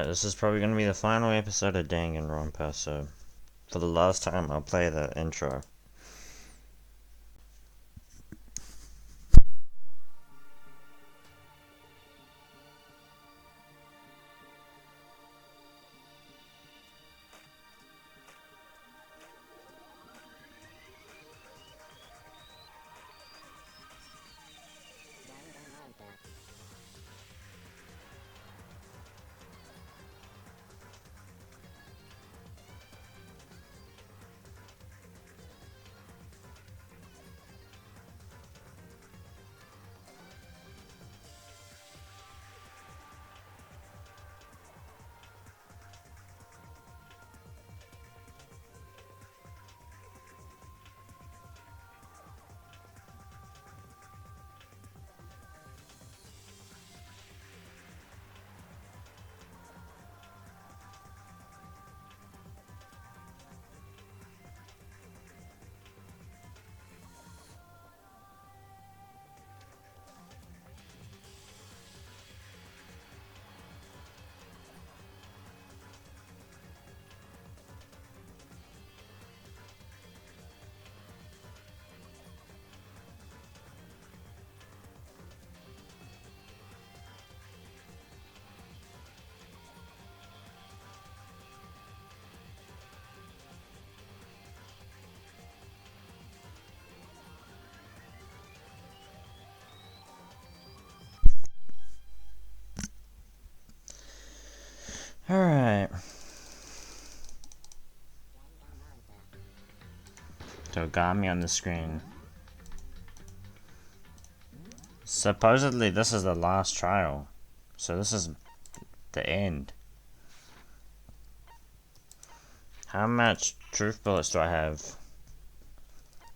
Alright, this is probably going to be the final episode of Danganronpa, so for the last time I'll play the intro. Alright. So it got me on the screen. Supposedly this is the last trial. So this is the end. How much truth bullets do I have?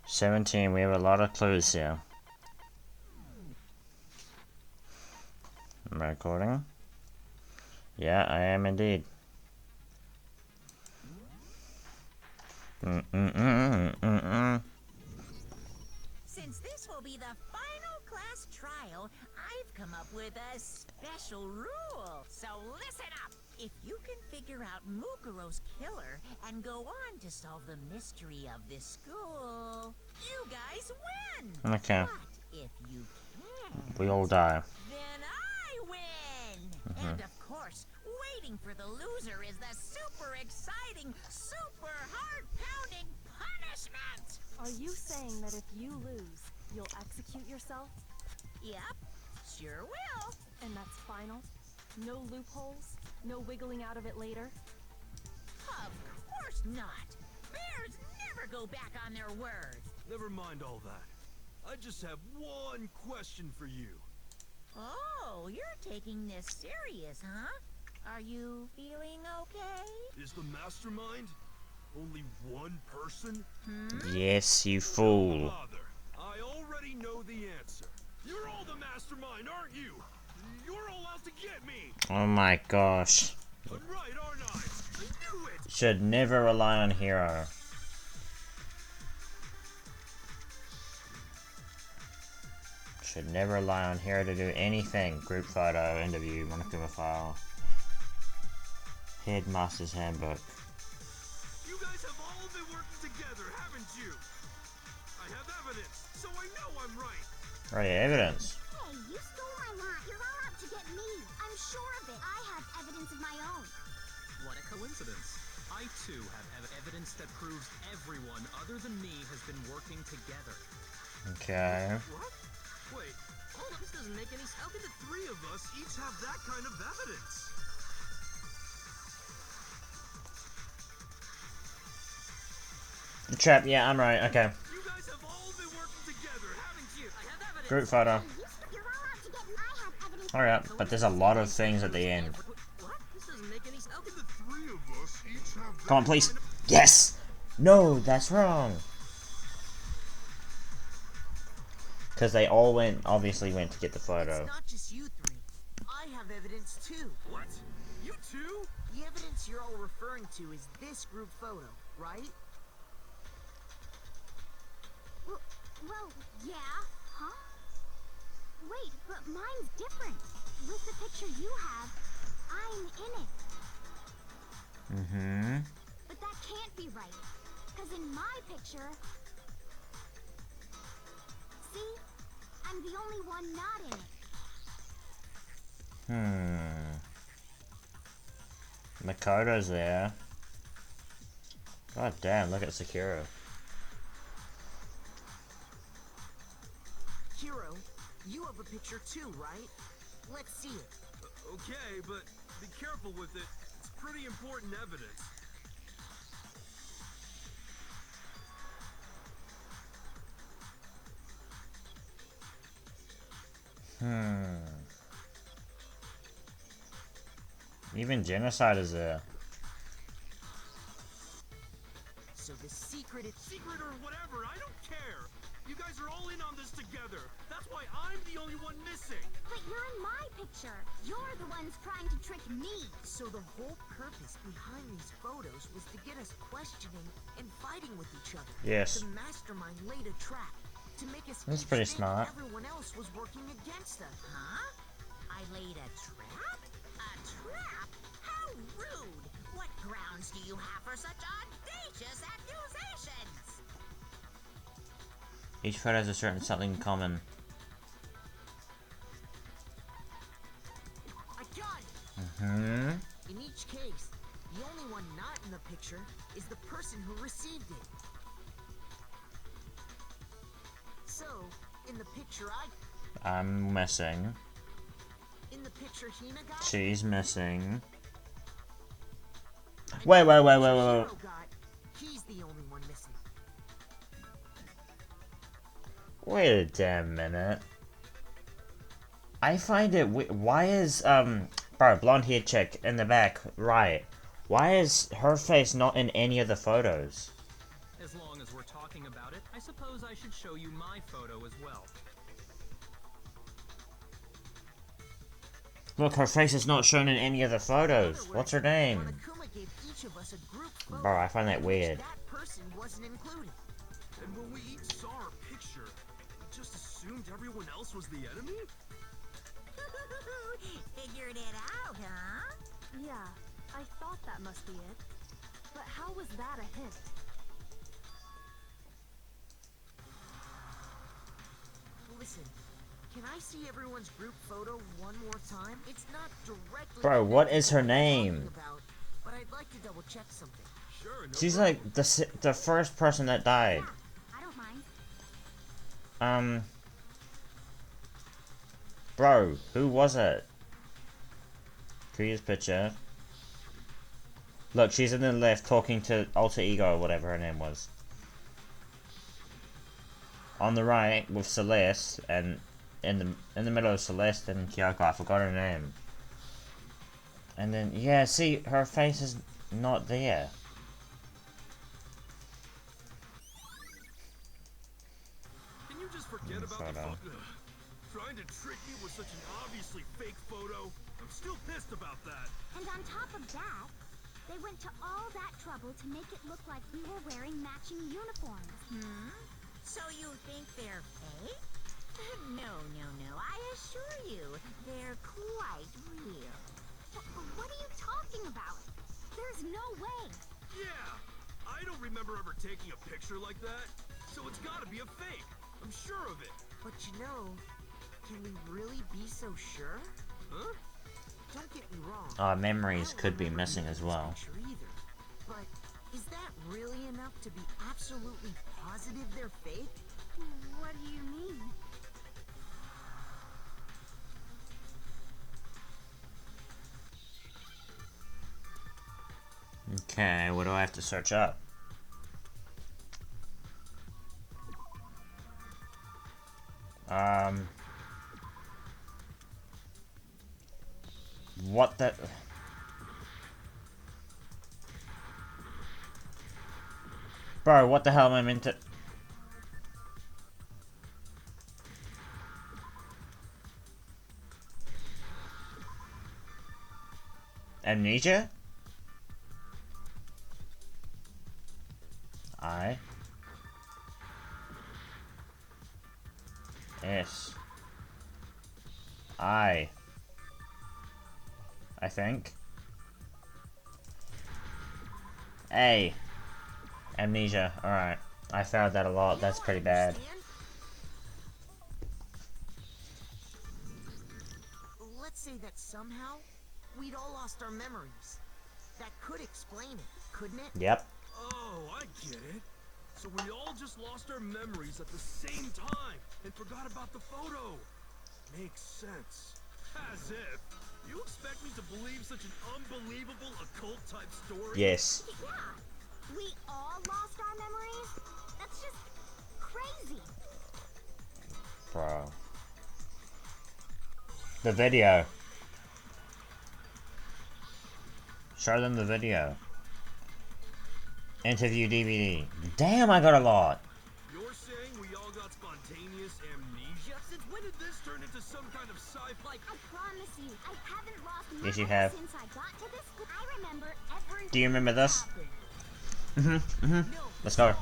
17. We have a lot of clues here. Am I recording? Yeah, I am indeed. Since this will be the final class trial, I've come up with a special rule. So listen up. If you can figure out Mukuro's killer and go on to solve the mystery of this school, you guys win. Okay. But if you can't, We all die. then I win. And of course, waiting for the loser is the super exciting, super heart-pounding punishment. Are you saying that if you lose, you'll execute yourself? Yep, sure will. And that's final? No loopholes? No wiggling out of it later? Of course not. Bears never go back on their word. Never mind all that. I just have one question for you. Oh, you're taking this serious, huh? Are you feeling okay? Is the mastermind only one person? Yes, you fool. Father, I already know the answer. You're all the mastermind, aren't you? You're all out to get me. Oh my gosh. I'm right, aren't I? I knew it. Should never rely on Hero. Should never rely on Hero to do anything. Group photo, interview, Monocular file. Headmaster's handbook. You guys have all been working together, haven't you? I have evidence, so I know I'm right. Oh yeah, evidence. Hey, you stole my line. You're all out to get me. I'm sure of it. I have evidence of my own. What a coincidence. I too have evidence that proves everyone other than me has been working together. Okay. What? Wait, hold up, this doesn't make any sense. How can the three of us each have that kind of evidence? Trap, yeah, I'm right, okay. You guys have all been working together, haven't you? I have evidence. Group photo. You're all out to get me. I have evidence. Alright, but there's a lot of things at the end. What? This doesn't make any sense. How can the three of us each have that Come on, please. kind of... Yes! No, that's wrong. Because they all obviously went to get the photo. It's not just you three. I have evidence too. What? You two? The evidence you're all referring to is this group photo, right? Well, yeah. Huh? Wait, but mine's different. With the picture you have, I'm in it. Mm-hmm. But that can't be right. Because in my picture... See? I'm the only one not in it. Makoto's there. God damn, look at Sakura. Hero, you have a picture too, right? Let's see it. Okay, but be careful with it. It's pretty important evidence. Even genocide is there. So the secret is... Secret or whatever, I don't care. You guys are all in on this together. That's why I'm the only one missing. But you're in my picture. You're the ones trying to trick me. So the whole purpose behind these photos was to get us questioning and fighting with each other. Yes. The mastermind laid a trap to make us That's each pretty think smart. everyone else was working against us. Huh? I laid a trap? A trap? How rude! What grounds do you have for such audacious accusations? Each photo has a certain something in common. I got it! Hmm. In each case, the only one not in the picture is the person who received it. So, in the picture I'm missing. in the picture Hina got, She's missing. and Wait. in the picture Hiro got, he's the only one missing. Wait a damn minute. I find it why is bro, blonde haired chick in the back, right? Why is her face not in any of the photos? As long as we're talking about it, I suppose I should show you my photo as well. Look, her face is not shown in any of the photos. In other What's her words, name? Monokuma gave each of us a group photo Bro, I find that in which weird. That person wasn't included. And when we each saw our picture, we just assumed everyone else was the enemy? Figured it out, huh? Yeah, I thought that must be it. But how was that a hint? Listen, can I see everyone's group photo one more time? It's not directly... Bro, what connected is to her what we're talking name? about, but I'd like to double check something. Sure, no She's problem. like the first person that died. Yeah, I don't mind. Bro, who was it? Previous picture. Look, she's in the left talking to Alter Ego or whatever her name was. On the right with Celeste, and in the middle of Celeste and Kyoko, I forgot her name. And then yeah, see, her face is not there. Can you just forget about the photo. photo? Trying to trick me with such an obviously fake photo? I'm still pissed about that. And on top of that, they went to all that trouble to make it look like we were wearing matching uniforms. So you think they're fake? No. I assure you, they're quite real. What are you talking about? There's no way. Yeah! I don't remember ever taking a picture like that, so it's gotta be a fake. I'm sure of it. But you know, can we really be so sure? Huh? Don't get me wrong. Memories I don't could be remember missing as this well. picture either. But is that really enough to be absolutely positive they're fake? What do you mean? Okay, what do I have to search up? What the... Bro, what the hell am I meant to... Amnesia? I... S... I think. Hey. Amnesia. Alright. I found that a lot. That's pretty bad. Let's say that somehow we'd all lost our memories. That could explain it, couldn't it? Yep. Oh, I get it. So we all just lost our memories at the same time and forgot about the photo. Makes sense. As if. You expect me to believe such an unbelievable occult-type story? Yes. Yeah, we all lost our memories? That's just crazy. Bro. The video. Show them the video. Interview DVD. Damn, I got a lot. You're saying we all got spontaneous amnesia? Since when did this turn into some kind of sci-fi? I promise you, I haven't lost Yes, you memory have. since I got to this school. I remember everything. Do you remember that this? happened. Let's go.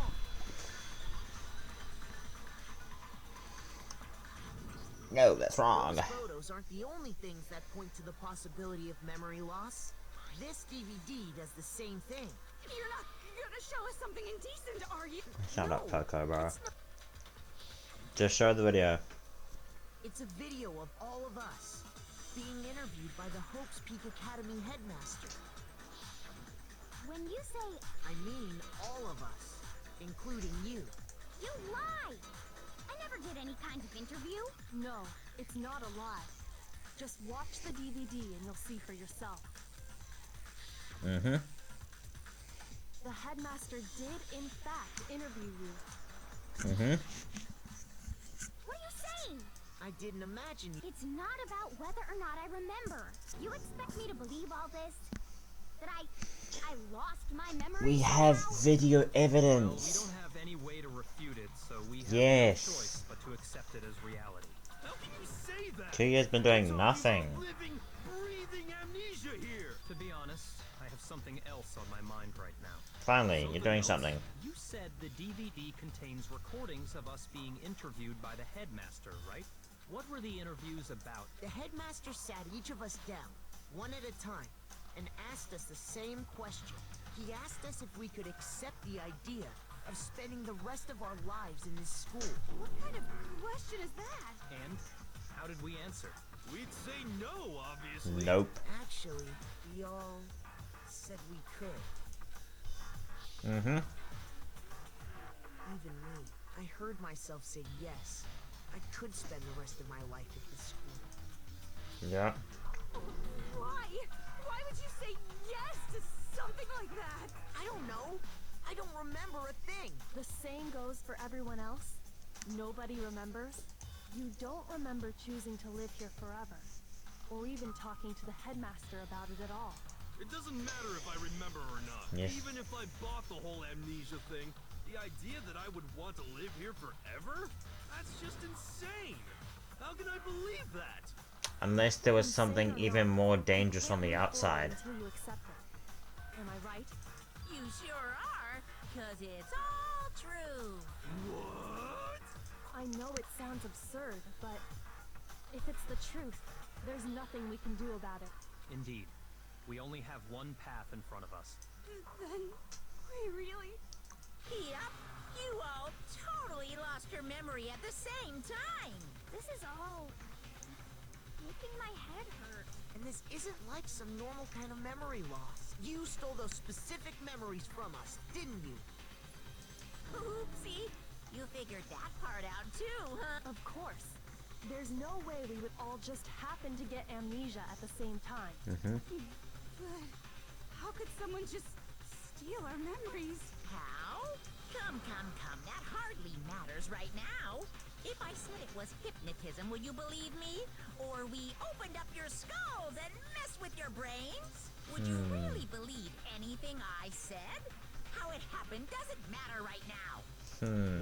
No, that's wrong. Those photos aren't the only things that point to the possibility of memory loss. This DVD does the same thing. You're not gonna show us something indecent, are you? Shut up, No, Coco, bro. it's not. Just show the video. It's a video of all of us being interviewed by the Hope's Peak Academy headmaster. When you say I mean all of us, including you. you lie, I never did any kind of interview. No, it's not a lie. Just watch the DVD and you'll see for yourself. Mm-hmm. The headmaster did, in fact, interview you. Mm-hmm. What are you saying? I didn't imagine you. It's not about whether or not I remember. You expect me to believe all this? That I lost my memory? We have video Well, we evidence. don't have any way to refute it, so we have Yes. no choice but to accept it as reality. How can you say that? 2 years been We're doing talking nothing. about living, breathing amnesia here. To be honest, I have something else on my mind right now. Finally, you're doing something. You said the DVD contains recordings of us being interviewed by the headmaster, right? What were the interviews about? The headmaster sat each of us down, one at a time, and asked us the same question. He asked us if we could accept the idea of spending the rest of our lives in this school. What kind of question is that? And how did we answer? We'd say no, obviously. Nope. Actually, we all said we could. Mm-hmm. Even me. I heard myself say yes. I could spend the rest of my life at this school. Yeah. Why? Why would you say yes to something like that? I don't know. I don't remember a thing. The same goes for everyone else. Nobody remembers. You don't remember choosing to live here forever, or even talking to the headmaster about it at all. It doesn't matter if I remember or not. Yes. Even if I bought the whole amnesia thing, the idea that I would want to live here forever? That's just insane. How can I believe that? Unless there was Insane something or even not, more you dangerous on can't the move forward outside. Until you accept it. Am I right? You sure are, 'cause it's all true. What? I know it sounds absurd, but if it's the truth, there's nothing we can do about it. Indeed. We only have one path in front of us. Then we really... Yep, you all totally lost your memory at the same time. This is all making my head hurt. And this isn't like some normal kind of memory loss. You stole those specific memories from us, didn't you? Oopsie, you figured that part out too, huh? Of course. There's no way we would all just happen to get amnesia at the same time. But how could someone just steal our memories? How? Come, that hardly matters right now. If I said it was hypnotism, would you believe me? Or we opened up your skulls and messed with your brains? Would you really believe anything I said? How it happened doesn't matter right now.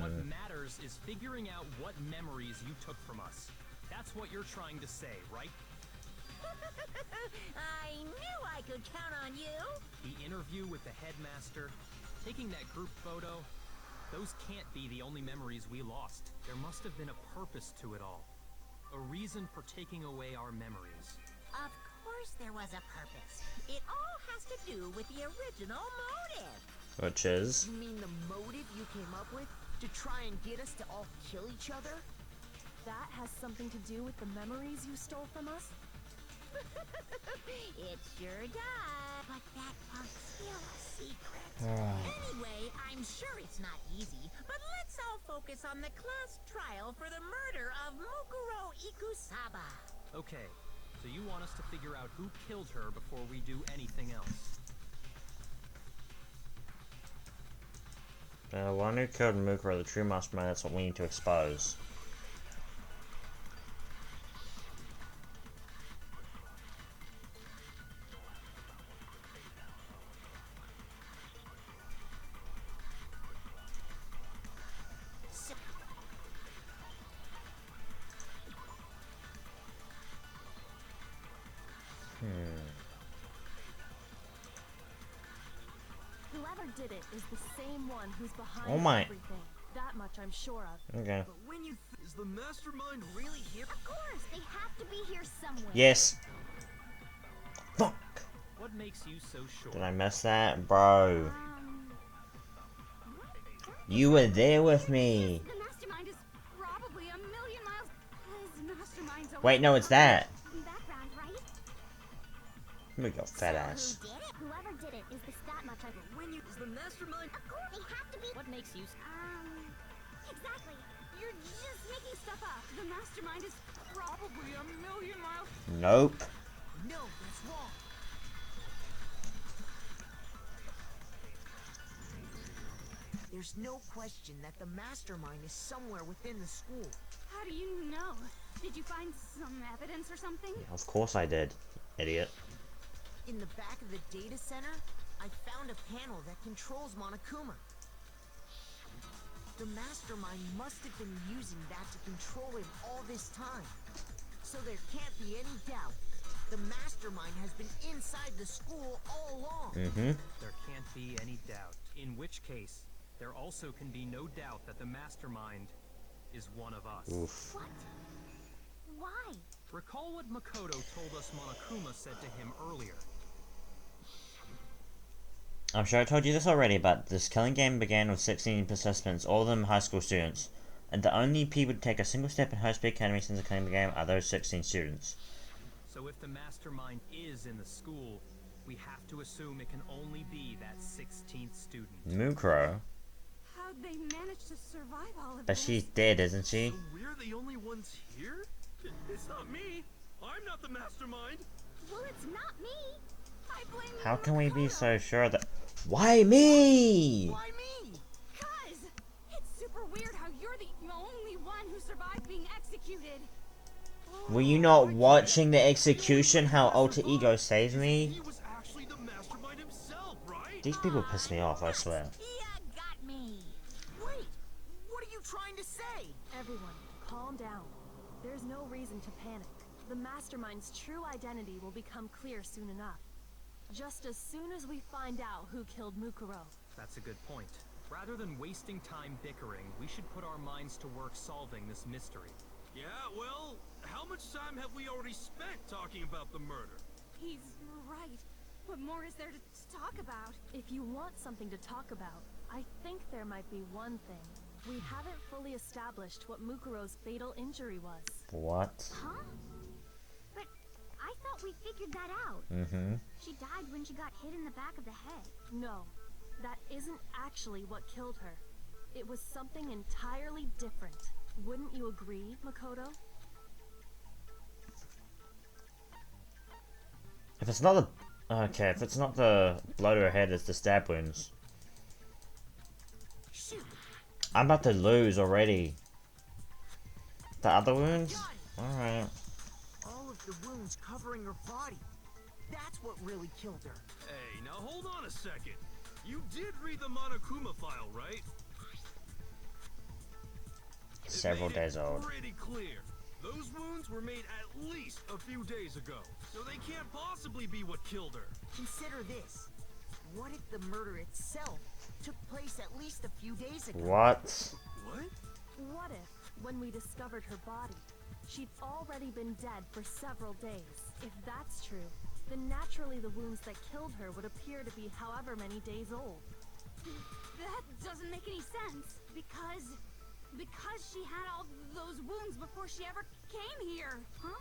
What matters is figuring out what memories you took from us. That's what you're trying to say, right? I knew I could count on you. The interview with the headmaster, taking that group photo, those can't be the only memories we lost. There must have been a purpose to it all. A reason for taking away our memories. Of course course there was a purpose. It all has to do with the original motive. Which is? You mean the motive you came up with to try and get us to all kill each other? That has something to do with the memories you stole from us? It sure does. But that part's still a secret. Anyway, I'm sure it's not easy, but let's all focus on the class trial for the murder of Mukuro Ikusaba. Okay, so you want us to figure out who killed her before we do anything else. The one who killed Mukuro, the true mastermind, that's what we need to expose. Whoever did it is the same one who's behind Oh my. everything. That much I'm sure of. Okay. But when you is the mastermind really here? Of course, they have to be here somewhere. Yes. Fuck. What makes you so sure? Did I miss that? Bro. You were there with me. The mastermind is probably a million miles. His mastermind's a Wait, no, it's that. background, right? Let me go, fat ass. Who did it? Whoever did it is that much I. When you is the mastermind? Of course, they have to be. What makes you? Exactly. You're just making stuff up. The mastermind is probably a million miles. Nope. No, that's wrong. There's no question that the mastermind is somewhere within the school. How do you know? Did you find some evidence or something? Yeah, of course I did, idiot. In the back of the data center, I found a panel that controls Monokuma. The mastermind must have been using that to control him all this time. So there can't be any doubt. The mastermind has been inside the school all along. There can't be any doubt. In which case, there also can be no doubt that the mastermind is one of us. Oof. What? Why? Recall what Makoto told us Monokuma said to him earlier. I'm sure I told you this already, but this killing game began with 16 participants, all of them high school students. And the only people to take a single step in High Speed Academy since the killing game are those 16 students. So if the mastermind is in the school, we have to assume it can only be that 16th student. Mukuro? How'd they manage to survive all of But she's dead, isn't she? So we're the only ones here? It's not me. I'm not the mastermind. Well, it's not me. I blame How can we be Makoto. so sure that— Why me? Why me? Cuz! It's super weird how you're the only one who survived being executed. Were you not watching the execution, how Alter Ego saved me? He was actually the mastermind himself, right? These people piss me off, I swear. You got me. Wait, what are you trying to say? Everyone, calm down. There's no reason to panic. The mastermind's true identity will become clear soon enough. Just as soon as we find out who killed Mukuro. That's a good point. Rather than wasting time bickering, we should put our minds to work solving this mystery. Yeah, well, how much time have we already spent talking about the murder? He's right. What more is there to talk about? If you want something to talk about, I think there might be one thing. We haven't fully established what Mukuro's fatal injury was. What? Huh? But I thought we figured that out. She died when she got hit in the back of the head. No, that isn't actually what killed her. It was something entirely different. Wouldn't you agree, Makoto? If it's not the— Okay, if it's not the blow to her head, it's the stab wounds. Shoot, I'm about to lose already. The other wounds? Alright. all of the wounds covering her body. That's what really killed her. Hey, now hold on a second. You did read the Monokuma file, right? It Several made it days old. Pretty clear. Those wounds were made at least a few days ago, so they can't possibly be what killed her. Consider this. What if the murder itself took place at least a few days ago? What? What? What if, when we discovered her body, she'd already been dead for several days? If that's true, then naturally the wounds that killed her would appear to be however many days old. That doesn't make any sense. Because she had all those wounds before she ever came here. Huh?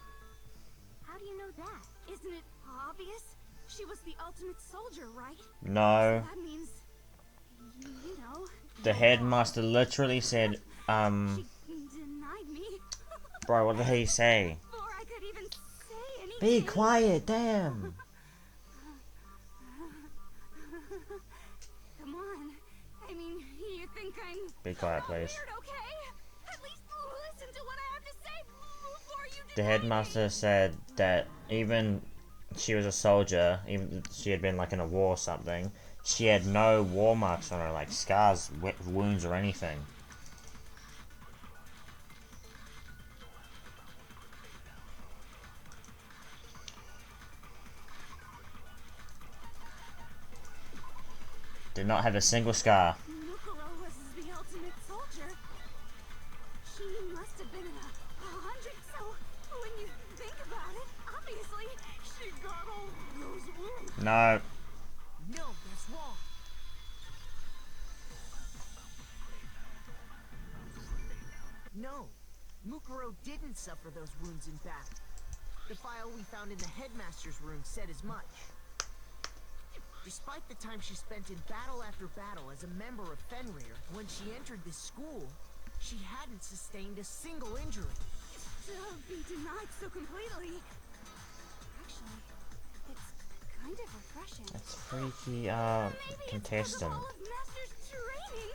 How do you know that? Isn't it obvious? She was the ultimate soldier, right? No. That means, you know. The headmaster literally said, She denied me. bro, what did he say? Before I could even say anything. Be quiet, damn. Come on. I mean, you think I'm Be quiet, please. weird, okay? At least listen to what I have to say before you The deny headmaster me. said that even she was a soldier, even she had been like in a war or something, she had no war marks on her, like scars, wounds or anything. Did not have a single scar. Mukuro was the ultimate soldier. She must have been in a 100, so when you think about it, obviously she got all those wounds. No. No, that's wrong. No, Mukuro didn't suffer those wounds in battle. The file we found in the headmaster's room said as much. Despite the time she spent in battle after battle as a member of Fenrir, when she entered this school, she hadn't sustained a single injury. To be denied so completely. Actually, it's kind of refreshing. That's freaky, Maybe contestant. it's because of all of Master's training.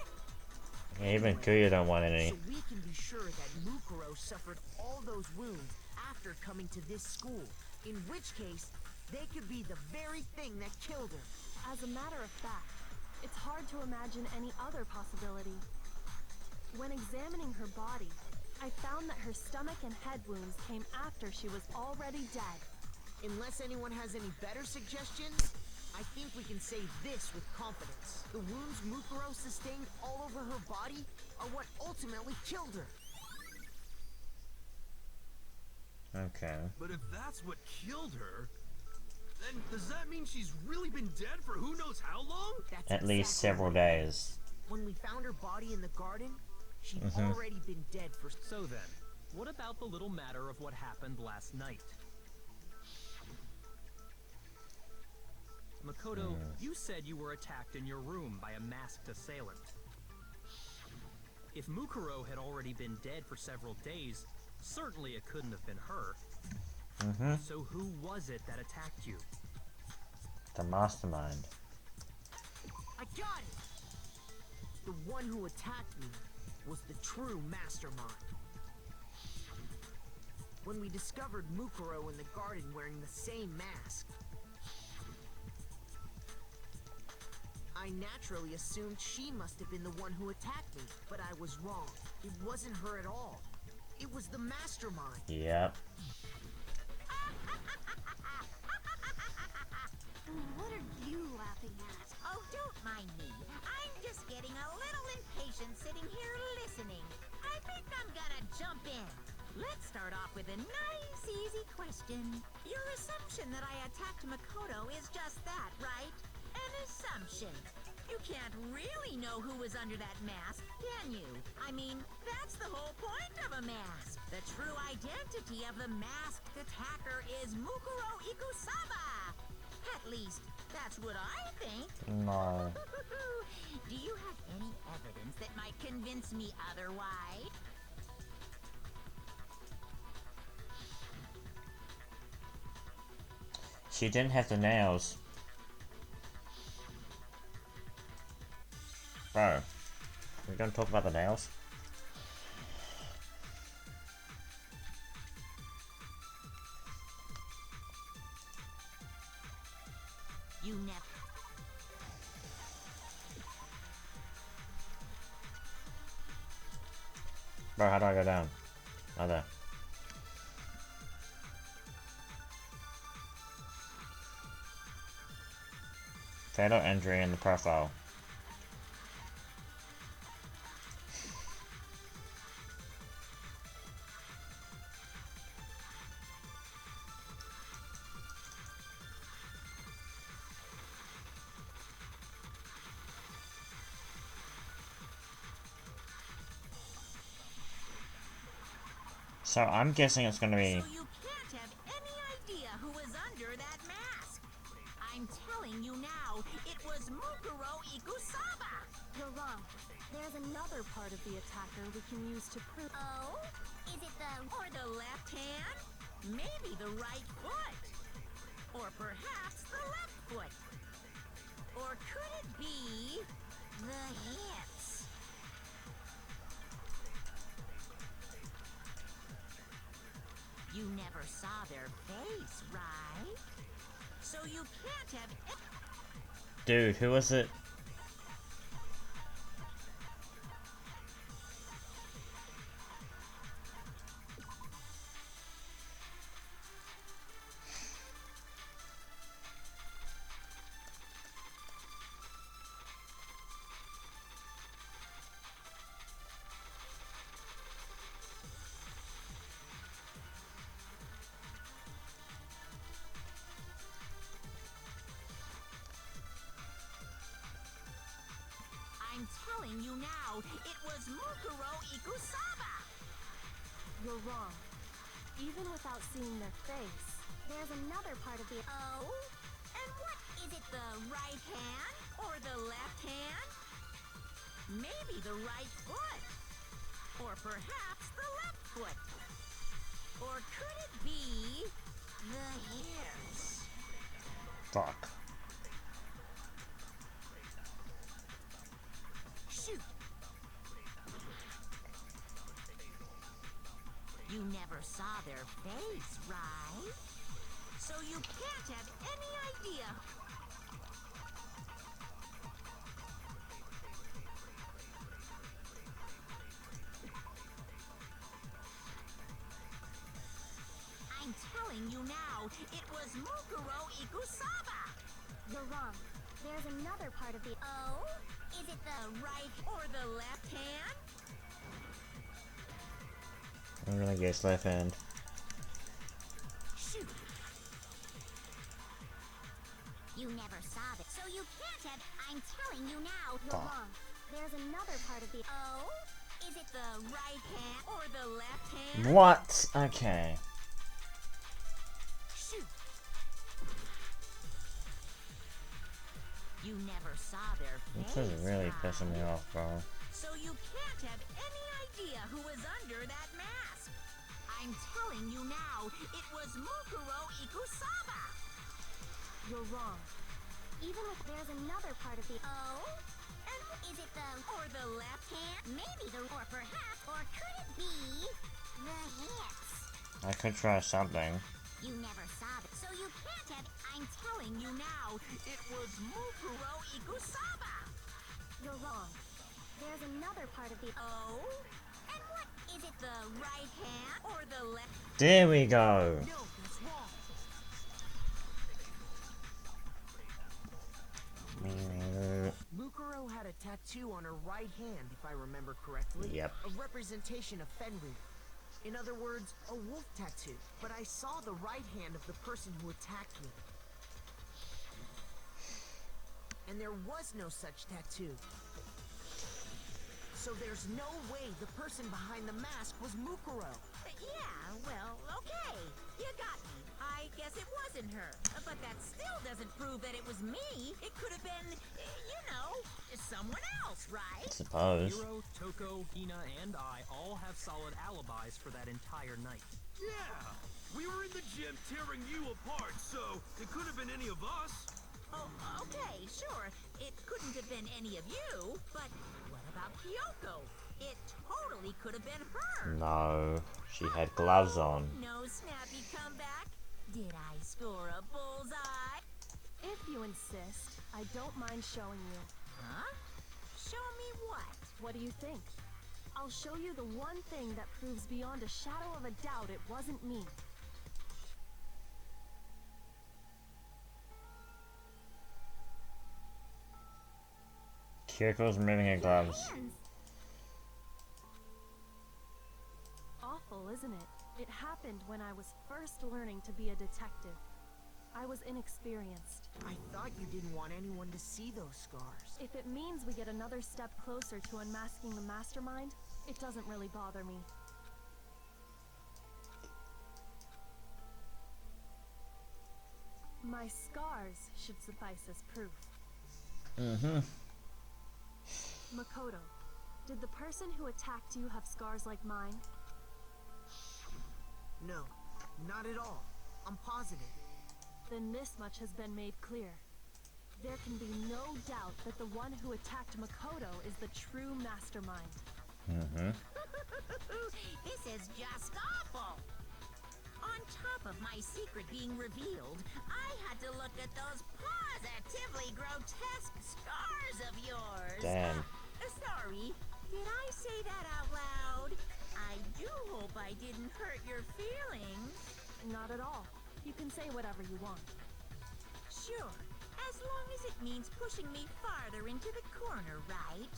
Yeah, even Kuya don't want any. So we can be sure that Mukuro suffered all those wounds after coming to this school, in which case, they could be the very thing that killed her. As a matter of fact, it's hard to imagine any other possibility. When examining her body, I found that her stomach and head wounds came after she was already dead. Unless anyone has any better suggestions, I think we can say this with confidence. The wounds Mukuro sustained all over her body are what ultimately killed her. Okay. But if that's what killed her, then does that mean she's really been dead for who knows how long? That's At least exactly several what it days. is. When we found her body in the garden, she'd Mhm. already been dead for... So then, what about the little matter of what happened last night? Makoto, you said you were attacked in your room by a masked assailant. If Mukuro had already been dead for several days, certainly it couldn't have been her. So who was it that attacked you? The mastermind. I got it! The one who attacked me was the true mastermind. When we discovered Mukuro in the garden wearing the same mask, I naturally assumed she must have been the one who attacked me, but I was wrong. It wasn't her at all. It was the mastermind. Yep. What are you laughing at? Oh, don't mind me. I'm just getting a little impatient sitting here listening. I think I'm gonna jump in. Let's start off with a nice, easy question. Your assumption that I attacked Makoto is just that, right? An assumption. You can't really know who was under that mask, can you? I mean, that's the whole point of a mask. The true identity of the masked attacker is Mukuro Ikusaba. At least, that's what I think. No. Do you have any evidence that might convince me otherwise? She didn't have the nails. Bro, we're gonna talk about the nails? You never... Bro, how do I go down? Oh, there. Fatal injury in the profile. So I'm guessing it's gonna be. So you can't have any idea who was under that mask. I'm telling you now, it was Mukuro Ikusaba. You're wrong. There's another part of the attacker we can use to prove. Oh? Is it or the left hand? Maybe the right foot. Or perhaps the left foot. Or could it be the hips? You never saw their face, right? So you can't have. Dude, who was it? I'm telling you now, it was Mukuro Ikusaba. You're wrong. Even without seeing their face, There's another part of the. Oh? And what is it, the right hand or the left hand? Maybe the right foot. Or perhaps the left foot. Or could it be the hips? Fuck. Shoot! You never saw their face, right? So you can't have any idea. I'm telling you now, it was Mukuro Ikusaba. You're wrong. There's another part of the. Oh? Is it the right or the left hand? I'm gonna guess left hand. Shoot! You never saw it, so you can't have. I'm telling you now. You're wrong. There's another part of the. Oh? Is it the right hand or the left hand? What? Okay. Shoot! You never saw their face. This is really right? pissing me off, bro. So you can't have any idea who was under that mask. I'm telling you now, it was Mukuro Ikusaba. you're wrong. Even if there's another part of the. Oh? And is it the or the left hand? Maybe the or perhaps or could it be the hips? I could try something. You never saw it, so you can't have. I'm telling you now, it was Mukuro Ikusaba. You're wrong. There's another part of the. Oh? And what is it, the right hand or the left? There we go. No, that's wrong. Mukuro had a tattoo on her right hand, if I remember correctly. Yep. A representation of Fenrir. In other words, a wolf tattoo. But I saw the right hand of the person who attacked me. And there was no such tattoo. So there's no way the person behind the mask was Mukuro. Yeah, well, okay. You got me. I guess it wasn't her. But that still doesn't prove that it was me. It could have been, someone else, right? Suppose. Hiro, Toko, Hina, and I all have solid alibis for that entire night. Yeah! We were in the gym tearing you apart, so it could have been any of us. Oh, okay, sure. It couldn't have been any of you, but what about Kyoko? It totally could have been her. No, she had gloves on. No snappy comeback? Did I score a bullseye? If you insist, I don't mind showing you. Huh? Show me what? What do you think? I'll show you the one thing that proves beyond a shadow of a doubt it wasn't me. Kyoko's removing her gloves. Hands. Awful, isn't it? It happened when I was first learning to be a detective. I was inexperienced. I thought you didn't want anyone to see those scars. If it means we get another step closer to unmasking the mastermind, it doesn't really bother me. My scars should suffice as proof. Makoto, did the person who attacked you have scars like mine? No, not at all. I'm positive. Then this much has been made clear. There can be no doubt that the one who attacked Makoto is the true mastermind. This is just awful. On top of my secret being revealed, I had to look at those positively grotesque scars of yours. Damn. Sorry, did I say that out loud? I do hope I didn't hurt your feelings. Not at all. You can say whatever you want. Sure, as long as it means pushing me farther into the corner, right?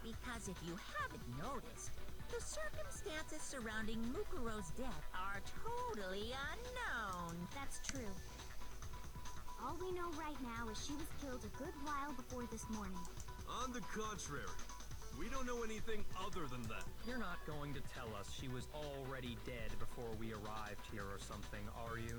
Because if you haven't noticed, the circumstances surrounding Mukuro's death are totally unknown. That's true. All we know right now is she was killed a good while before this morning. On the contrary, we don't know anything other than that. You're not going to tell us she was already dead before we arrived here or something, are you?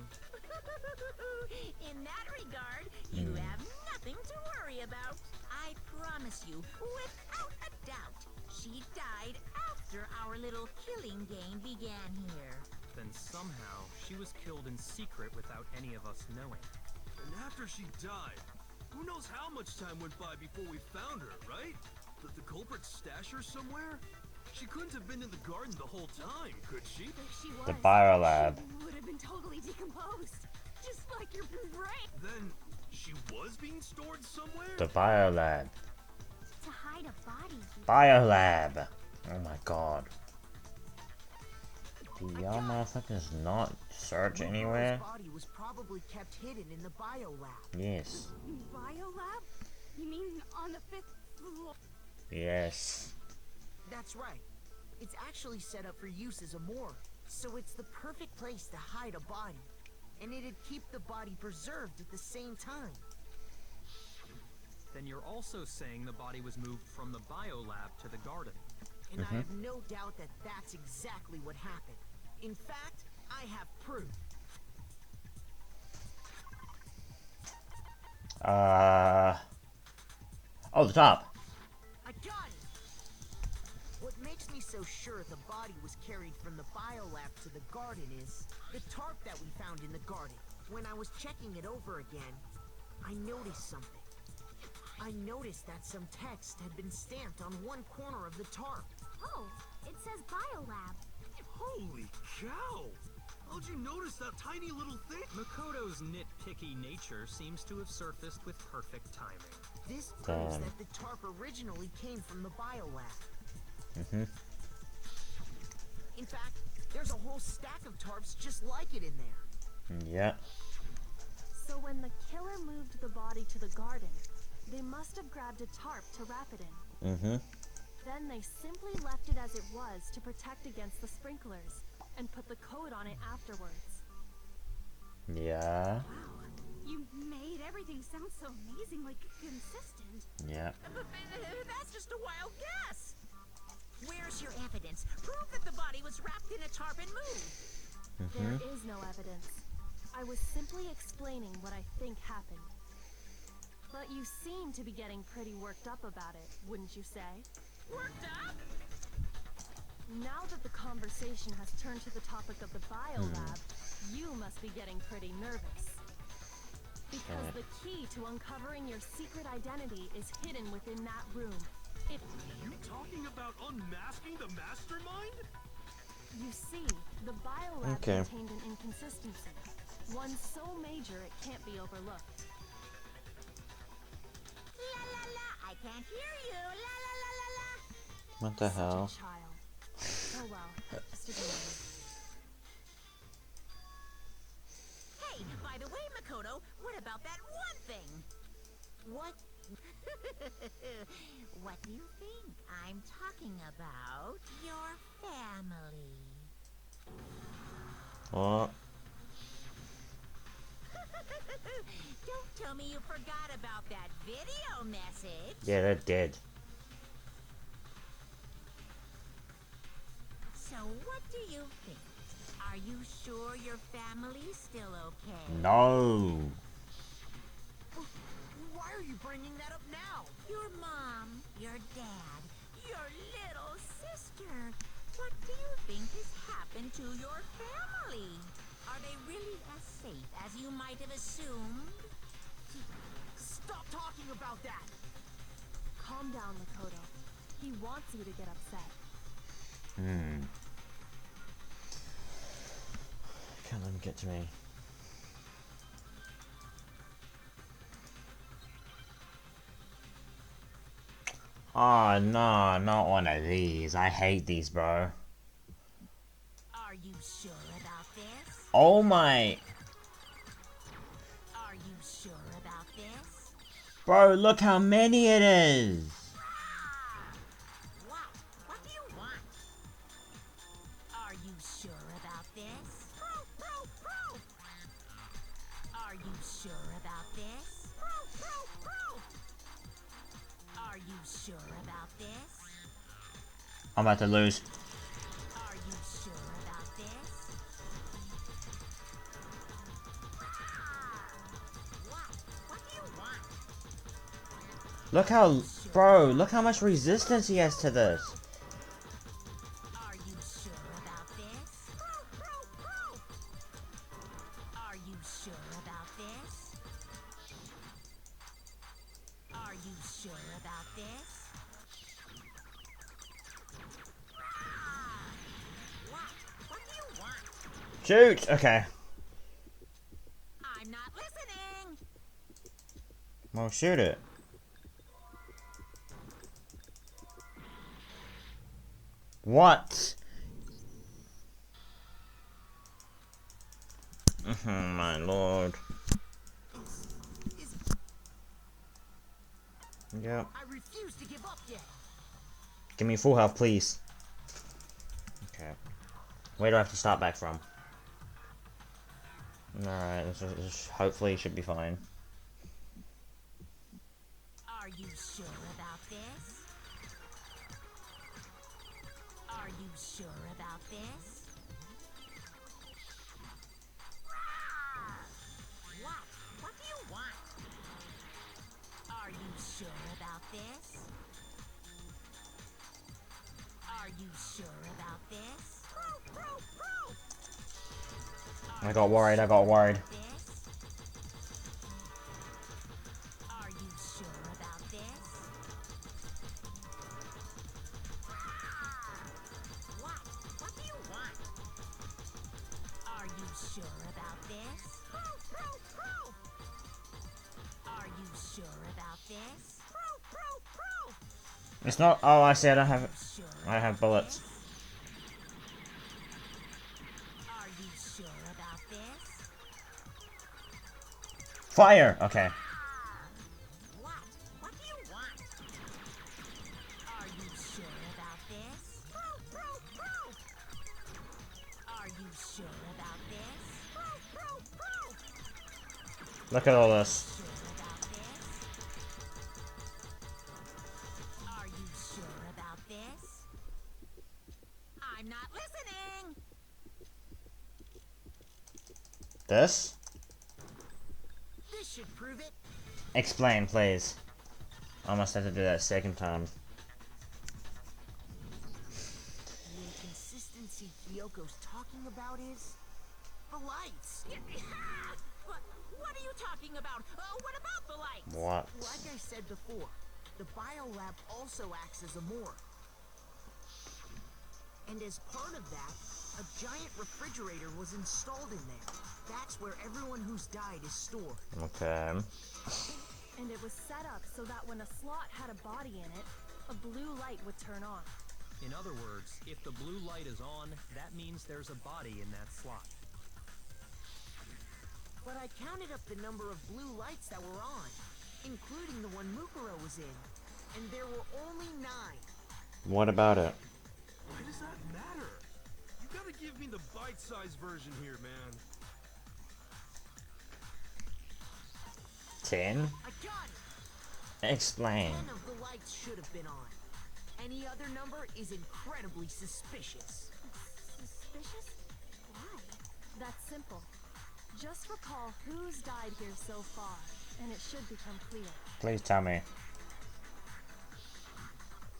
In that regard, you have nothing to worry about. I promise you, without a doubt, she died after our little killing game began here. Then somehow she was killed in secret without any of us knowing. And after she died, who knows how much time went by before we found her, right? Did the culprit stash her somewhere? She couldn't have been in the garden the whole time, could she? If she was, The biolab. she would have been totally decomposed. Just like your brain. Then she was being stored somewhere? The biolab. To hide a body. Biolab. Oh my god. Do y'all motherfuckers not search Mukuro's anywhere? body was probably kept hidden in the biolab. Yes. Biolab? You mean on the 5th floor? Yes. That's right. It's actually set up for use as a morgue, so it's the perfect place to hide a body. And it'd keep the body preserved at the same time. Then you're also saying the body was moved from the biolab to the garden. And I have no doubt that that's exactly what happened. In fact, I have proof. Oh, the top. I got it! What makes me so sure the body was carried from the biolab to the garden is the tarp that we found in the garden. When I was checking it over again, I noticed something. I noticed that some text had been stamped on one corner of the tarp. Oh, it says biolab. Holy cow! How'd you notice that tiny little thing? Makoto's nitpicky nature seems to have surfaced with perfect timing. This proves Damn. that the tarp originally came from the biolab. In fact, there's a whole stack of tarps just like it in there. Yeah. So when the killer moved the body to the garden, they must have grabbed a tarp to wrap it in. Then they simply left it as it was to protect against the sprinklers, and put the code on it afterwards. Yeah. Wow, you made everything sound so amazingly consistent. Yeah. That's just a wild guess. Where's your evidence? Prove that the body was wrapped in a tarp and moved. There is no evidence. I was simply explaining what I think happened. But you seem to be getting pretty worked up about it, wouldn't you say? Worked up? Now that the conversation has turned to the topic of the biolab, you must be getting pretty nervous. Because the key to uncovering your secret identity is hidden within that room. If You talking about unmasking the mastermind? you see, the biolab Okay. contained an inconsistency. One so major it can't be overlooked. La la la, I can't hear you. La la la la la. What the hell? Such a child. Oh well, just ignore me. Hey, by the way, Makoto, what about that one thing? What? What do you think? I'm talking about your family. What? Don't tell me you forgot about that video message. Yeah, they're dead. So what do you think? Are you sure your family's still okay? No. bringing that up now? Your mom, your dad, your little sister. What do you think has happened to your family? Are they really as safe as you might have assumed? Stop talking about that! Calm down, Makoto. He wants you to get upset. Can't let him get to me. Oh no, not one of these. I hate these, bro. Are you sure about this? Oh my... Are you sure about this? Bro, look how many it is! What? What do you want? Are you sure about this? Proof, proof, proof! Are you sure about this? Proof, proof, proof! Are you sure about this? I'm about to lose. Are you sure about this? What? What do you want? Look how... Bro, look how much resistance he has to this. Are you sure about this? Proof, proof, proof! Are you sure about this? Are you sure about this? What? What do you want? Shoot! Okay. I'm not listening! Well, shoot it. What? Oh my lord. Yep. I refuse to give up yet. Give me full health, please. Okay. Where do I have to start back from? Alright, this hopefully should be fine. Are you sure about this? Are you sure about this? What? What do you want? Are you sure about this? Are you sure about this? Proof, proof, proof! I got worried, I got worried. This? Are you sure about this? What? What do you want? Are you sure about this? Proof, proof, proof! Are you sure about this? Proof, proof, proof! It's not... Oh, I see, I don't have... Sure I have bullets. Are you sure about this? Fire! Okay. What? What do you want? Are you sure about this? Proof, proof, proof! Are you sure about this? Proof, proof, proof! Look at all this. Sure about this? Are you sure about this? I'm not listening! This? This should prove it. Explain, please. I must have to do that second time. The inconsistency Kyoko's talking about is the lights. What are you talking about? What about the lights? What? Like I said before, the biolab also acts as a morgue. And as part of that, a giant refrigerator was installed in there. That's where everyone who's died is stored. Okay. And it was set up so that when a slot had a body in it, a blue light would turn on. In other words, if the blue light is on, that means there's a body in that slot. But I counted up the number of blue lights that were on, including the one Mukuro was in, and there were only 9. What about it? Why does that matter? You gotta give me the bite-sized version here, man. 10? I got it! Explain. 10 of the lights should have been on. Any other number is incredibly suspicious. Suspicious? Why? That's simple. Just recall who's died here so far. and it should become clear. Please tell me.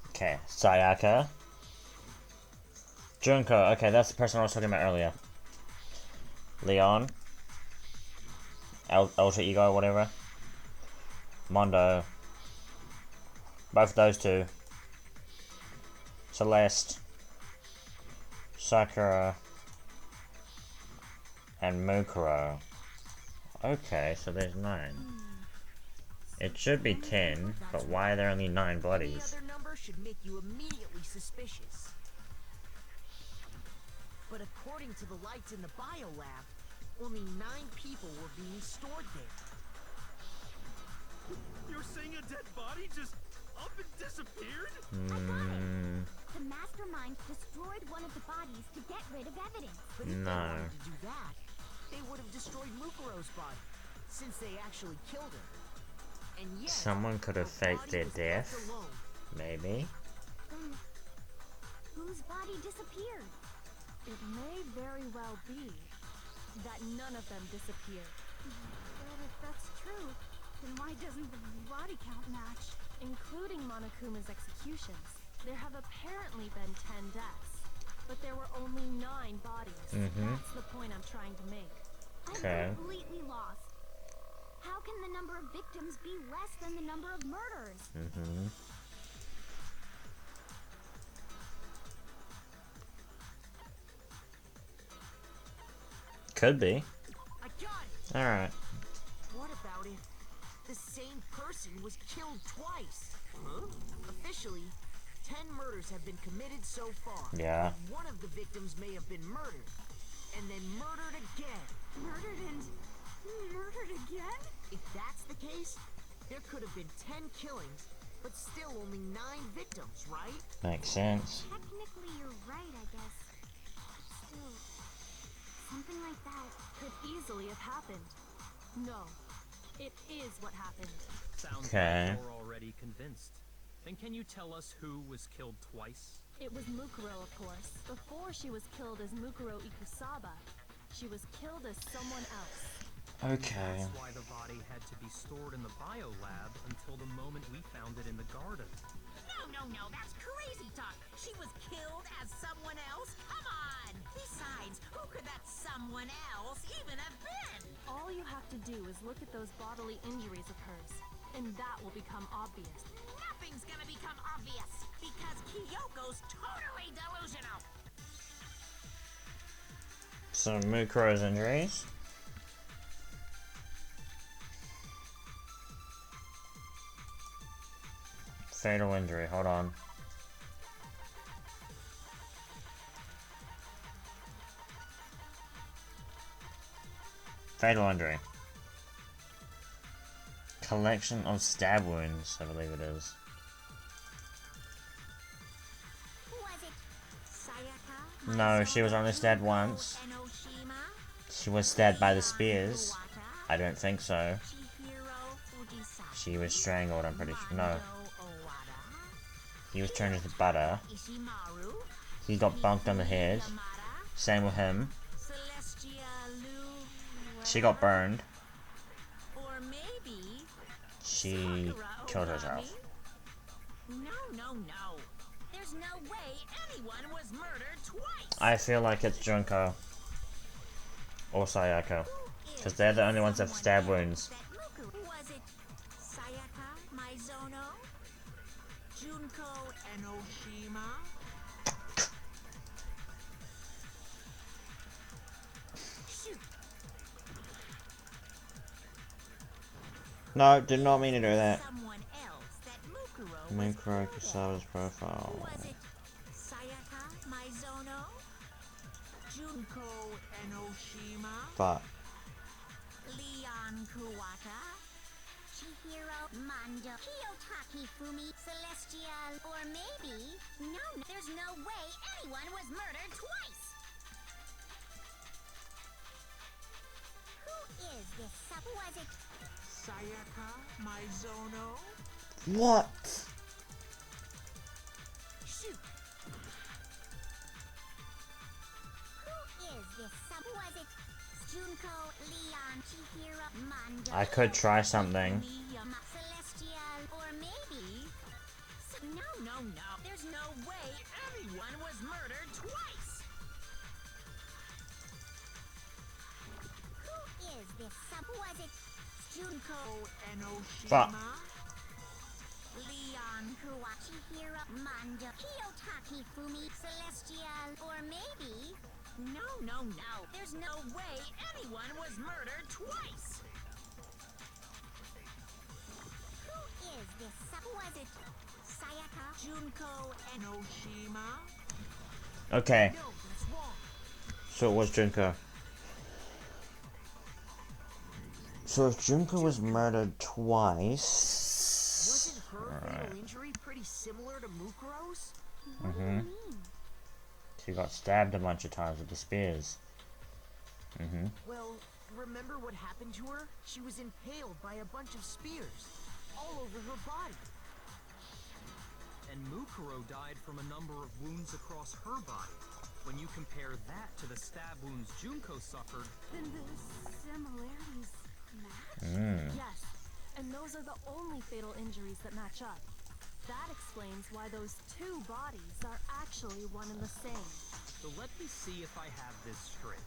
Okay, Sayaka. Junko, okay, that's the person I was talking about earlier. Leon. Alter Ego, whatever. Mondo. Both of those two. Celeste. Sakura. And Mukuro. Okay, so there's 9. It should be 10, but why are there only 9 Any bodies? other number should make you immediately suspicious. But according to the lights in the biolab, only 9 people were being stored there. You're saying a dead body just up and disappeared? The mastermind destroyed one of the bodies to get rid of evidence. But if they No. wanted to do that, they would have destroyed Mukuro's body, since they actually killed her. And yet, Someone could have her faked body their was death. left alone. Maybe? Then, whose body disappeared? It may very well be that none of them disappeared, But if that's true, then why doesn't the body count match? including Monokuma's executions. There have apparently been 10 deaths, but there were only 9 bodies. That's the point I'm trying to make. Okay. I'm completely lost. How can the number of victims be less than the number of murders? Could be. I got it! Alright. What about if the same person was killed twice? Huh? Officially, 10 murders have been committed so far. Yeah. One of the victims may have been murdered, and then murdered again. Murdered and murdered again? If that's the case, there could have been 10 killings, but still only 9 victims, right? Makes sense. Technically, you're right, I guess. Still, something like that. Could easily have happened. No, it is what happened. Sounds Okay. like you're already convinced. Then can you tell us who was killed twice? It was Mukuro, of course. Before she was killed as Mukuro Ikusaba, she was killed as someone else. Okay. That's why the body had to be stored in the biolab until the moment we found it in the garden. No, that's crazy talk. She was killed as someone else? Come on! Besides, who could that someone else even have been? All you have to do is look at those bodily injuries of hers, and that will become obvious. Nothing's gonna become obvious, because Kyoko's totally delusional. So Mukuro's injuries. Fatal injury, hold on. Fatal injury. Collection of stab wounds, I believe it is. Was it Sayaka? No, she was only stabbed once. Enoshima? She was stabbed by the spears. Iwata? I don't think so. Chihiro Fujisaki? She was strangled, I'm pretty sure. No. Mondo Owada? He was turned into butter. Ishimaru? He got bunked on the head. Yamada? Same with him. Celestia Lu? She got burned. Or maybe She Sakura killed Ogami? herself. No. There's no way anyone was murdered twice. I feel like it's Junko. Or Sayako. Because they're the only ones that have stab wounds. Was it Sayaka Maizono? Junko Enoshima? Shoot! No, did not mean to do that. Someone else that Mukuro was Mukuro murdered. Kusaba's profile. Was it Sayaka Maizono? Junko Enoshima? But Leon Kuwata? Chihiro, Mondo, Kiyotaki Fumi, Celestial, or maybe... No, there's no way anyone was murdered twice! Who is this Was it... Sayaka Maizono? what? Shoot! Who is this Was it... Junko, Leon, Chihiro, Mondo. I could try something. Celestial, or maybe. No. There's no way anyone was murdered twice. Who is this? Was it Junko Enoshima? Fuck. Leon, Chihiro, Mondo, Kiyotaki, Fumi, Celestial, or maybe. No. There's no way anyone was murdered twice. Who is this? Was it Sayaka, Junko, Enoshima? Okay, No, that's wrong. so it was Junko. So if Junko was murdered twice... Wasn't her fatal Alright. injury pretty similar to Mukuro's? Mm-hmm. She got stabbed a bunch of times with the spears. Mm-hmm. Well, remember what happened to her? She was impaled by a bunch of spears all over her body. And Mukuro died from a number of wounds across her body. When you compare that to the stab wounds Junko suffered, Then the similarities match? Yes, and those are the only fatal injuries that match up. That explains why those two bodies are actually one and the same. so let me see if I have this straight.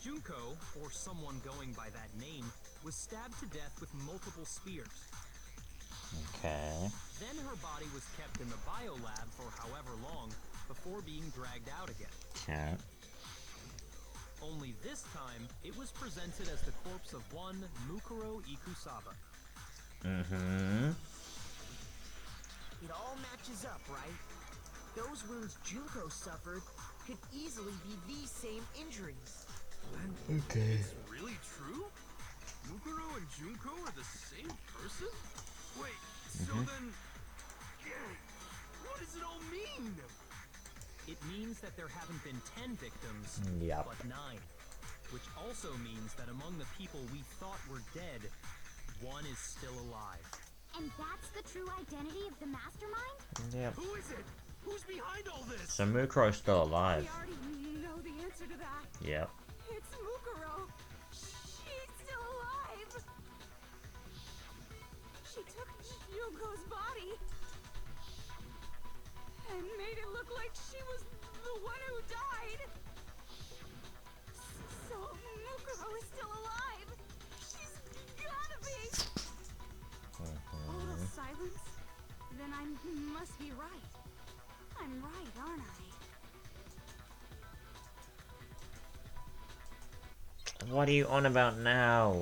Junko, or someone going by that name, was stabbed to death with multiple spears. Okay. Then her body was kept in the biolab for however long before being dragged out again. Okay. Only this time, it was presented as the corpse of one Mukuro Ikusaba. Mm-hmm. It all matches up, right? Those wounds Junko suffered could easily be these same injuries. Okay. It's really true? Mukuro and Junko are the same person? Wait, so then... Yeah, what does it all mean? It means that there haven't been 10 victims, Yep. but 9. Which also means that among the people we thought were dead, one is still alive. And that's the true identity of the mastermind? Yep. Who is it? Who's behind all this? So Mukuro's still alive. We already know the answer to that. Yep. It's Mukuro. She's still alive. She took Junko's body and made it look like she was the one who died. So Mukuro is still alive. She's gotta be. All the silence? Then I must be right. I'm right, aren't I? What are you on about now?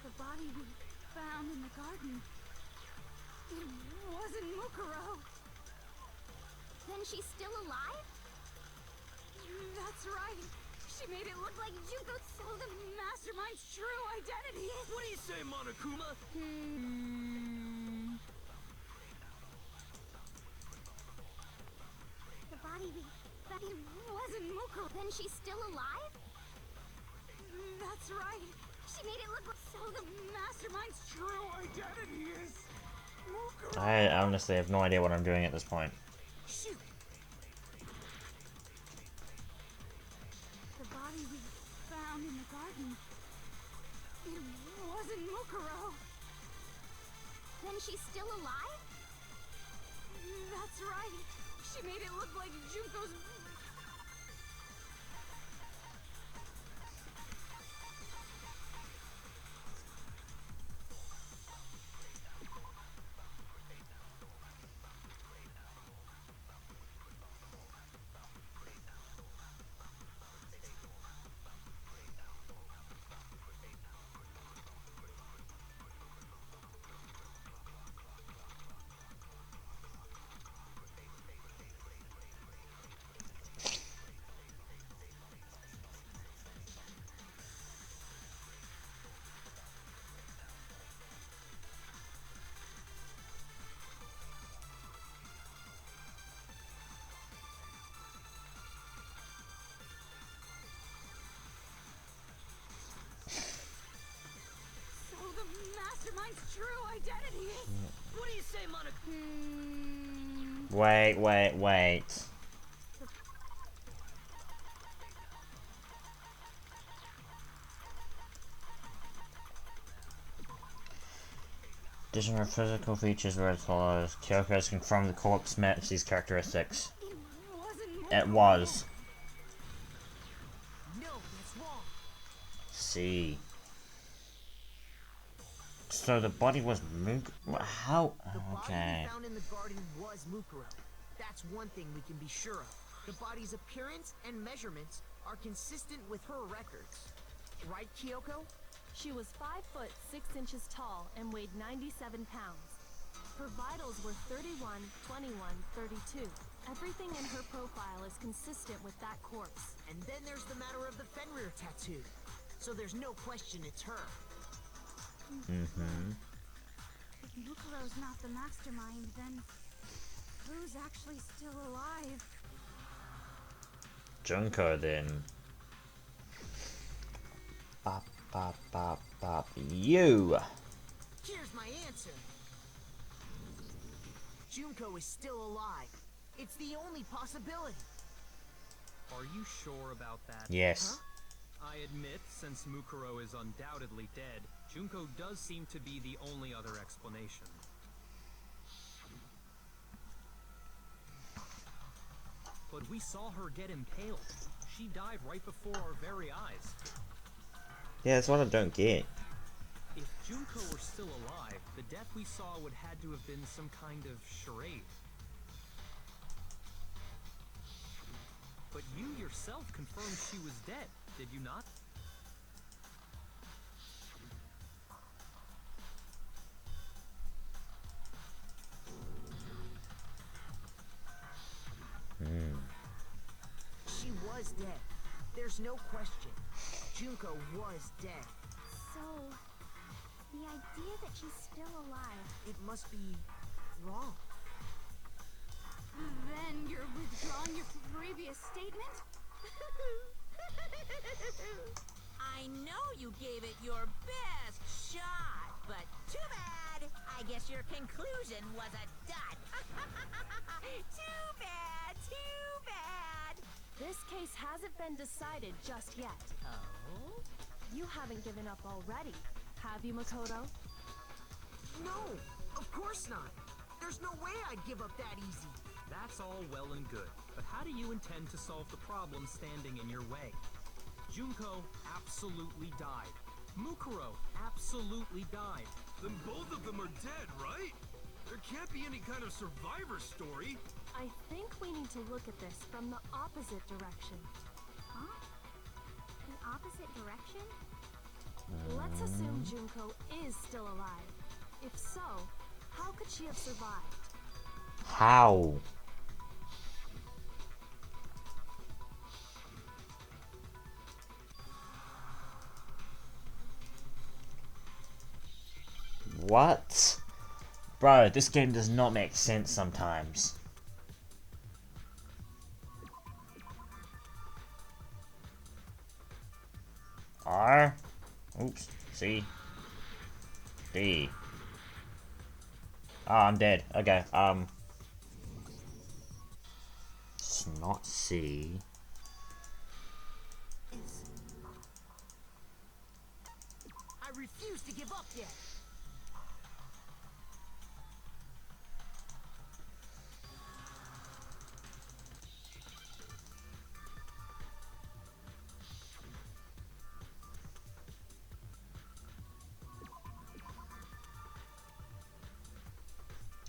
The body we found in the garden. It wasn't Mukuro. Then she's still alive? That's right. She made it look like Junko told the mastermind's true identity. What do you say, Monokuma? The body we found, It wasn't Mukuro. then she's still alive? That's right. She made it look like so the mastermind's true identity is Mukuro. I honestly have no idea what I'm doing at this point. Shoot! The body we found in the garden. It wasn't Mukuro. Then she's still alive? That's right. She made it look like Junko's. mastermind's true identity is. What do you say, Monica? Wait. Addition of physical features were as follows. Kyoko has confirmed the corpse matched these characteristics. It wasn't It Mukuro. was. No, that's wrong. See. So the body was how? The body Okay. we found in the garden was Mukuro. That's one thing we can be sure of. The body's appearance and measurements are consistent with her records. Right, Kyoko? She was 5 foot 6 inches tall and weighed 97 pounds. Her vitals were 31, 21, 32. Everything in her profile is consistent with that corpse. And then there's the matter of the Fenrir tattoo. So there's no question it's her. Mm-hmm. If Mukuro's not the mastermind, then who's actually still alive? Junko then. Bop. You. Here's my answer. Junko is still alive. It's the only possibility. Are you sure about that? Yes. I admit, since Mukuro is undoubtedly dead, Junko does seem to be the only other explanation. But we saw her get impaled. She died right before our very eyes. Yeah, that's what I don't get. If Junko were still alive, the death we saw would had to have been some kind of charade. But you yourself confirmed she was dead, did you not? She was dead. There's no question. Junko was dead. So, the idea that she's still alive, It must be wrong. then you're withdrawing your previous statement? I know you gave it your best shot, but too bad. I guess your conclusion was a dud. Too bad. This case hasn't been decided just yet. Oh? You haven't given up already, have you, Makoto? No, of course not. There's no way I'd give up that easy. That's all well and good, but how do you intend to solve the problem standing in your way? Junko absolutely died. Mukuro absolutely died. Then both of them are dead, right? There can't be any kind of survivor story. I think we need to look at this from the opposite direction. Huh? The opposite direction? Let's assume Junko is still alive. If so, how could she have survived? How? What? Bro, this game does not make sense sometimes. R. Oops. C. D. Oh, I'm dead. Okay, it's not C. I refuse to give up yet.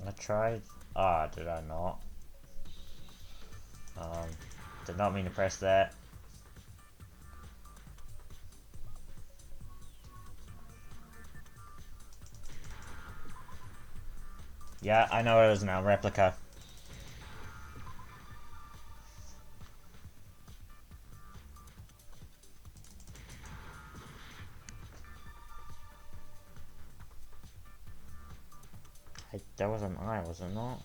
I tried. Ah, did I not? Did not mean to press that. Yeah, I know it is now. Replica. Hey, that was an I, was it not?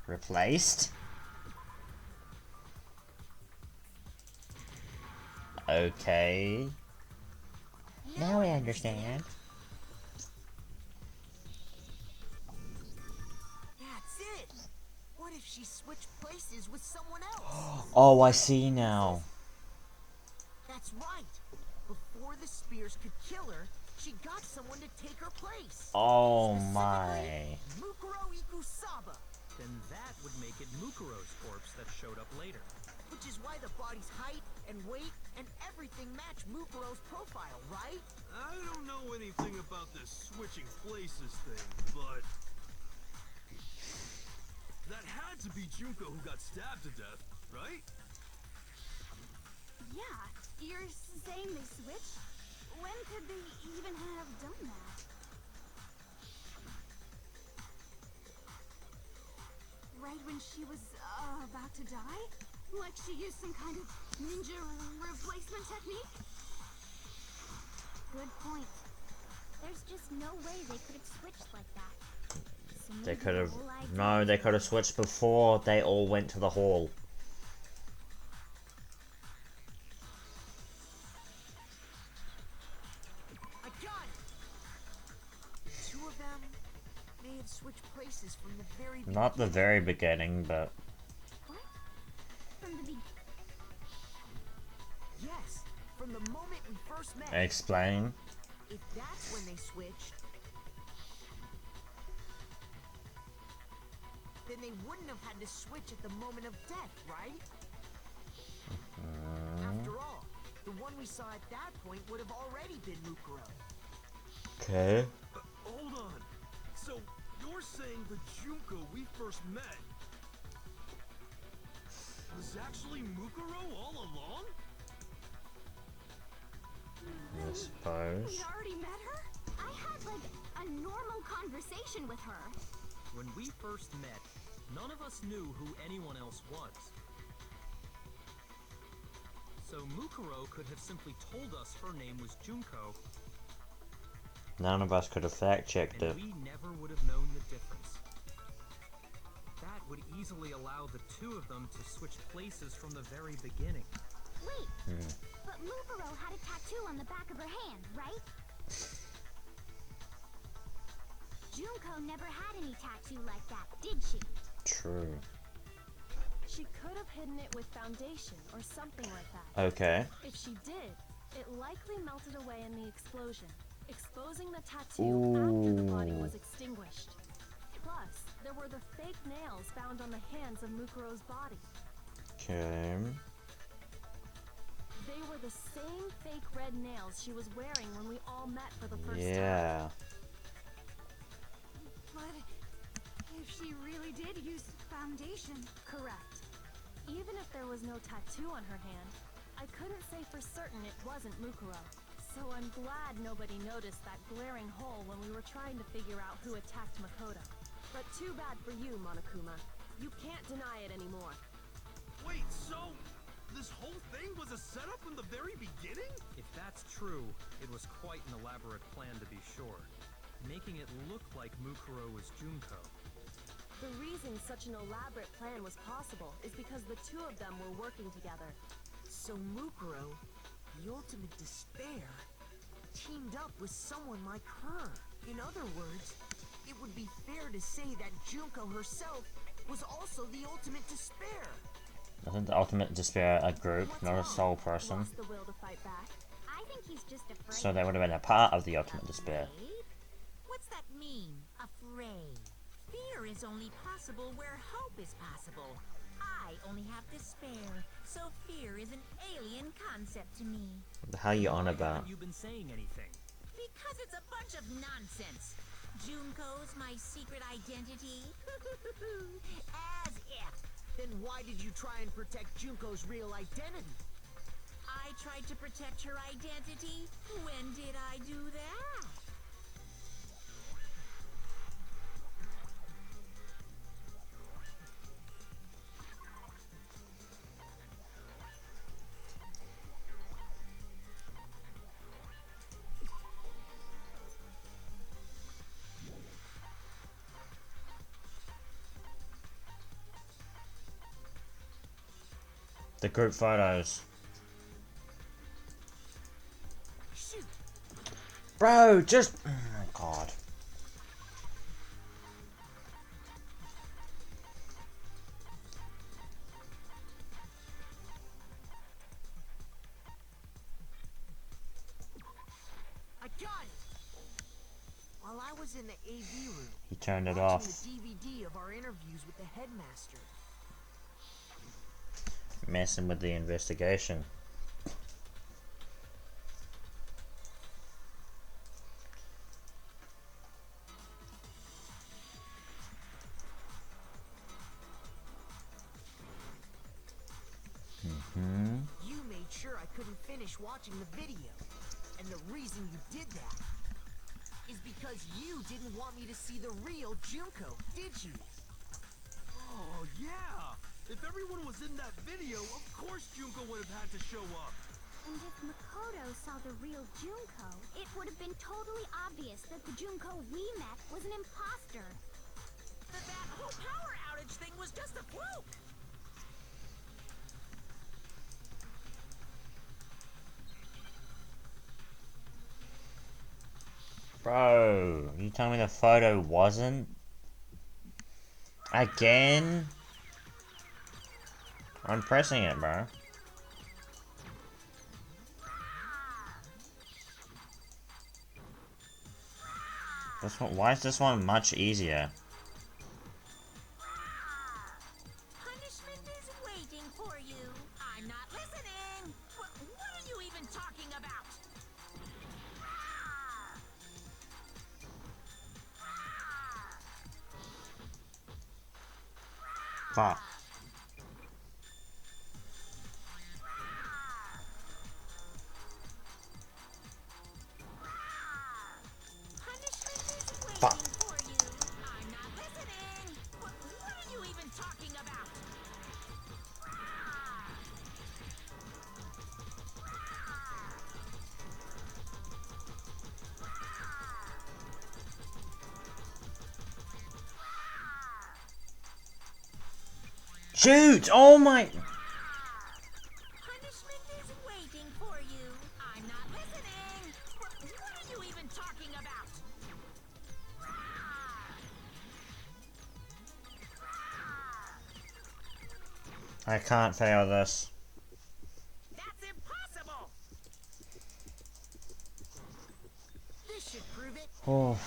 Replaced? Okay. Now I understand. That's it! What if she switched places with someone else? Oh, I see now. That's right! Before the spears could kill her, she got someone to take her place! Oh Specifically, my. Mukuro Ikusaba! Then that would make it Mukuro's corpse that showed up later. Which is why the body's height and weight and everything match Mukuro's profile, right? I don't know anything about this switching places thing, but that had to be Junko who got stabbed to death, right? Yeah, you're saying they switched? When could they even have done that? Right when she was about to die? Like she used some kind of ninja replacement technique? Good point. There's just no way they could have switched like that. So They maybe could the have. whole idea No, they was could have wrong. switched before they all went to the hall. I got it! Two of them may have switched places from the very beginning. Not the very beginning, but What? From the beginning. Yes, from the moment we first met. explain. If that's when they switched, then they wouldn't have had to switch at the moment of death, right? After all, the one we saw at that point would have already been Mukuro. Okay. Hold on. So you're saying the Junko we first met was actually Mukuro all along? I suppose. We already met her? I had like a normal conversation with her. When we first met, none of us knew who anyone else was. So Mukuro could have simply told us her name was Junko, None of us could have fact checked and it. we never would have known the difference. That would easily allow the two of them to switch places from the very beginning. Wait, but Mukuro had a tattoo on the back of her hand, right? Junko never had any tattoo like that, did she? True. She could have hidden it with foundation or something like that. Okay. If she did, it likely melted away in the explosion, exposing the tattoo after the body was extinguished. Plus, there were the fake nails found on the hands of Mukuro's body. Okay. They were the same fake red nails she was wearing when we all met for the first time. Yeah. But if she really did use foundation, Correct. Even if there was no tattoo on her hand, I couldn't say for certain it wasn't Mukuro. So I'm glad nobody noticed that glaring hole when we were trying to figure out who attacked Makoto. But too bad for you, Monokuma. You can't deny it anymore. Wait, so this whole thing was a setup from the very beginning? If that's true, it was quite an elaborate plan to be sure, making it look like Mukuro was Junko. The reason such an elaborate plan was possible is because the two of them were working together. So Mukuro, the ultimate despair, teamed up with someone like her. In other words, it would be fair to say that Junko herself was also the ultimate despair. Isn't the ultimate despair a group, not a sole person? Lost the will to fight back. I think he's just afraid. So they would have been a part of the ultimate despair. Afraid? What's that mean, afraid? Fear is only possible where hope is possible. I only have despair, so fear is an alien concept to me. What the hell are you on about? Haven't you been saying anything? Because it's a bunch of nonsense. Junko's my secret identity? As if. Then why did you try and protect Junko's real identity? I tried to protect her identity? When did I do that? The group photos. Shoot! Bro, just... Oh my god. I got it! While I was in the AV room, He turned it watching off. the DVD of our interviews with the headmaster. Messing with the investigation. You made sure I couldn't finish watching the video. And the reason you did that is because you didn't want me to see the real Junko, did you? Oh, yeah! If everyone was in that video, of course Junko would have had to show up. And if Makoto saw the real Junko, it would have been totally obvious that the Junko we met was an imposter. That whole power outage thing was just a fluke. Bro, you tell me the photo wasn't? Again? I'm pressing it, bro. This one, why is this one much easier? Punishment is waiting for you. I'm not listening. What are you even talking about? Fuck. Punishment is waiting Fuck. for you. I'm not listening. What are you even talking about? Shoot! Oh my... Punishment is waiting for you. I'm not listening. What are you even talking about? I can't fail this. That's impossible. This should prove it. Oh.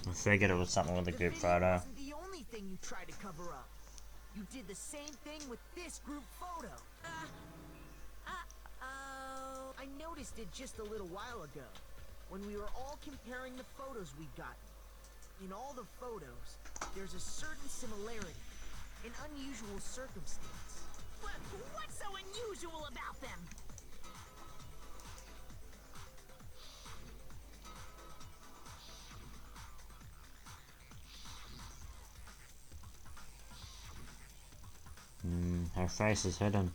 I figured it was something with the The group video photo. wasn't the only thing you tried to cover up. You did the same thing with this group photo. Uh-oh. I noticed it just a little while ago, when we were all comparing the photos we'd gotten. In all the photos, there's a certain similarity, an unusual circumstance. What's so unusual about them? Her face is hidden.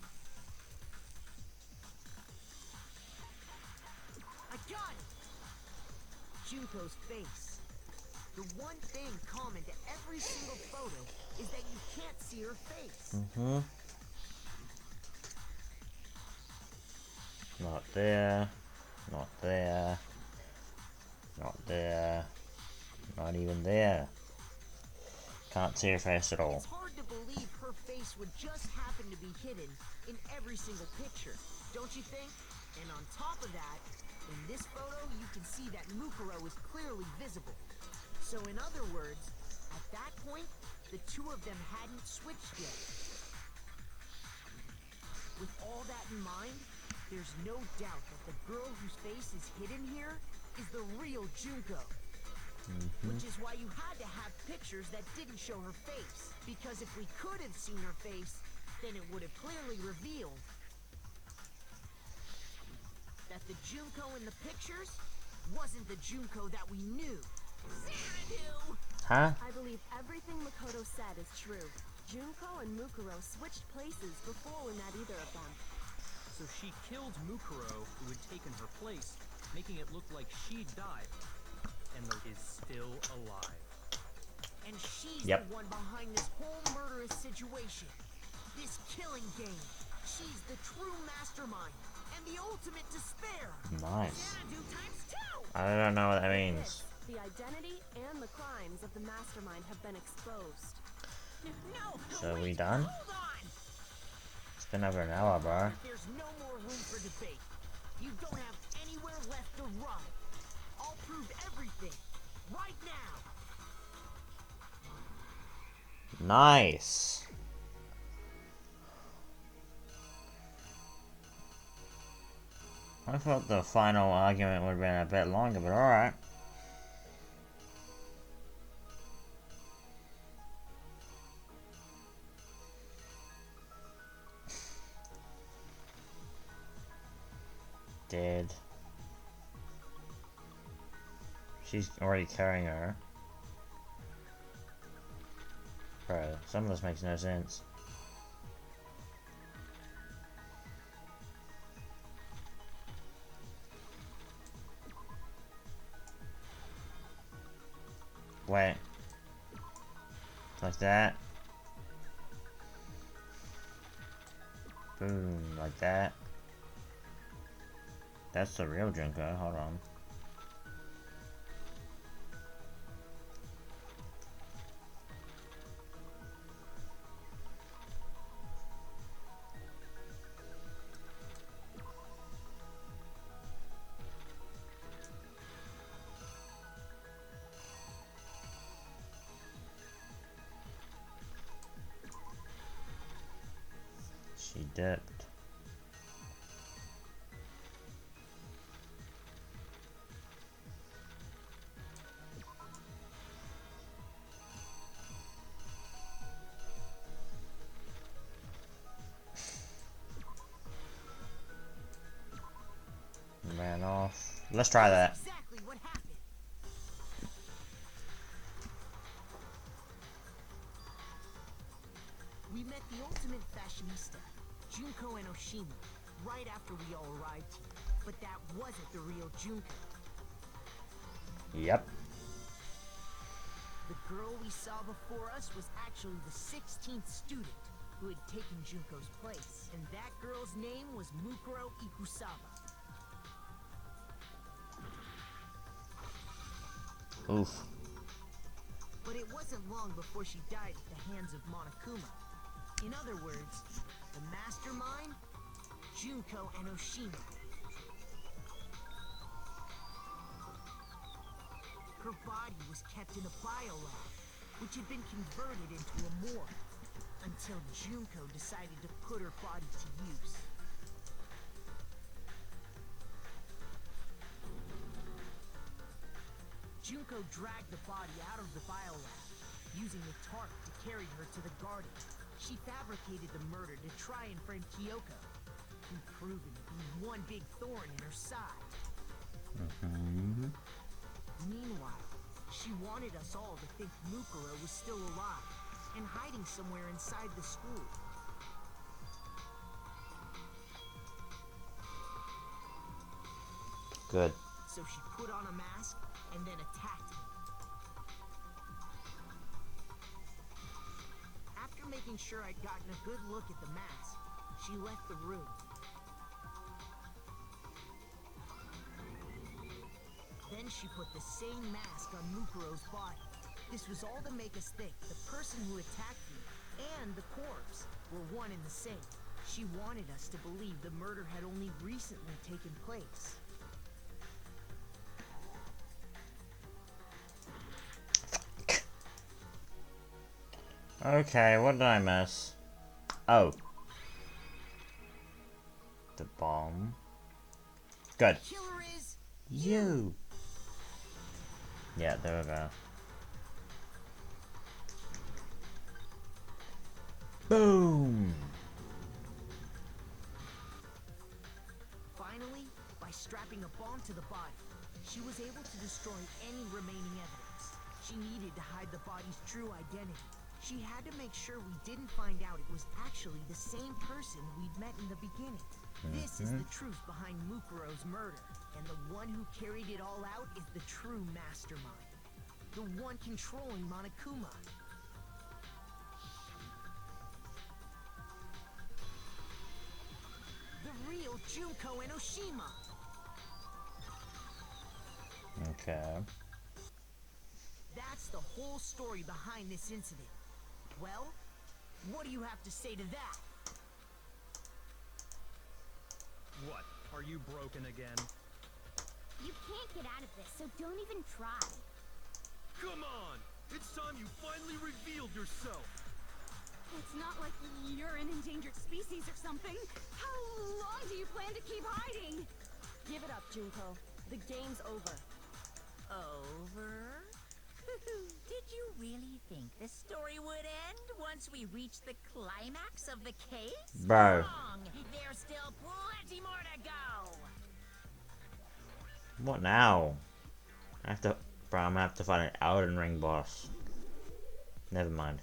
I got it! Junko's face. The one thing common to every single photo is that you can't see her face. Not there. Not there. Not there. Not even there. Can't see her face at all. It's hard to believe her face would just happen to be hidden in every single picture, don't you think? And on top of that, in this photo you can see that Mukuro is clearly visible. So in other words, at that point, the two of them hadn't switched yet. With all that in mind, there's no doubt that the girl whose face is hidden here is the real Junko. Which is why you had to have pictures that didn't show her face. Because if we could have seen her face, then it would have clearly revealed that the Junko in the pictures wasn't the Junko that we knew. Xanadu! Huh? I believe everything Makoto said is true. Junko and Mukuro switched places before we met either of them. So she killed Mukuro, who had taken her place, making it look like she died, and is still alive. And she's Yep. the one behind this whole murderous situation. This killing game. She's the true mastermind and the ultimate despair. Nice. Xanadu times 2! I don't know what that means. The identity and the crimes of the mastermind have been exposed. No, So wait, we done? Hold on! It's been over an hour, bro. There's no more room for debate. You don't have anywhere left to run. I'll prove everything right now. Nice. I thought the final argument would have been a bit longer, but alright. Dead. She's already carrying her. Bro, some of this makes no sense. Wait. Like that. Boom, like that. That's the real Junko, hold on. She dipped. Ran off. Let's try that. Exactly what happened. We met the ultimate fashionista, Junko and Oshima, right after we all arrived here. But that wasn't the real Junko. Yep. The girl we saw before us was actually the 16th student who had taken Junko's place. And that girl's name was Mukuro Ikusaba. Oof. But it wasn't long before she died at the hands of Monokuma. In other words, the mastermind, Junko and Oshima. Her body was kept in a biolab, which had been converted into a morgue, until Junko decided to put her body to use. Junko dragged the body out of the biolab, using the tarp to carry her to the garden. She fabricated the murder to try and frame Kyoko, who proven to be one big thorn in her side. Meanwhile, she wanted us all to think Mukuro was still alive and hiding somewhere inside the school. Good. So she put on a mask and then attacked him. After making sure I'd gotten a good look at the mask, she left the room. Then she put the same mask on Mukuro's body. This was all to make us think the person who attacked me and the corpse were one and the same. She wanted us to believe the murder had only recently taken place. Okay, what did I miss? Oh. The bomb. Good. Killer is You. Yeah, there we go. Boom. Finally, by strapping a bomb to the body, she was able to destroy any remaining evidence. She needed to hide the body's true identity. She had to make sure we didn't find out it was actually the same person we'd met in the beginning. This is the truth behind Mukuro's murder, and the one who carried it all out is the true mastermind. the one controlling Monokuma. The real Junko Enoshima. Okay. That's the whole story behind this incident. Well, what do you have to say to that? What? Are you broken again? You can't get out of this, so don't even try. Come on! It's time you finally revealed yourself! It's not like you're an endangered species or something. How long do you plan to keep hiding? Give it up, Junko. The game's over. Over? Did you really think the story would end once we reached the climax of the case? Bro. Wrong. There's still plenty more to go. What now? I'm gonna have to find an Elden Ring boss. Never mind.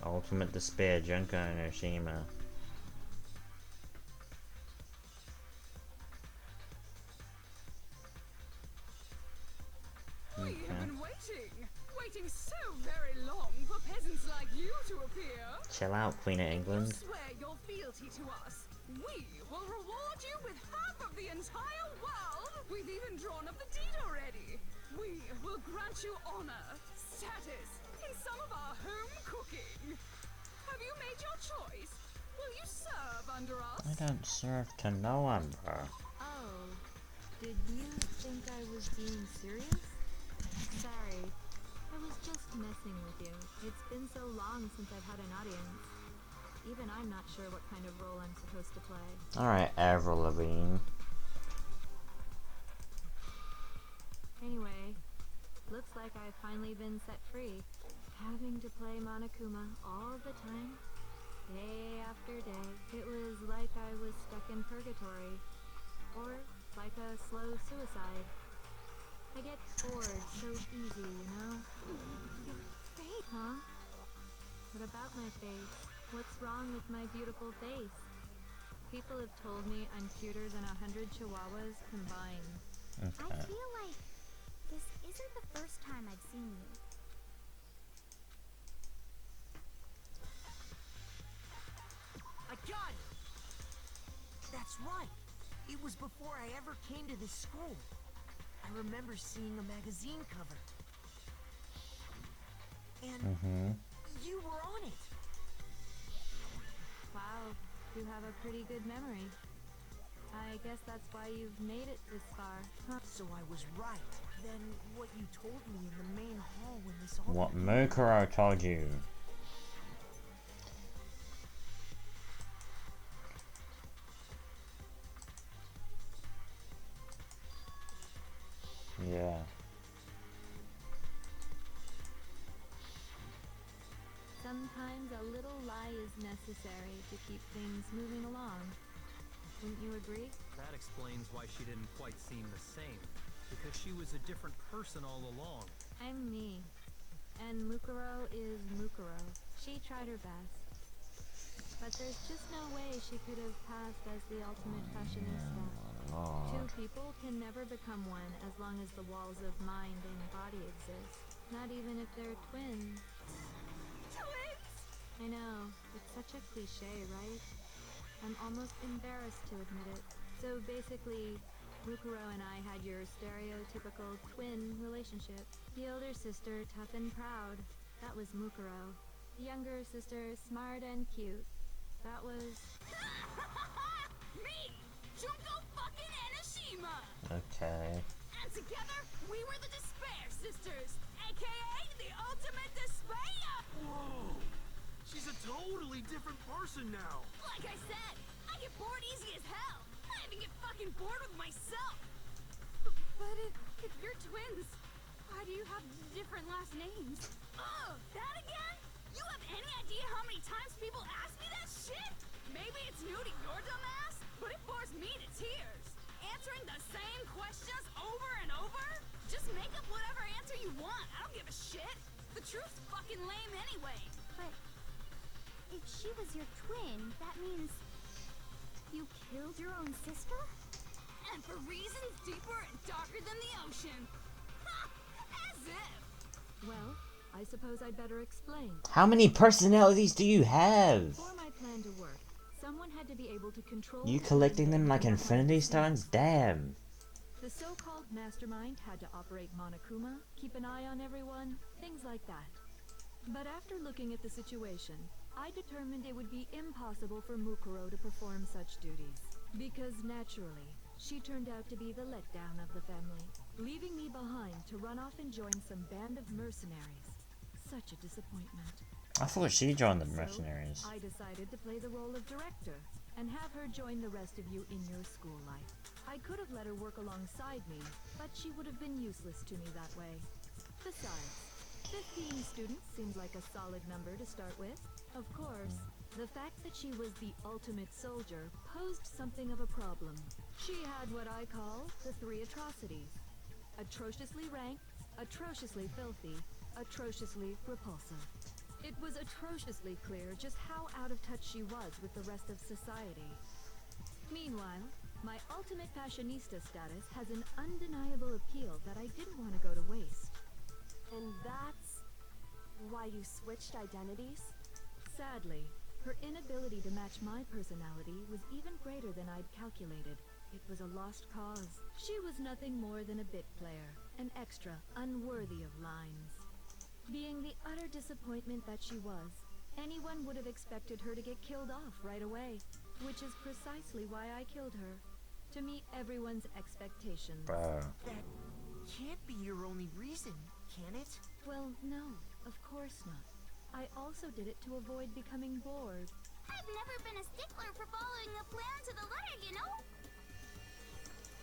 Ultimate Despair, Junko Enoshima. We have been waiting so very long for peasants like you to appear. Chill out, Queen of England. You swear your fealty to us. We will reward you with half of the entire world. We've even drawn up the deed already. We will grant you honor, status, in some of our home cooking. Have you made your choice? Will you serve under us? I don't serve to no one, bro. Oh, did you think I was being serious? Sorry, I was just messing with you. It's been so long since I've had an audience. Even I'm not sure what kind of role I'm supposed to play. Alright, Avril Lavigne. Anyway, looks like I've finally been set free. Having to play Monokuma all the time, day after day. It was like I was stuck in purgatory. Or like a slow suicide. I get bored so easy, you know? Your face. Huh? What about my face? What's wrong with my beautiful face? People have told me I'm cuter than 100 chihuahuas combined. I feel like this isn't the first time I've seen you. I got it! That's right. It was before I ever came to this school. I remember seeing a magazine cover. And you were on it. Wow, you have a pretty good memory. I guess that's why you've made it this far. Huh? So I was right. Then what you told me in the main hall when this all What began- Mukuro told you. Yeah. Sometimes a little lie is necessary to keep things moving along. Wouldn't you agree? That explains why she didn't quite seem the same. Because she was a different person all along. I'm me. And Mukuro is Mukuro. She tried her best. But there's just no way she could have passed as the ultimate fashionista. Two people can never become one as long as the walls of mind and body exist. Not even if they're twins. Twins! I know, it's such a cliche, right? I'm almost embarrassed to admit it. So basically, Mukuro and I had your stereotypical twin relationship. The older sister, tough and proud. That was Mukuro. The younger sister, smart and cute. That was... Me! Junko fucking Enoshima! Okay. And together, we were the Despair Sisters, aka the Ultimate Despair! Whoa! She's a totally different person now! Like I said, I get bored easy as hell! I even get fucking bored with myself! But if you're twins, why do you have different last names? Oh, that again? You have any idea how many times people ask me that shit? Maybe it's new to your dumb ass, but it bores me to tears. Answering the same questions over and over? Just make up whatever answer you want. I don't give a shit. The truth's fucking lame anyway. But if she was your twin, that means you killed your own sister? And for reasons deeper and darker than the ocean. Ha! As if. Well, I suppose I'd better explain. How many personalities do you have? For my plan to work, someone had to be able to control... You the collecting them mind like behind Infinity the scenes. Stones? Damn. The so-called mastermind had to operate Monokuma, keep an eye on everyone, things like that. But after looking at the situation, I determined it would be impossible for Mukuro to perform such duties. Because naturally, she turned out to be the letdown of the family, leaving me behind to run off and join some band of mercenaries. Such a disappointment. I thought she joined the mercenaries. So, I decided to play the role of director and have her join the rest of you in your school life. I could have let her work alongside me, but she would have been useless to me that way. Besides, 15 students seemed like a solid number to start with. Of course, the fact that she was the ultimate soldier posed something of a problem. She had what I call the 3 atrocities. Atrociously ranked, atrociously filthy, atrociously repulsive. It was atrociously clear just how out of touch she was with the rest of society. Meanwhile, my ultimate fashionista status has an undeniable appeal that I didn't want to go to waste. And that's why you switched identities? Sadly, her inability to match my personality was even greater than I'd calculated. It was a lost cause. She was nothing more than a bit player, an extra unworthy of lines. Being the utter disappointment that she was, anyone would have expected her to get killed off right away, which is precisely why I killed her, to meet everyone's expectations. Bruh. That can't be your only reason, can it? Well, no, of course not. I also did it to avoid becoming bored. I've never been a stickler for following a plan to the letter, you know?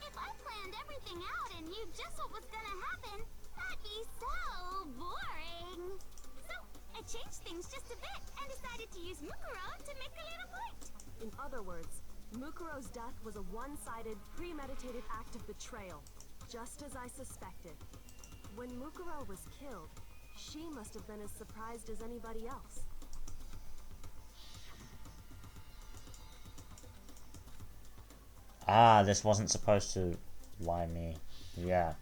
If I planned everything out and knew just what was gonna happen, that'd be so boring. So, I changed things just a bit and decided to use Mukuro to make a little point. In other words, Mukuro's death was a one-sided, premeditated act of betrayal, just as I suspected. When Mukuro was killed, she must have been as surprised as anybody else. Ah, this wasn't supposed to... Why me? Yeah.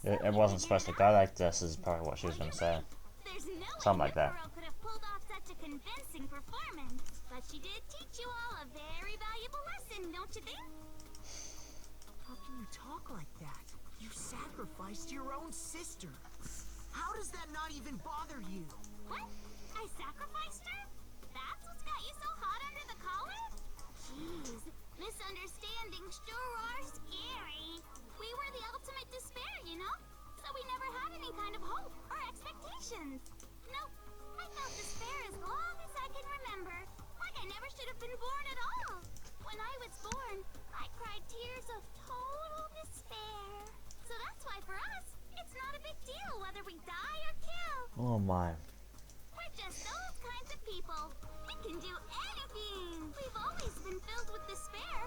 It wasn't supposed to go like this, is probably what she was going to say. There's no Something way like that. Mukuro could have pulled off such a convincing performance. But she did teach you all a very valuable lesson, don't you think? How can you talk like that? You sacrificed your own sister. How does that not even bother you? What? I sacrificed her? That's what's got you so hot under the collar? Jeez, misunderstandings sure are scary. We were the ultimate despair, you know? So we never had any kind of hope or expectations. Nope, I felt despair as long as I can remember. Like I never should have been born at all. When I was born, I cried tears of total despair. So that's why for us, it's not a big deal whether we die or kill. Oh my. We're just those kinds of people. We can do anything. We've always been filled with despair.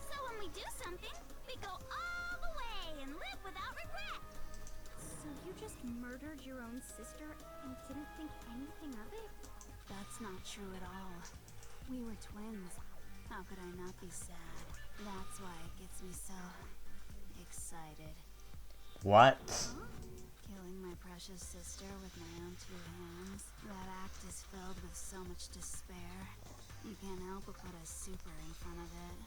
So when we do something, we go all the way and live without regret. So you just murdered your own sister and didn't think anything of it? That's not true at all. We were twins. How could I not be sad? That's why it gets me so excited. What? Killing my precious sister with my own 2 hands. That act is filled with so much despair. You can't help but put a super in front of it.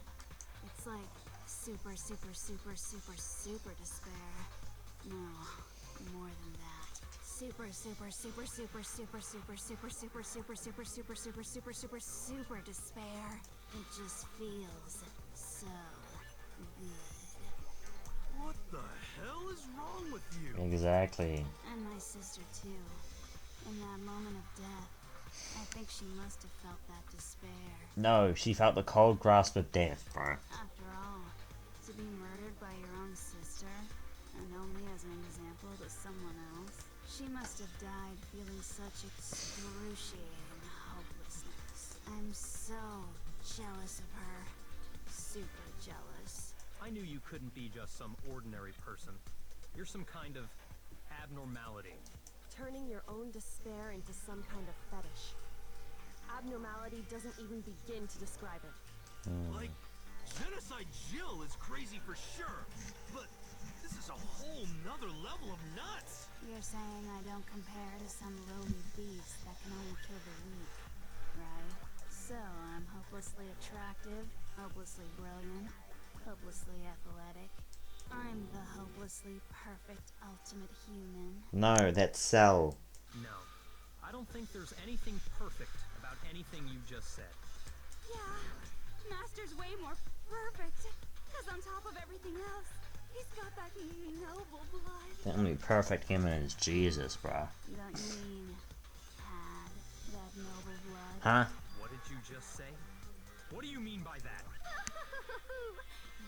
It's like super, super, super, super, super despair. No, more than that. Super, super, super, super, super, super, super, super, super, super, super, super, super, super, super despair. It just feels so good. What the hell is wrong with you? Exactly. And my sister too. In that moment of death, I think she must have felt that despair. No, she felt the cold grasp of death, bro. After all, to be murdered by your own sister, and only as an example to someone else, she must have died feeling such excruciating hopelessness. I'm so jealous of her. Super jealous. I knew you couldn't be just some ordinary person. You're some kind of abnormality. Turning your own despair into some kind of fetish. Abnormality doesn't even begin to describe it. Like, Genocide Jill is crazy for sure, but This is a whole nother level of nuts. You're saying I don't compare to some lowly beast that can only kill the weak, right? So I'm hopelessly attractive, hopelessly brilliant, hopelessly athletic. I'm the hopelessly perfect ultimate human. No, that's Cell. No, I don't think there's anything perfect about anything you just said. Yeah, Master's way more perfect. Because on top of everything else, he's got that noble blood. The only perfect human is Jesus, bro. Don't you mean had that noble blood? Huh? What did you just say? What do you mean by that?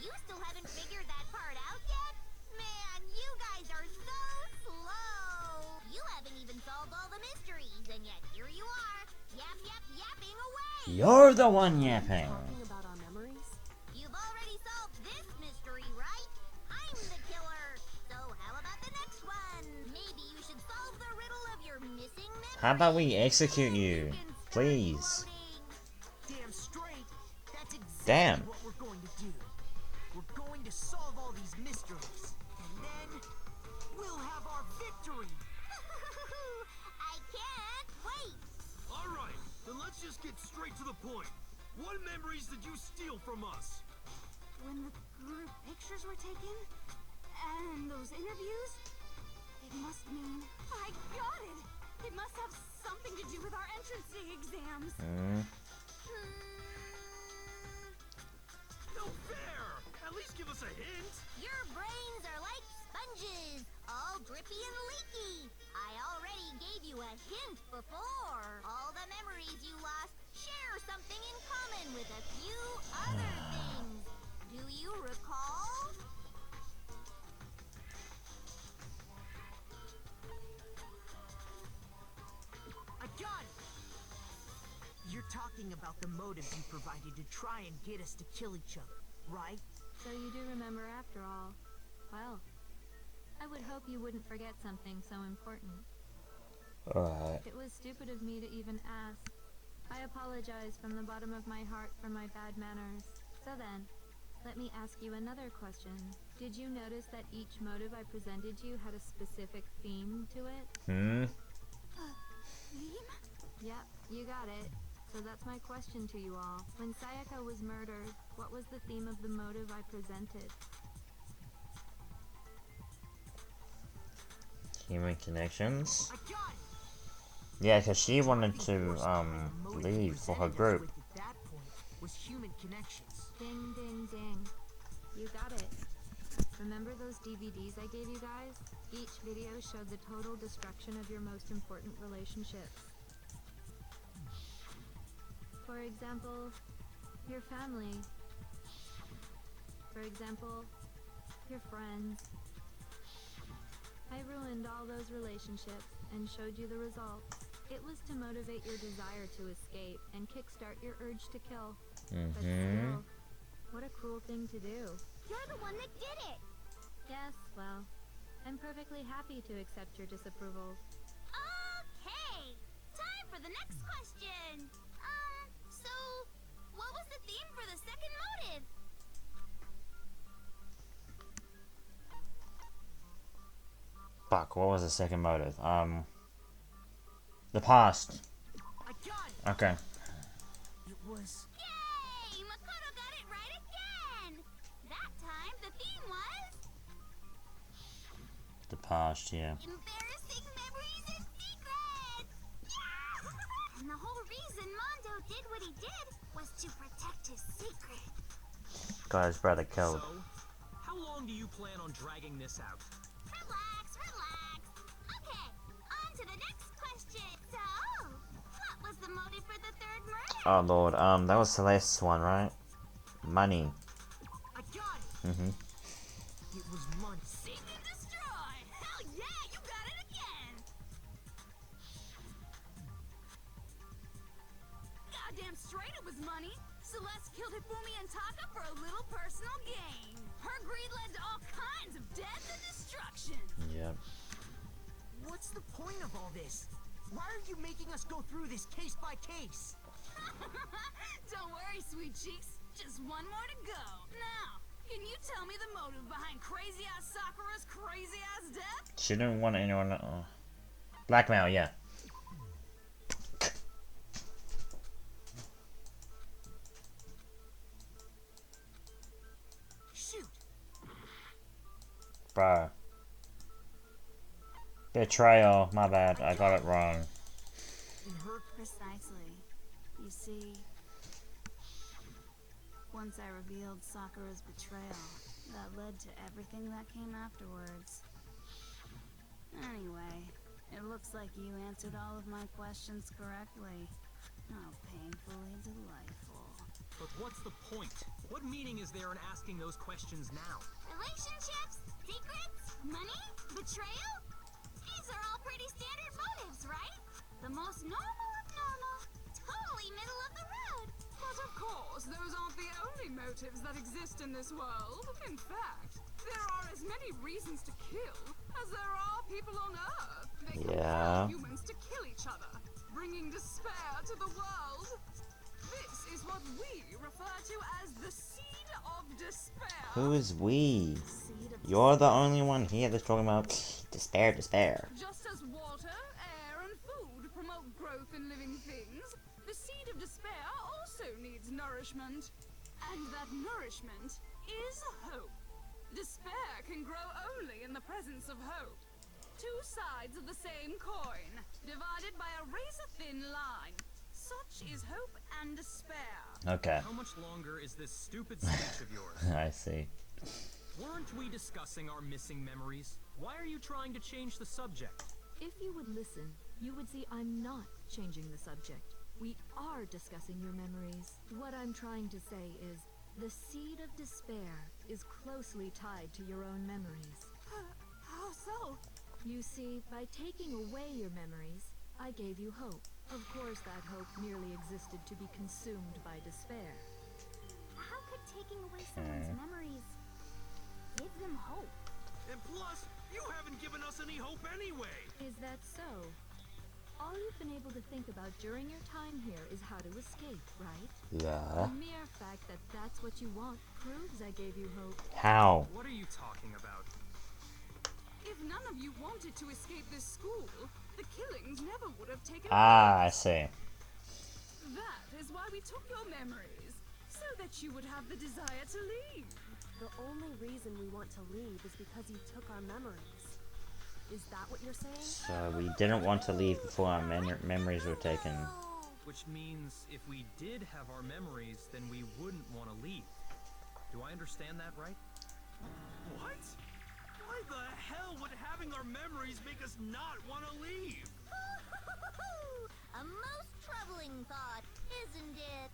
You still haven't figured that part out yet? Man, you guys are so slow. You haven't even solved all the mysteries, and yet here you are, yapping away. You're the one yapping. Talking about our memories? You've already solved this mystery, right? I'm the killer. So how about the next one? Maybe you should solve the riddle of your missing memory. How about we execute you? Please. Damn straight. That's exactly Damn. what we're going to do. We're going to solve all these mysteries. And then we'll have our victory. I can't wait. All right, then let's just get straight to the point. What memories did you steal from us? When the group pictures were taken, and those interviews, it must mean I got it. It must have something to do with our entrancing exams. No fair! At least give us a hint. Your brains are like sponges, all drippy and leaky. I already gave you a hint before. All the memories you lost share something in common with a few other things. Do you recall? I got it. You're talking about the motives you provided to try and get us to kill each other, right? So you do remember after all. Well, I would hope you wouldn't forget something so important. Alright. It was stupid of me to even ask. I apologize from the bottom of my heart for my bad manners. So then, let me ask you another question. Did you notice that each motive I presented you had a specific theme to it? Theme? Yep, you got it. So that's my question to you all. When Sayaka was murdered, what was the theme of the motive I presented? Human connections. I got it. Yeah, because she wanted The to, motive you leave for her presented us group. with at that point was human connections. Ding, ding, ding. You got it. Remember those DVDs I gave you guys? Each video showed the total destruction of your most important relationships. For example, your family. For example, your friends. I ruined all those relationships and showed you the results. It was to motivate your desire to escape and kickstart your urge to kill. But still, what a cruel thing to do. You're the one that did it. Yes, well, I'm perfectly happy to accept your disapproval. Okay, time for the next question. So, what was the theme for the second motive? Fuck, what was the second motive? The past. I got it. Okay. It was Yay! Makoto got it right again! That time, the theme was... The past, yeah. embarrassing memories and secrets! Yeah! And the whole reason Mondo did what he did was to protect his secret. Got his brother killed. So, how long do you plan on dragging this out? Relax, relax. Okay, on to the next question. So, what was the motive for the third murder? Oh lord, that was Celeste's one, right? Money. I got it. It was money. Seek and destroy! Hell yeah, you got it again! Goddamn straight it was money! Celeste killed Hifumi and Taka for a little personal gain. Her greed led to all kinds of death and destruction. Yep. What's the point of all this? Why are you making us go through this case by case? Don't worry, sweet cheeks. Just one more to go. Now, can you tell me the motive behind Behind crazy ass Sakura's crazy ass death? She didn't want anyone. Blackmail, yeah. Shoot! Bruh. Betrayal. My bad. I got it wrong. It hurt. Precisely. You see, once I revealed Sakura's betrayal, that led to everything that came afterwards. Anyway, it looks like you answered all of my questions correctly. How painfully delightful. But what's the point? What meaning is there in asking those questions now? Relationships? Secrets? Money? Betrayal? These are all pretty standard motives, right? The most normal of normal. Totally middle of the road. But of course, those aren't the only motives that exist in this world. In fact, there are as many reasons to kill as there are people on Earth. They compel humans to kill each other, bringing despair to the world. This is what we refer to as the seed of despair. Who is we? Seed of You're the only one here that's talking about despair, despair. Just as water, air, and food promote growth in living things, the seed of despair also needs nourishment. And that nourishment is hope. Despair can grow only in the presence of hope. Two sides of the same coin, divided by a razor-thin line. Such is hope and despair. Okay. How much longer is this stupid speech of yours? I see. Weren't we discussing our missing memories? Why are you trying to change the subject? If you would listen, you would see I'm not changing the subject. We are discussing your memories. What I'm trying to say is, the seed of despair is closely tied to your own memories. How so? You see, by taking away your memories, I gave you hope. Of course, that hope merely existed to be consumed by despair. How could taking away someone's memories give them hope? And plus, you haven't given us any hope anyway. Is that so? All you've been able to think about during your time here is how to escape, right? Yeah. The mere fact that that's what you want proves I gave you hope. How? What are you talking about? If none of you wanted to escape this school, the killings never would have taken Ah, I place. see. That is why we took your memories, so that you would have the desire to leave. The only reason we want to leave is because you took our memories. Is that what you're saying? So we didn't want to leave before our memories were taken. Which means if we did have our memories, then we wouldn't want to leave. Do I understand that right? What? Why the hell would having our memories make us not want to leave? A most troubling thought, isn't it?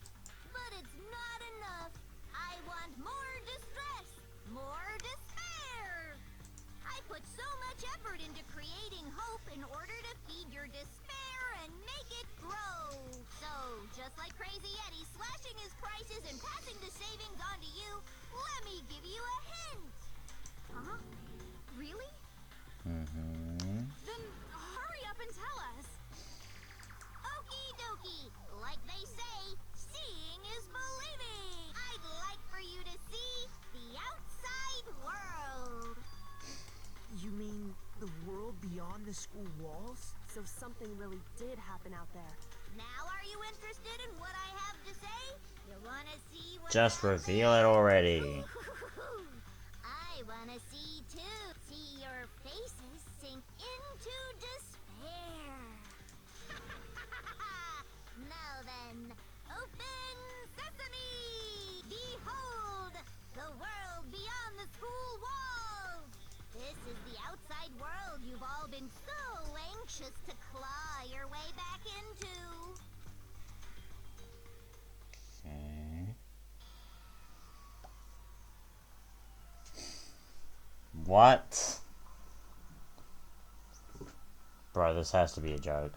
But it's not enough. I want more distress, more despair. I put so much effort into creating hope in order to feed your despair and make it grow. So, just like Crazy Eddie slashing his prices and passing the savings on to you, let me give you a hint. Huh? Really? Mm-hmm. Then hurry up and tell us. Okie dokie. Like they say, seeing is believing. I'd like for you to see the outside world. You mean the world beyond the school walls? So something really did happen out there. Now are you interested in what I have to say? You wanna see what Just happened? reveal it already. I wanna see too. See your faces sink into despair. Now then, open sesame! Behold, the world beyond the school walls! This is the outside world you've all been so anxious to claw your way back into. Okay. What? Bro, this has to be a joke.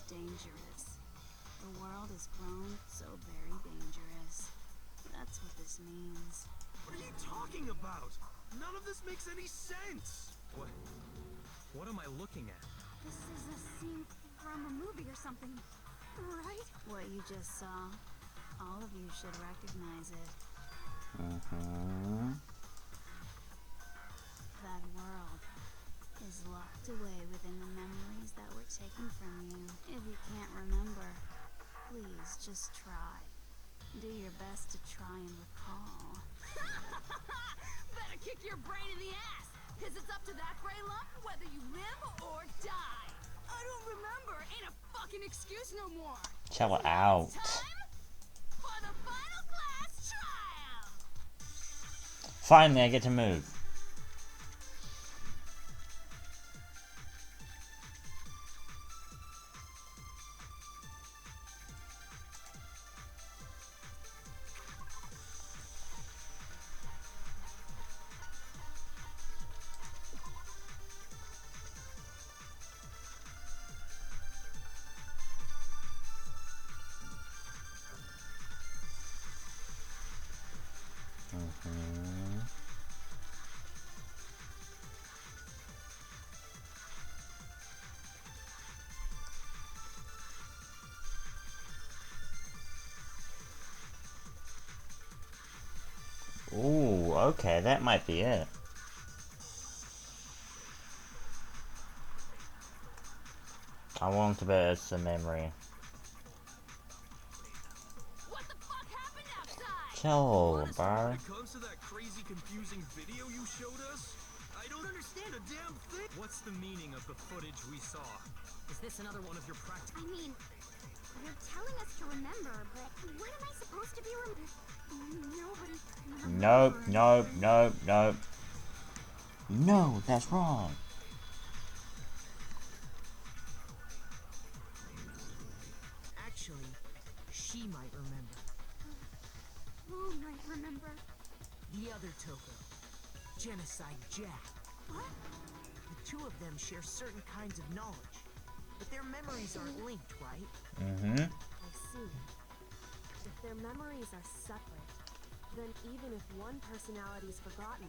Dangerous. The world has grown so very dangerous. That's what this means. What are you talking about? None of this makes any sense. What am I looking at? This is a scene from a movie or something, right? What you just saw. All of you should recognize it. That world is locked away within the memories that were taken from you. If you can't remember, please just try. Do your best to try and recall. Better kick your brain in the ass, because it's up to that gray lump whether you live or die. I don't remember. Ain't a fucking excuse no more. Chill out. Time for the final class trial. Finally, I get to move. Ooh, okay, that might be it. I want to bet it's a memory. What the fuck happened outside? Chill, Honestly, bro. when it comes to that crazy, confusing video you showed us, I don't understand a damn thing. What's the meaning of the footage we saw? Is this another one of your practical? I mean, you're telling us to remember, but what am I supposed to be remembering? Nobody can Nope, remember nope, anything. nope, nope. No, that's wrong. Actually, she might remember. Who might remember? The other Toko. Genocide Jack. What? The two of them share certain kinds of knowledge. But their memories aren't linked, right? Mm-hmm. I see. If their memories are separate, then even if one personality is forgotten,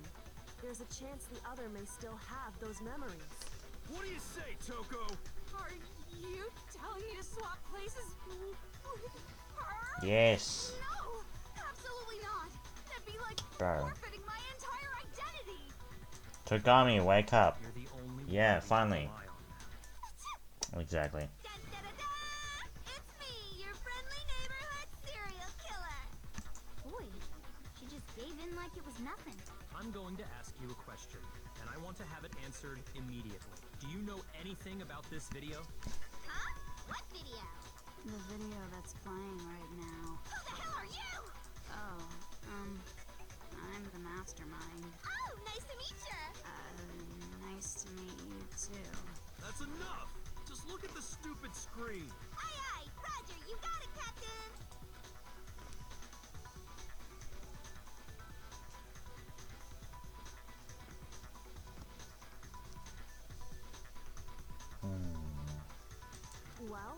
there's a chance the other may still have those memories. What do you say, Toko? Are you telling me to swap places with her? Yes. No, absolutely not. That'd be like Bro. forfeiting my entire identity. Togami, wake up. You're the only Yeah, one we can finally. rely on. Exactly. Dun, dun, dun, dun! It's me, your friendly neighborhood serial killer. Boy, she just gave in like it was nothing. I'm going to ask you a question, and I want to have it answered immediately. Do you know anything about this video? Huh? What video? The video that's playing right now. Who the hell are you? Oh, I'm the mastermind. Oh, nice to meet you. Nice to meet you too. That's enough. Just look at the stupid screen. Aye, aye. Roger, you got it, Captain. Well,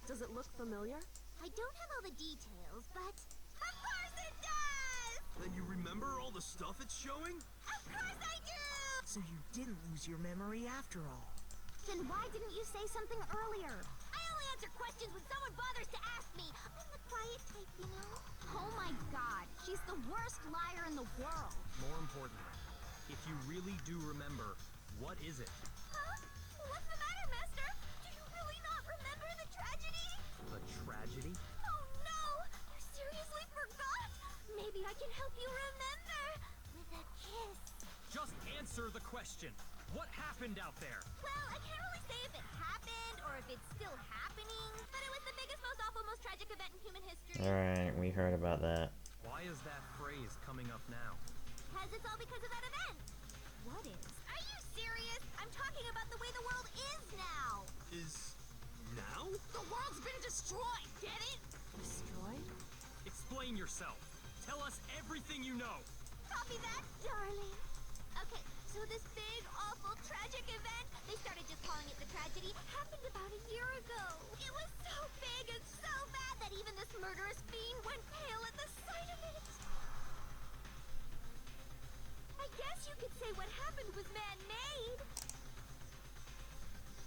does it look familiar? I don't have all the details, but of course it does. Then you remember all the stuff it's showing? Of course I do. So you didn't lose your memory after all. Then why didn't you say something earlier? I only answer questions when someone bothers to ask me. I'm the quiet type, you know. Oh my god, she's the worst liar in the world. More importantly, if you really do remember, what is it? Huh? What's the matter, Master? Do you really not remember the tragedy? The tragedy? Oh no! You seriously forgot? Maybe I can help you remember with a kiss. Just answer the question. What happened out there? Well, I can't really say if it happened or if it's still happening, but it was the biggest, most awful, most tragic event in human history. Alright, we heard about that. Why is that phrase coming up now? Because it's all because of that event. What is? Are you serious? I'm talking about the way the world is now. Is now? The world's been destroyed, get it? Destroyed? Explain yourself. Tell us everything you know. Copy that, darling. Okay, so this big, awful, tragic event, they started just calling it the tragedy, happened about a year ago. It was so big and so bad that even this murderous fiend went pale at the sight of it. I guess guess you could say what happened was man-made.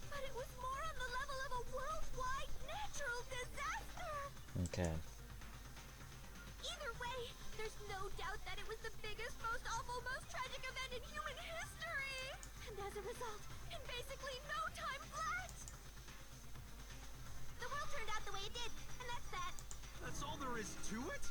But it was more on the level of a worldwide natural disaster. Okay. Either way, there's no doubt that it was the biggest, most awful, most tragic event in human history. And as a result, in basically no time flat, the world turned out the way it did, and that's that. That's all there is to it?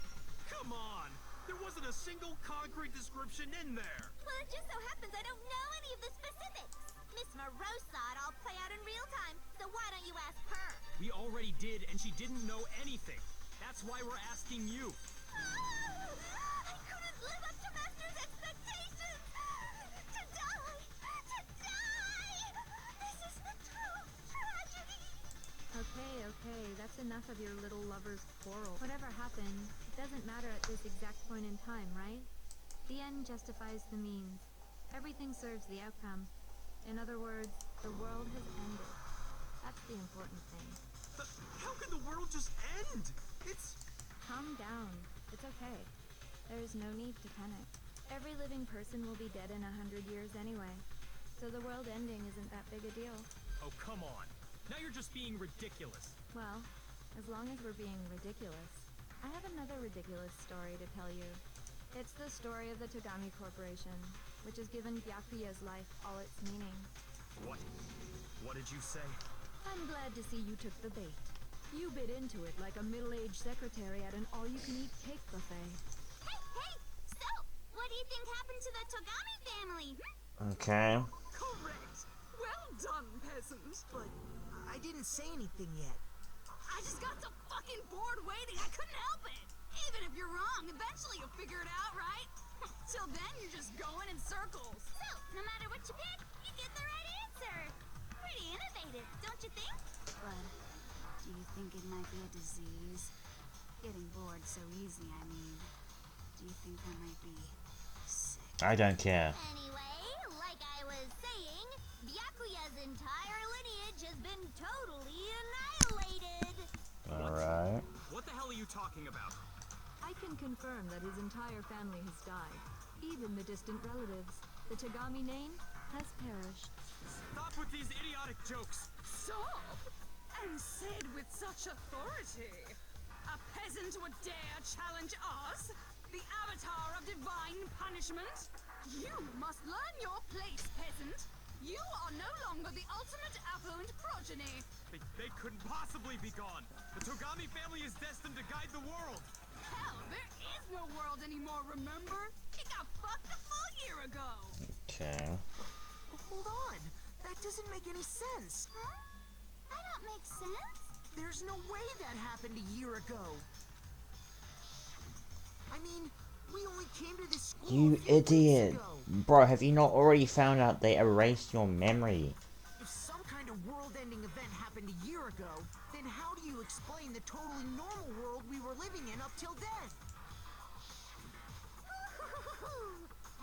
Come on! There wasn't a single concrete description in there! Well, it just so happens I don't know any of the specifics. Miss Moreau saw it all play out in real time, so why don't you ask her? We already did, and she didn't know anything. That's why we're asking you. I couldn't live up to Master's expectations! To die! To die! This is the true tragedy! Okay, that's enough of your little lover's quarrel. Whatever happened, it doesn't matter at this exact point in time, right? The end justifies the means. Everything serves the outcome. In other words, the world has ended. That's the important thing. How can the world just end? It's... Calm down. It's okay. There's no need to panic. Every living person will be dead in 100 years anyway. So the world ending isn't that big a deal. Oh, come on. Now you're just being ridiculous. Well, as long as we're being ridiculous, I have another ridiculous story to tell you. It's the story of the Togami Corporation, which has given Byakuya's life all its meaning. What? What did you say? I'm glad to see you took the bait. You bit into it like a middle-aged secretary at an all-you-can-eat cake buffet. Hey! So, what do you think happened to the Togami family? Okay. Correct. Well done, peasant. But I didn't say anything yet. I just got so fucking bored waiting, I couldn't help it! Even if you're wrong, eventually you'll figure it out, right? Till then, you're just going in circles. So, no matter what you pick, you get the right answer. Pretty innovative, don't you think? But do you think it might be a disease? Getting bored so easy, I mean. Do you think I might be sick? I don't care. Anyway, like I was saying, Byakuya's entire lineage has been totally annihilated. Alright. What the hell are you talking about? I can confirm that his entire family has died. Even the distant relatives. The Togami name has perished. Stop with these idiotic jokes. Stop! And said with such authority. A peasant would dare challenge us? The avatar of divine punishment? You must learn your place, peasant. You are no longer the ultimate affluent progeny. They couldn't possibly be gone. The Togami family is destined to guide the world. Hell, there is no world anymore, remember? It got fucked a full year ago. Okay. Hold on. That doesn't make any sense. Huh? That don't make sense. There's no way that happened a year ago. I mean, we only came to this school You a few weeks idiot. ago. Bro, have you not already found out they erased your memory? If some kind of world-ending event happened a year ago, then how do you explain the totally normal world we were living in up till then?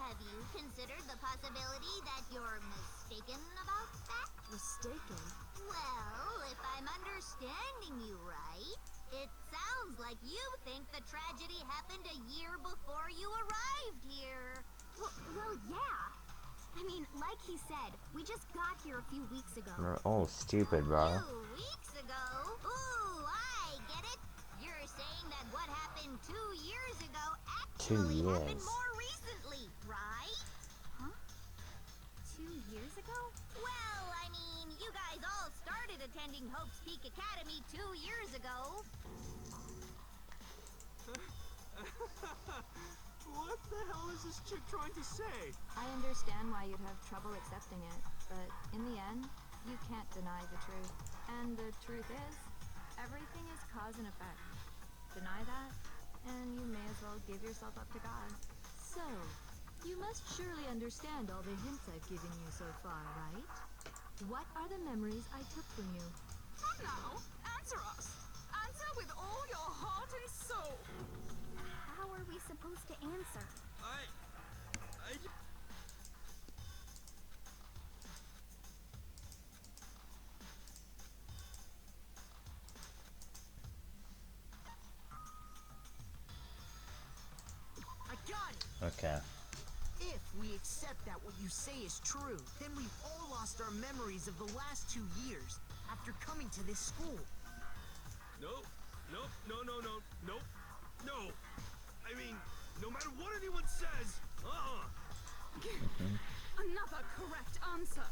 Have you considered the possibility that you're mistaken about that? Mistaken? Well, if I'm understanding you right, it sounds like you think the tragedy happened a year before you arrived here. Well, yeah. I mean, like he said, we just got here a few weeks ago. You're all stupid, bro. 2 weeks ago? Ooh, I get it. You're saying that what happened 2 years ago 2 actually happened years. more recently, right? Huh? 2 years ago? Well, I mean, you guys all started attending Hope's Peak Academy 2 years ago. What the hell is this chick trying to say? I understand why you'd have trouble accepting it, but in the end, you can't deny the truth. And the truth is, everything is cause and effect. Deny that, and you may as well give yourself up to God. So, you must surely understand all the hints I've given you so far, right? What are the memories I took from you? Come now, answer us. Answer with all your heart and soul. How are we supposed to answer? I got it. Okay. If we accept that what you say is true, then we've all lost our memories of the last 2 years after coming to this school. Nope. Nope. No. Nope. No. I mean, no matter what anyone says, Another correct answer.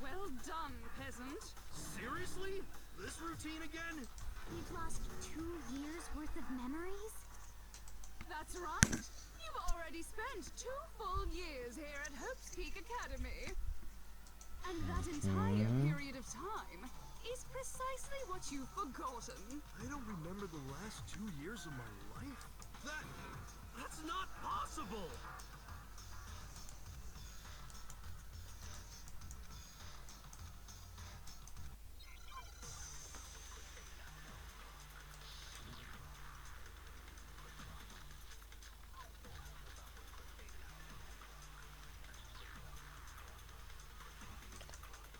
Well done, peasant. Seriously? This routine again? We've lost 2 years worth of memories? That's right. You've already spent 2 full years here at Hope's Peak Academy. And that entire period of time is precisely what you've forgotten. I don't remember the last 2 years of my life. That's not possible!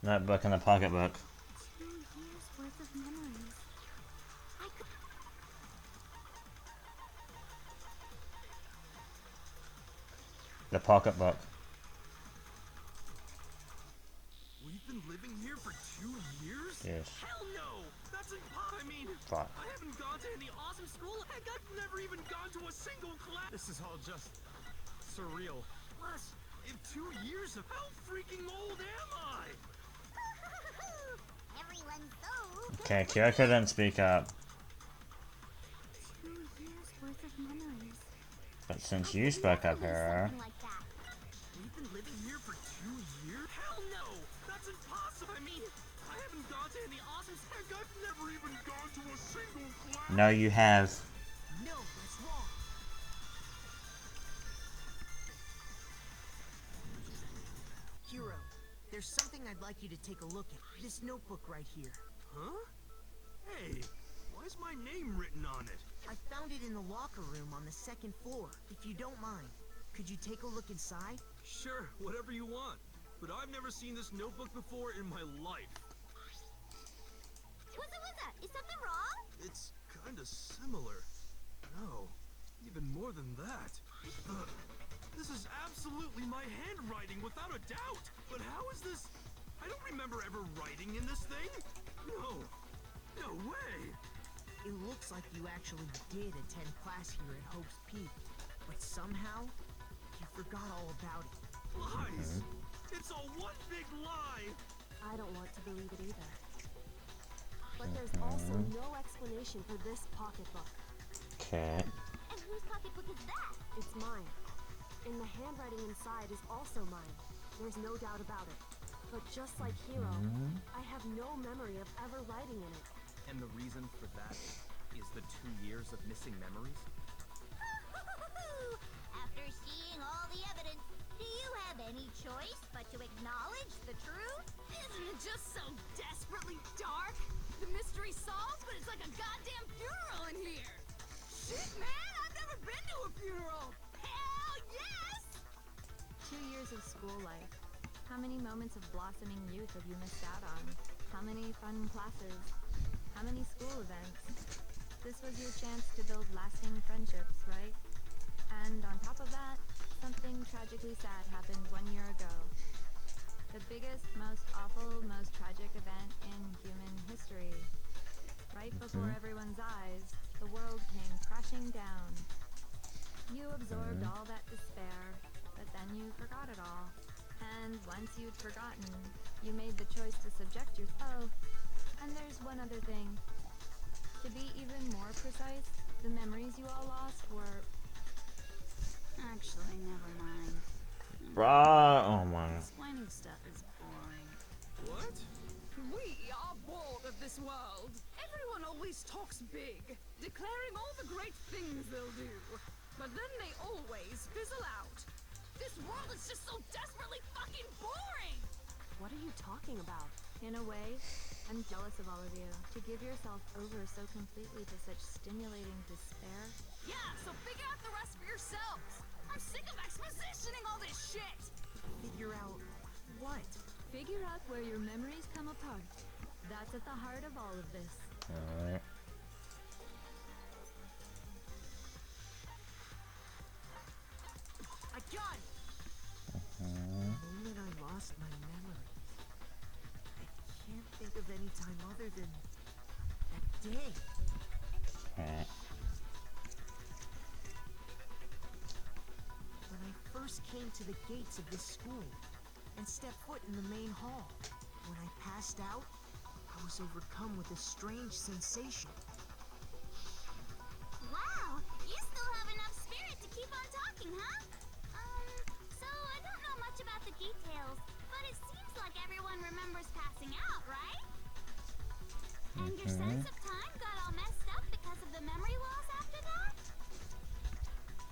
Notebook and a pocketbook. 2 years worth of memories. I could... The pocketbook. We've been living here for 2 years? Yes. Hell no! That's impossible! I mean, Fuck. I haven't gone to any awesome school. Heck, I've never even gone to a single class. This is all just surreal. Plus, in 2 years of how freaking old am I? Everyone's so... Okay, Kyoko didn't speak up. 2 years worth of memories. But since you spoke up, Hera. Something like that. We've been living here for 2 years? Hell no! That's impossible! I mean, I haven't gone to any awesome... Heck, I've never even gone to a single class! No, you have. No, that's wrong. Hero, there's something I'd like you to take a look at. This notebook right here. Huh? Hey, why is my name written on it? I found it in the locker room on the 2nd floor. If you don't mind, could you take a look inside? Sure, whatever you want. But I've never seen this notebook before in my life. What's that? Is something wrong? It's kinda similar. No, even more than that. This is absolutely my handwriting, without a doubt! But how is this... I don't remember ever writing in this thing! No! No way! It looks like you actually did attend class here at Hope's Peak, but somehow, you forgot all about it. Lies! It's a one big lie! I don't want to believe it either. But there's also no explanation for this pocketbook. Okay. And whose pocketbook is that? It's mine. And the handwriting inside is also mine. There's no doubt about it. But just like Hero, I have no memory of ever writing in it. And the reason for that is the 2 years of missing memories? After seeing all the evidence, do you have any choice but to acknowledge the truth? Isn't it just so desperately dark? The mystery solved, but it's like a goddamn funeral in here. Shit, man, I've never been to a funeral. Hell yes! 2 years of school life. How many moments of blossoming youth have you missed out on? How many fun classes? How many school events? This was your chance to build lasting friendships, right? And on top of that, something tragically sad happened 1 year ago. The biggest, most awful, most tragic event in human history. Right before everyone's eyes, the world came crashing down. You absorbed all that despair, but then you forgot it all. And once you'd forgotten, you made the choice to subject yourself. And there's one other thing. To be even more precise, the memories you all lost were... Actually, never mind. Bruh, oh my. Explaining stuff is boring. What? We are bored of this world. Everyone always talks big, declaring all the great things they'll do. But then they always fizzle out. This world is just so desperately fucking boring! What are you talking about? In a way, I'm jealous of all of you. To give yourself over so completely to such stimulating despair. Yeah, so figure out the rest for yourselves. I'm sick of expositioning all this shit. Figure out what? Figure out where your memories come apart. That's at the heart of all of this. Alright. I got it! any time other than that day. Okay. When I first came to the gates of this school and stepped foot in the main hall, when I passed out, I was overcome with a strange sensation. Wow, you still have enough spirit to keep on talking, huh? So I don't know much about the details, but it seems like everyone remembers passing out, right? And your sense of time got all messed up because of the memory loss after that?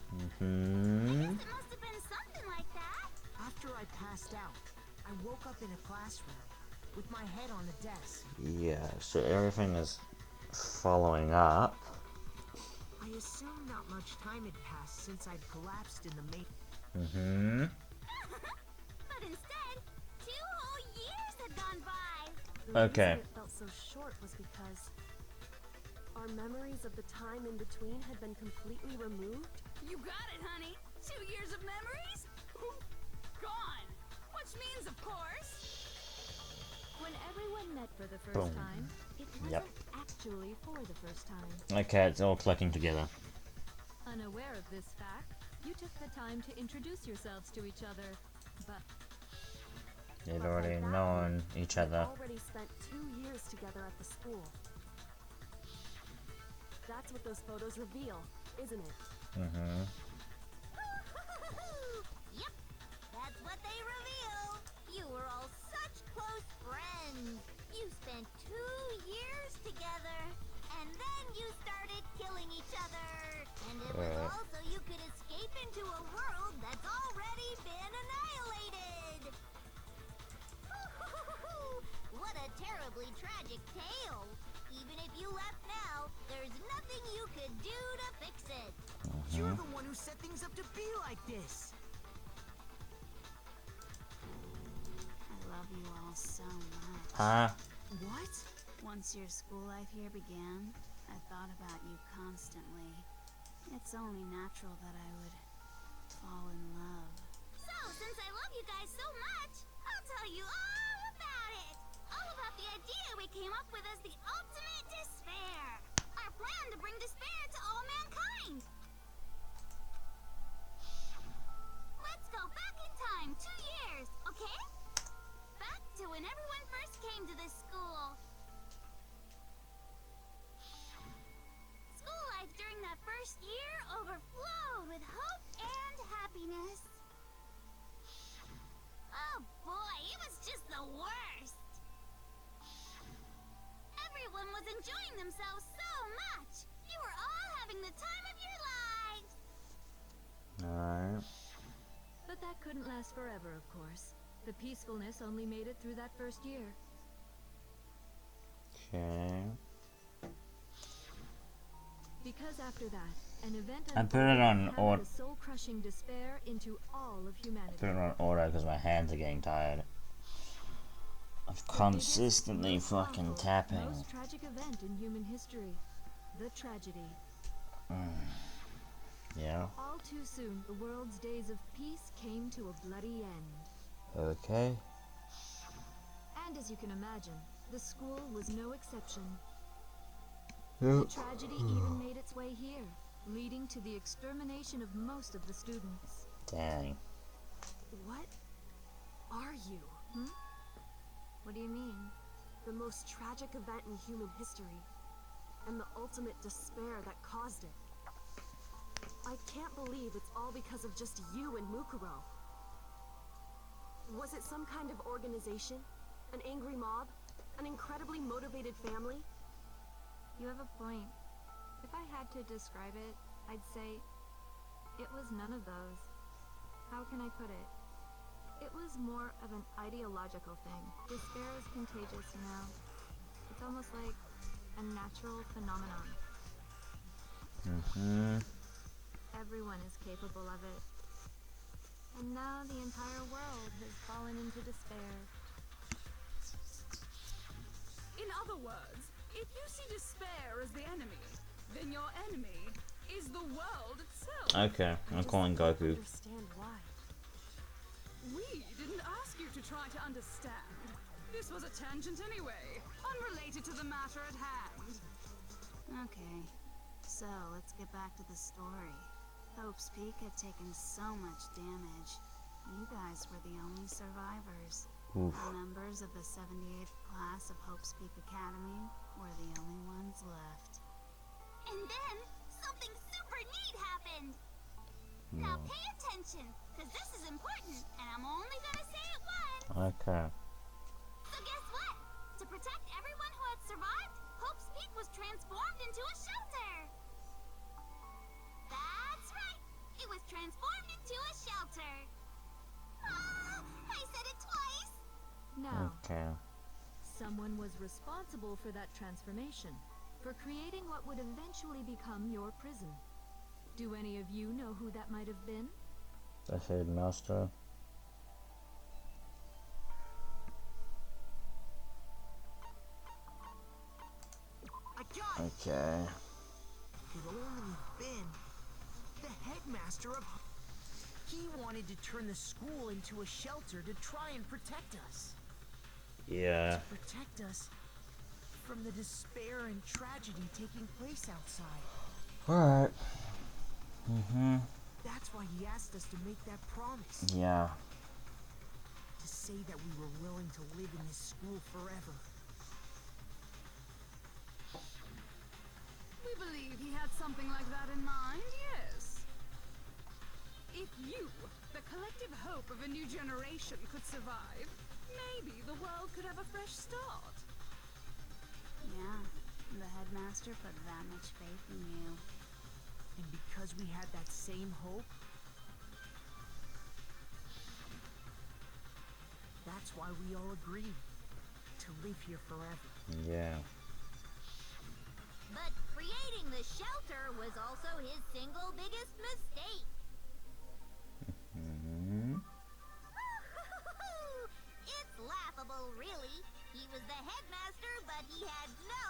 I guess it must have been something like that. After I passed out, I woke up in a classroom with my head on the desk. Yeah, so everything is following up. I assume not much time had passed since I'd collapsed in the main. But instead, 2 whole years had gone by. The Okay. reason it felt so short was because our memories of the time in between had been completely removed. You got it, honey. 2 years of memories? Gone. Which means, of course, When everyone met for the first Boom. time, it wasn't Yep. actually for the first time. Okay, it's all clicking together. Unaware of this fact, you took the time to introduce yourselves to each other, but They'd already known each We'd other. already spent 2 years together at the school. That's what those photos reveal, isn't it? Yep, that's what they reveal. You were all such close friends. You spent 2 years together, and then you started killing each other. And it was all so you could escape into a world that's already been annihilated. What a terribly tragic tale. Even if you left now, there's nothing you could do to fix it. You're the one who set things up to be like this. I love you all so much. Huh? What? Once your school life here began, I thought about you constantly. It's only natural that I would fall in love. So, since I love you guys so much, I'll tell you all about it. All about the idea we came up with as the ultimate despair. Our plan to bring despair to all mankind. Let's go back in time 2 years, okay? Back to when everyone first came to this school. School life during that first year overflowed with hope and happiness. Oh boy, it was just the worst. Everyone was enjoying themselves so much. You were all having the time of your lives. Alright. But that couldn't last forever, of course. The peacefulness only made it through that first year. Okay. Because after that, an event I put it on unfolded auto. the soul-crushing despair into all of humanity. Put it on auto because my hands are getting tired of consistently Most fucking awful, tapping. Most tragic event in human history. The tragedy. Yeah. All too soon, the world's days of peace came to a bloody end. Okay. And as you can imagine, the school was no exception. Yep. The tragedy even made its way here, leading to the extermination of most of the students. Dang. What are you? What do you mean? The most tragic event in human history, and the ultimate despair that caused it. I can't believe it's all because of just you and Mukuro. Was it some kind of organization? An angry mob? An incredibly motivated family? You have a point. If I had to describe it, I'd say it was none of those. How can I put it? It was more of an ideological thing. Despair is contagious, you know. It's almost like a natural phenomenon. Everyone is capable of it. And now the entire world has fallen into despair. in other words, if you see despair as the enemy, then your enemy is the world itself. Okay, I'm calling Goku. Understand why? We didn't ask you to try to understand. This was a tangent anyway, unrelated to the matter at hand. Okay, so let's get back to the story. Hope's Peak had taken so much damage. You guys were the only survivors. Oof. The members of the 78th class of Hope's Peak Academy were the only ones left. And then, something super neat happened! Now pay attention, because this is important, and I'm only gonna say it once! Okay. So guess what? To protect everyone who had survived, Hope's Peak was transformed into a shelter! That's right! It was transformed into a shelter! Ah, I said it twice! Now, Okay. someone was responsible for that transformation, for creating what would eventually become your prison. Do any of you know who that might have been? The headmaster. I got it! Okay. Could only have been the headmaster of... He wanted to turn the school into a shelter to try and protect us. Yeah. To protect us from the despair and tragedy taking place outside. Alright. Mm-hmm. That's why he asked us to make that promise. Yeah. To say that we were willing to live in this school forever. We believe he had something like that in mind, yes. If you, the collective hope of a new generation, could survive, maybe the world could have a fresh start. Yeah, the headmaster put that much faith in you. And because we had that same hope, that's why we all agreed to live here forever. Yeah. But creating the shelter was also his single biggest mistake. Mm-hmm. It's laughable, really. He was the headmaster, but he had no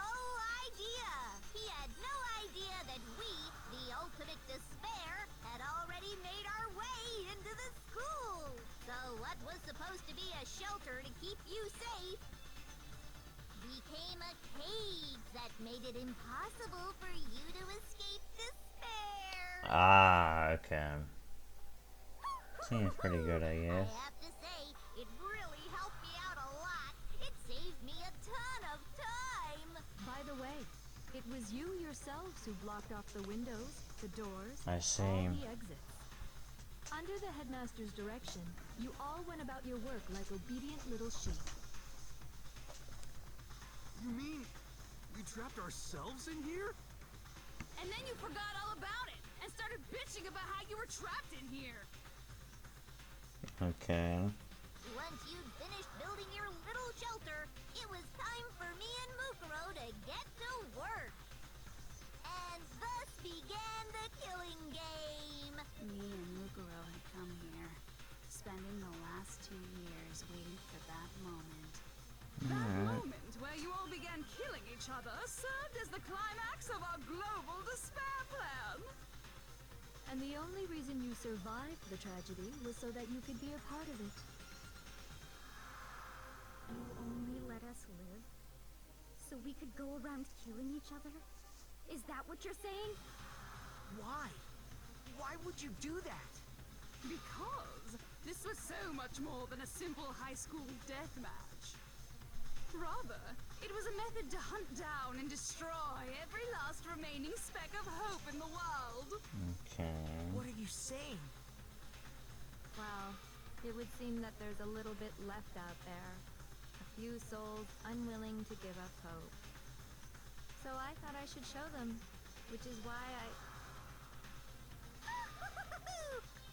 idea. He had no idea that we, the ultimate despair, had already made our way into the school. So what was supposed to be a shelter to keep you safe became a cage that made it impossible for you to escape despair. Ah, okay. Seems pretty good, I guess. I have to say, it really helped me out a lot. It saved me a ton of time. By the way, it was you yourselves who blocked off the windows, the doors, I see. all the exits. Under the headmaster's direction, you all went about your work like obedient little sheep. You mean we trapped ourselves in here? And then you forgot all about it, and started bitching about how you were trapped in here. Okay. Once you'd finished building your little shelter, it was time for me and Mukuro to get to work. And thus began the killing game. Me and Mukuro had come here, spending the last 2 years waiting for that moment. That moment where you all began killing each other served as the climax of our global despair plan. And the only reason you survived the tragedy was so that you could be a part of it. You only let us live so we could go around killing each other? Is that what you're saying? Why? Why would you do that? Because this was so much more than a simple high school death match. Rather, it was a method to hunt down and destroy every last remaining speck of hope in the world. Okay. What are you saying? Well, it would seem that there's a little bit left out there. A few souls unwilling to give up hope. So I thought I should show them, which is why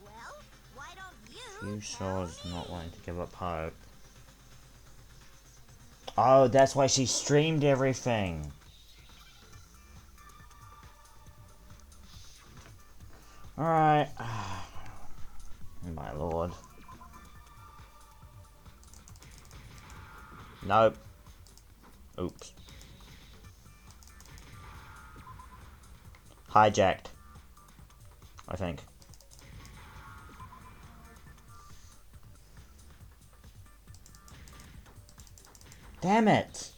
Well, why don't you Few tell souls me? not wanting to give up hope. Oh, that's why she streamed everything. Alright. My lord. Nope. Oops. Hijacked. I think. Damn it!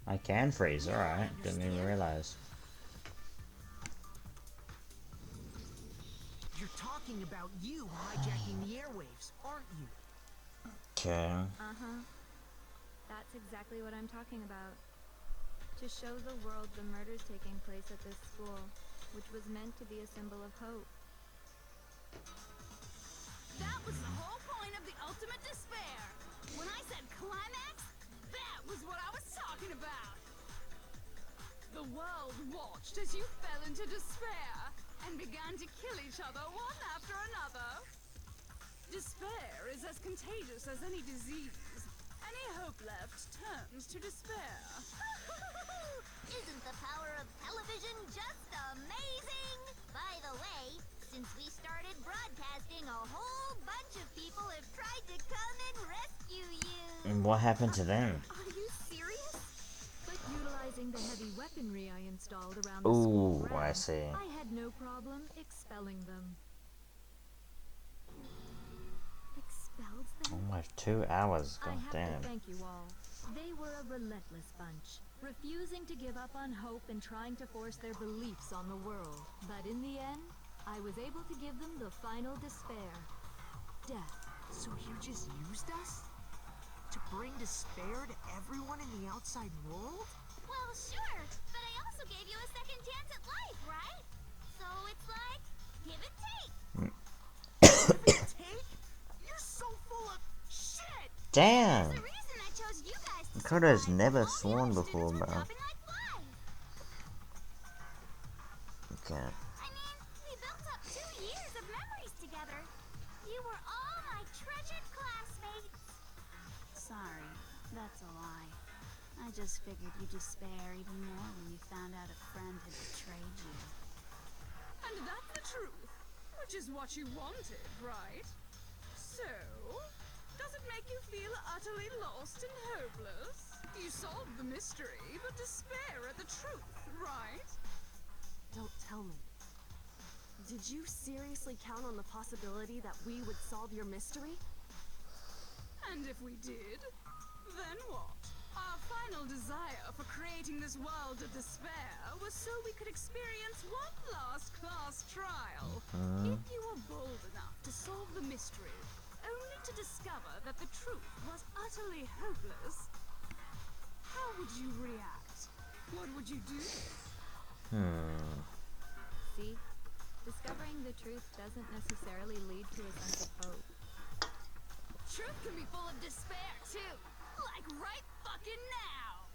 I can freeze, alright. Didn't even realize. You're talking about you hijacking the airwaves, aren't you? Okay. Uh-huh. That's exactly what I'm talking about. To show the world the murders taking place at this school, which was meant to be a symbol of hope. That was the whole point of the ultimate despair. When I said climax, that was what I was talking about. The world watched as you fell into despair and began to kill each other one after another. Despair is as contagious as any disease. Any hope left turns to despair. Isn't the power of television just amazing? By the way, since we started broadcasting, a whole bunch of people have tried to come and rescue you. And what happened to them? Are you serious? But utilizing the heavy weaponry I installed around the school Ooh, I see. I had no problem expelling them. Expelled them? Almost 2 hours, I god have damn. to thank you all. They were a relentless bunch, refusing to give up on hope and trying to force their beliefs on the world. But in the end, I was able to give them the final despair. Death. So you just used us? To bring despair to everyone in the outside world? Well, sure, but I also gave you a second chance at life, right? So it's like, give and take. Give and take? You're so full of shit! Damn! The reason I chose you guys to Dakota's survive never while the sworn other before, students were bro. dropping like flies. Okay. I mean, we built up 2 years of memories together. You were all my treasured classmates. Sorry, that's a lie. I just figured you'd despair even more when you found out a friend had betrayed you. And that's the truth, which is what you wanted, right? So, does it make you feel utterly lost and hopeless? You solved the mystery, but despair at the truth, right? Don't tell me. Did you seriously count on the possibility that we would solve your mystery? And if we did, then what? Our final desire for creating this world of despair was so we could experience one last class trial. If you were bold enough to solve the mystery, only to discover that the truth was utterly hopeless, how would you react? What would you do? See? Discovering the truth doesn't necessarily lead to a sense of hope. Truth can be full of despair, too. Like right fucking now.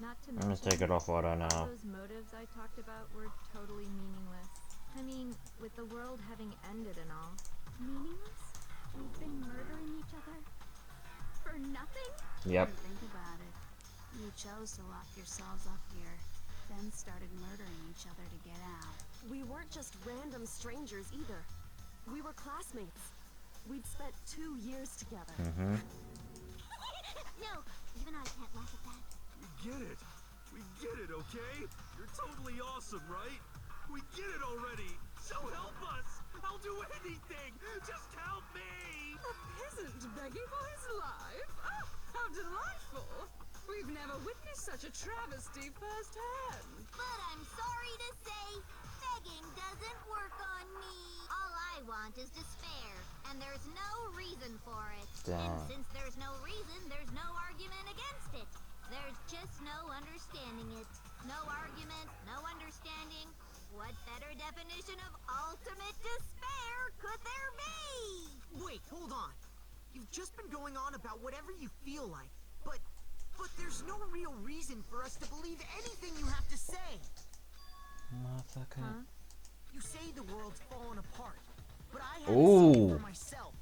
Not to I'm gonna mention, take it off what I all know. those motives I talked about were totally meaningless. I mean, with the world having ended and all. Meaningless? We've been murdering each other? For nothing? Yep. Think about it. You chose to lock yourselves up here, then started murdering each other to get out. We weren't just random strangers either. We were classmates. We'd spent 2 years together. No, even I can't laugh at that. We get it. We get it, okay? You're totally awesome, right? We get it already. So help us. I'll do anything. Just help me. A peasant begging for his life? Oh, how delightful. We've never witnessed such a travesty firsthand. But I'm sorry to say, begging doesn't work on me. All I want is despair, and there's no reason for it. And Damn. since there's no reason, there's no argument against it. There's just no understanding it. No argument, no understanding. What better definition of ultimate despair could there be? Wait, hold on. You've just been going on about whatever you feel like, but there's no real reason for us to believe anything you have to say. Motherfucker. Huh? You say the world's fallen apart, but I haven't seen it Ooh. for myself.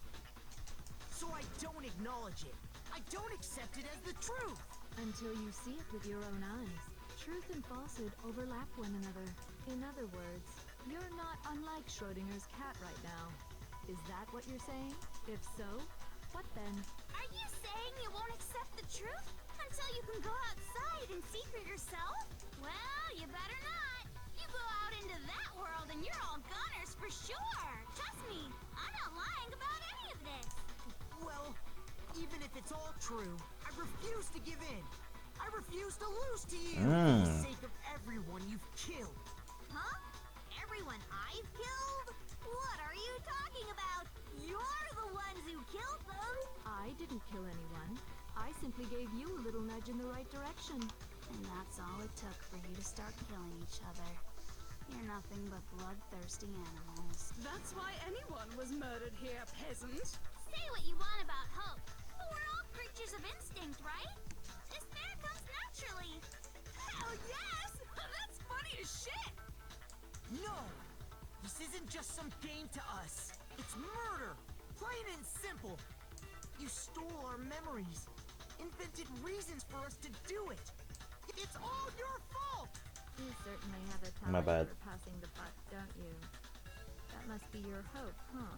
So I don't acknowledge it. I don't accept it as the truth. Until you see it with your own eyes. Truth and falsehood overlap one another. In other words, you're not unlike Schrodinger's cat right now. Is that what you're saying? If so, what then? Are you saying you won't accept the truth until you can go outside and see for yourself? Well, you better not. You go out into For sure! Trust me, I'm not lying about any of this. Well, even if it's all true, I refuse to give in. I refuse to lose to you for the sake of everyone you've killed. Huh? Everyone I've killed? What are you talking about? You're the ones who killed them! I didn't kill anyone. I simply gave you a little nudge in the right direction. And that's all it took for you to start killing each other. You're nothing but bloodthirsty animals. That's why anyone was murdered here, peasant. Say what you want about hope, but we're all creatures of instinct, right? Despair comes naturally. Hell yes! That's funny as shit! No! This isn't just some game to us. It's murder! Plain and simple. You stole our memories. Invented reasons for us to do it. It's all your fault! You certainly have a My talent bad. for passing the buck, don't you? That must be your hope, huh?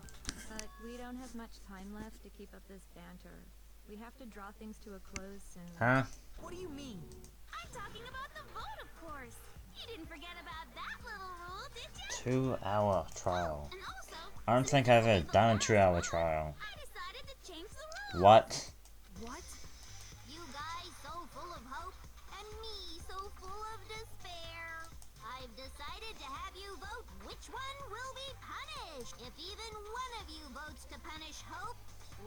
But we don't have much time left to keep up this banter. We have to draw things to a close soon. Huh? What do you mean? I'm talking about the vote, of course. You didn't forget about that little rule, did you? 2-hour trial. And also, I don't think I've ever done a 2-hour trial. I decided to change the rules. What? What? You guys so full of hope, and me so full of despair. I've decided to have you vote which one will be punished. If even one of you votes to punish Hope,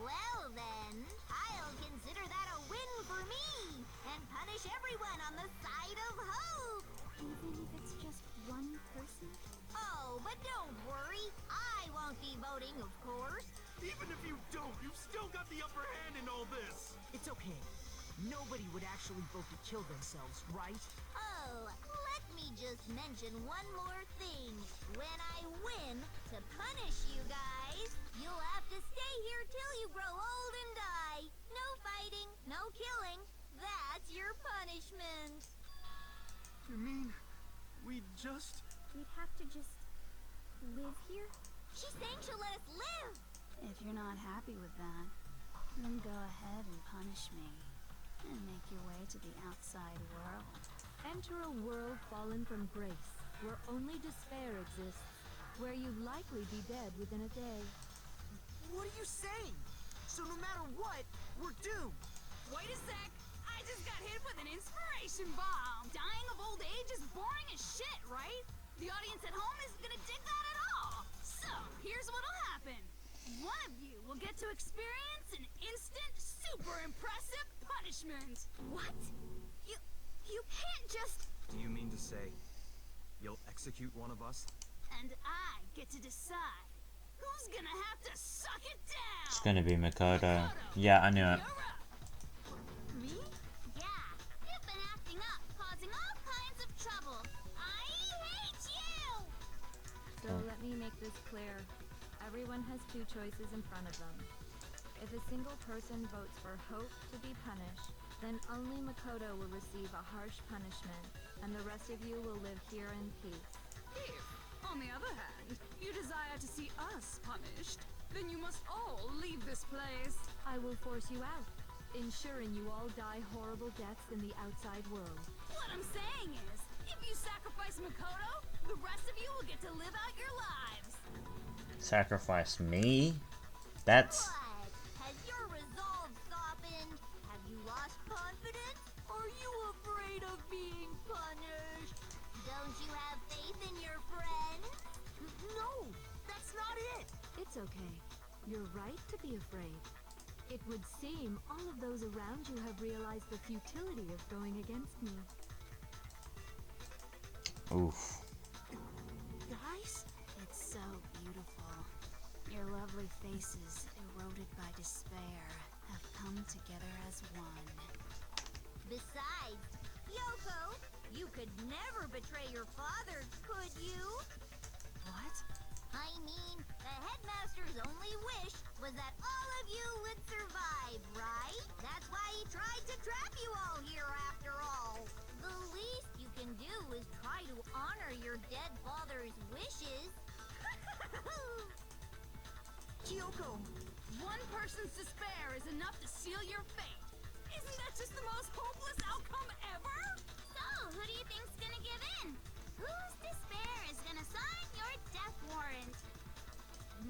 well then, I'll consider that a win for me, and punish everyone on the side of Hope. Even if it's just one person? Oh, but don't worry, I won't be voting, of course. Even if you don't, you've still got the upper hand in all this. It's okay. Nobody would actually vote to kill themselves, right? Oh, let me just mention one more thing. When I win, to punish you guys, you'll have to stay here till you grow old and die. No fighting, no killing. That's your punishment. You mean we just... We'd have to just live here? She's saying she'll let us live. If you're not happy with that, then go ahead and punish me. And make your way to the outside world. Enter a world fallen from grace, where only despair exists, where you'd likely be dead within a day. What are you saying? So no matter what, we're doomed. Wait a sec! I just got hit with an inspiration bomb! Dying of old age is boring as shit, right? The audience at home isn't gonna dig that at all! So, here's what'll happen. One of you will get to experience an instant, super impressive punishment! What? You can't just... Do you mean to say you'll execute one of us? And I get to decide who's gonna have to suck it down! It's gonna be Makoto. Yeah, I knew it. You're up! Me? Yeah, you've been acting up, causing all kinds of trouble. I hate you! So let me make this clear. Everyone has two choices in front of them. If a single person votes for Hope to be punished, then only Makoto will receive a harsh punishment, and the rest of you will live here in peace. If, on the other hand, you desire to see us punished, then you must all leave this place. I will force you out, ensuring you all die horrible deaths in the outside world. What I'm saying is, if you sacrifice Makoto, the rest of you will get to live out your lives. Sacrifice me? That's... What? Has your resolve softened? Have you lost confidence? Are you afraid of being punished? Don't you have faith in your friends? No, that's not it. It's okay. You're right to be afraid. It would seem all of those around you have realized the futility of going against me. Oof. Guys? It's so beautiful. Your lovely faces, eroded by despair, have come together as one. Besides, Yoko, you could never betray your father, could you? What? I mean, the headmaster's only wish was that all of you would survive, right? That's why he tried to trap you all here after all. The least you can do is try to honor your dead father's wishes. Kyoko! One person's despair is enough to seal your fate. Isn't that just the most hopeless outcome ever? So, who do you think's gonna give in? Whose despair is gonna sign your death warrant?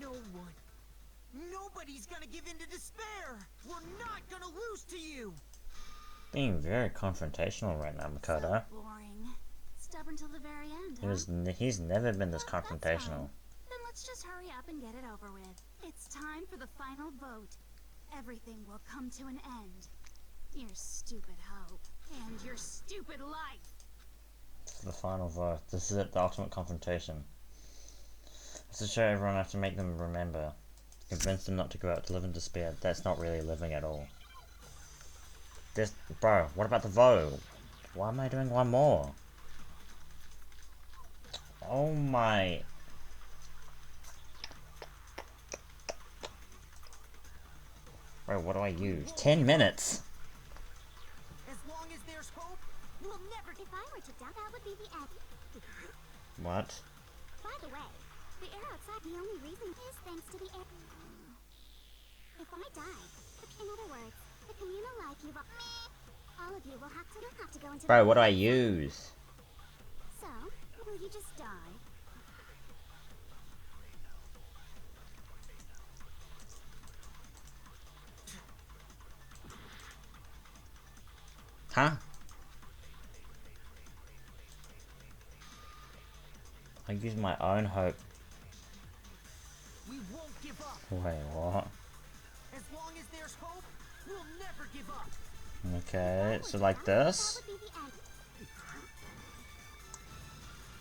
No one. Nobody's gonna give in to despair. We're not gonna lose to you. Being very confrontational right now, Makoto. So boring. Stubborn till the very end, huh? He's never been this Well, that's confrontational. fine. Then let's just hurry up and get it over with. It's time for the final vote. Everything will come to an end. Your stupid hope. And your stupid life. This is the final vote. This is it, the ultimate confrontation. It's to show everyone I have to make them remember. Convince them not to go out to live in despair. That's not really living at all. This, bro, what about the vote? Why am I doing one more? Oh my. Bro, what do I use? 10 minutes! As long as there's hope, we'll never. If I were to doubt, that would be the end. What? By the way, the air outside, the only reason is thanks to the air. If I die, in other words, the communal life you've all of you will have to go into. Bro, what do I use? So, will you just die? Huh? I use my own hope. We won't give up. Wait, what? As long as there's hope, we'll never give up. Okay, so like this? That would be the end.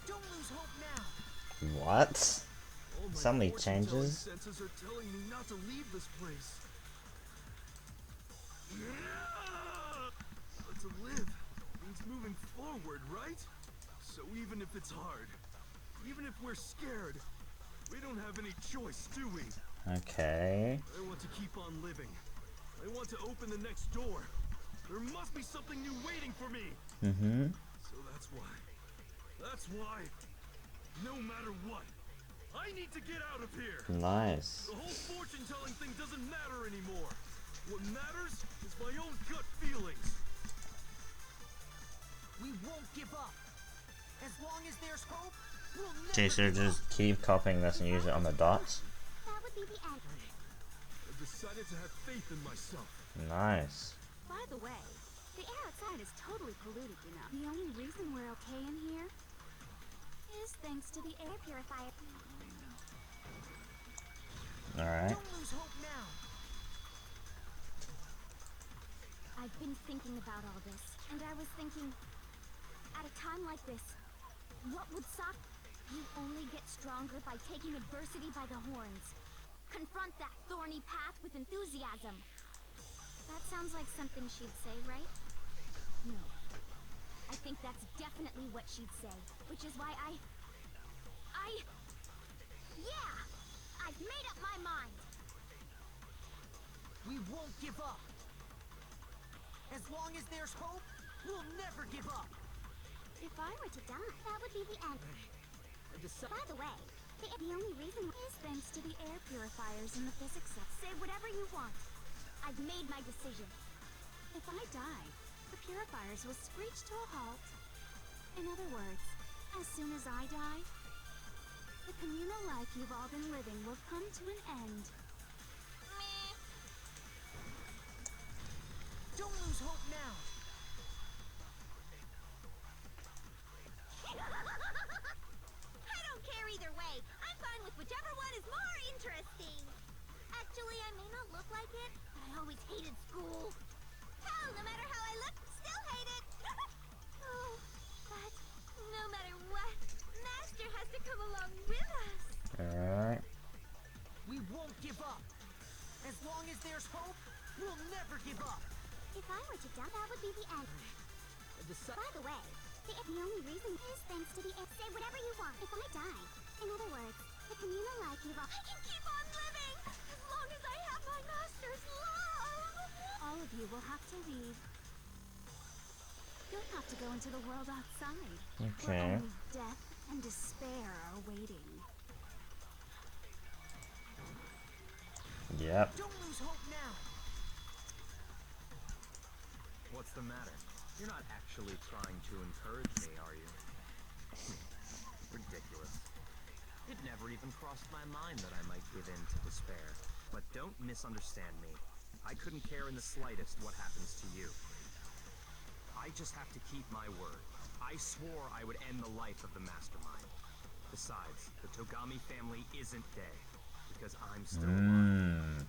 Don't lose hope now. What? All my So many fortune-telling changes. senses are telling me not to leave this place. But to live means moving forward, right? So even if it's hard, even if we're scared, we don't have any choice, do we? Okay. I want to keep on living. I want to open the next door. There must be something new waiting for me. Mm-hmm. So that's why, no matter what, I need to get out of here. Nice. The whole fortune-telling thing doesn't matter anymore. What matters is my own gut feelings. We won't give up. As long as there's hope, we'll never Okay, so give just up. keep copying this and use it on the dots. That would be the end. I've decided to have faith in myself. Nice. By the way, the air outside is totally polluted, you know. The only reason we're okay in here is thanks to the air purifier. Alright. Don't lose hope now. I've been thinking about all this, and I was thinking, at a time like this, what would suck? You only get stronger by taking adversity by the horns. Confront that thorny path with enthusiasm. That sounds like something she'd say, right? No. I think that's definitely what she'd say, which is why yeah! I've made up my mind! We won't give up. As long as there's hope, we'll never give up. If I were to die, that would be the end. By the way, the only reason is thanks to the air purifiers and the physics set. Say whatever you want. I've made my decision. If I die, the purifiers will screech to a halt. In other words, as soon as I die, the communal life you've all been living will come to an end. Don't lose hope now. I don't care either way. I'm fine with whichever one is more interesting. Actually, I may not look like it, but I always hated school. Hell, no matter how I look, still hate it. Oh, but no matter what, Master has to come along with us. Alright. We won't give up. As long as there's hope, we'll never give up. If I were to die, that would be the end. By the way, the only reason is thanks to the air. Say whatever you want. If I die, in other words, the communal life you've all. I can keep on living as long as I have my master's love. All of you will have to leave. You'll have to go into the world outside. Okay. Where only death and despair are waiting. Yep. Don't lose hope now. What's the matter? You're not actually trying to encourage me, are you? Ridiculous. It never even crossed crossed my mind that I might give in to despair. But don't misunderstand me. I couldn't care in the slightest what happens to you. I just have to keep my word. I swore I would end the life of the mastermind. Besides, the Togami family isn't dead, because I'm still alive.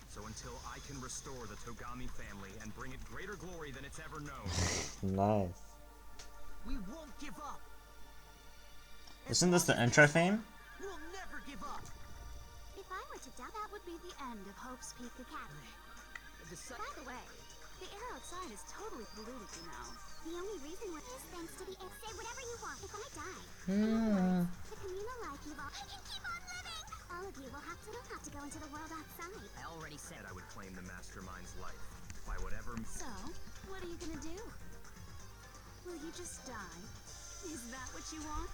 So until I can restore the Togami family and bring it greater glory than it's ever known. Nice. We won't give up. Isn't this the intro theme? We'll never give up. If I were to doubt, that would be the end of Hope's Peak Academy. By the way, the air outside is totally polluted, you know. The only reason is thanks to the air. Say whatever you want. If I die, the communal life you've all... I can keep on living! All of you will have to go into the world outside. I already said I would claim the mastermind's life. By whatever... So, what are you gonna do? Will you just die? Is that what you want?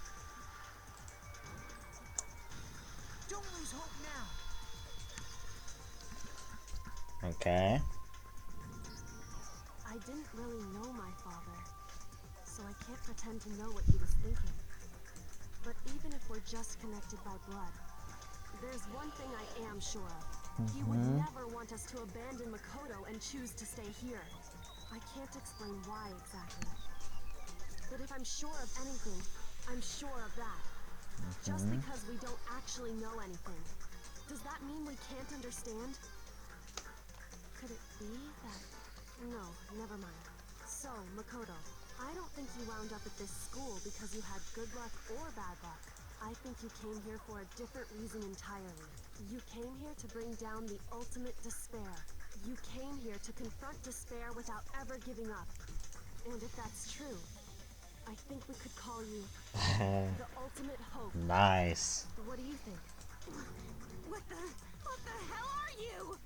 Don't lose hope now. Okay. I didn't really know my father, so I can't pretend to know what he was thinking. But even if we're just connected by blood, there's one thing I am sure of. He would never want us to abandon Makoto and choose to stay here. I can't explain why exactly. But if I'm sure of anything, I'm sure of that. Just because we don't actually know anything, does that mean we can't understand? Could it be that... No, never mind. So, Makoto, I don't think you wound up at this school because you had good luck or bad luck. I think you came here for a different reason entirely. You came here to bring down the ultimate despair. You came here to confront despair without ever giving up. And if that's true, I think we could call you the ultimate hope. Nice. What do you think? What the hell are you?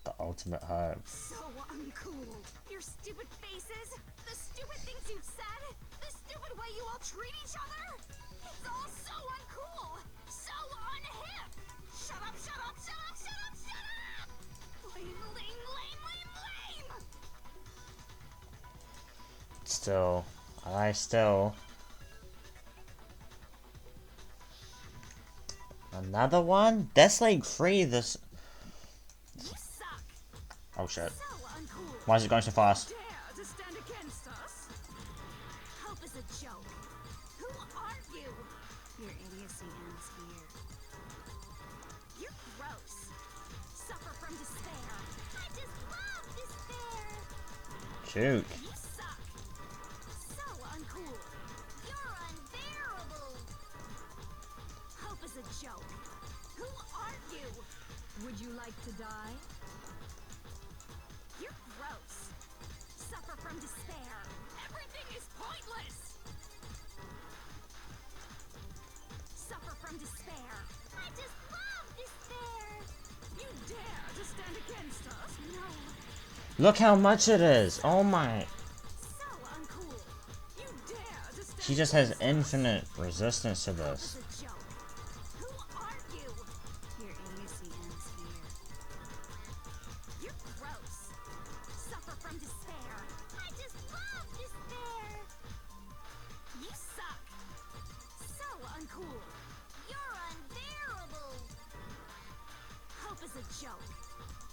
The ultimate hope. So uncool. Your stupid faces, the stupid things you've said, the stupid way you all treat each other. It's all so uncool, so unhip. Shut up, shut up, shut up, shut up, shut up! Lame, lame, lame, lame, lame! Still. Another one? That's like 3 this... You suck. Oh shit. So uncool. Why is it going so fast? Dare to stand against us? Hope is a joke. Who are you? Your idiocy ends here. You're gross. Suffer from despair. I just love despair. Shoot. You suck. So uncool. You're unbearable. Hope is a joke. Who are you? Would you like to die? You're gross. Suffer from despair. Everything is pointless! Suffer from despair. I just love despair. You dare to stand against us? No. Look how much it is. Oh my. So uncool. You dare to stand She just has infinite resistance to this. It's a joke. Who are you? Your idiocy ends here. You're gross. Suffer from despair. I just love despair. You suck. So uncool. You're unbearable. Hope is a joke.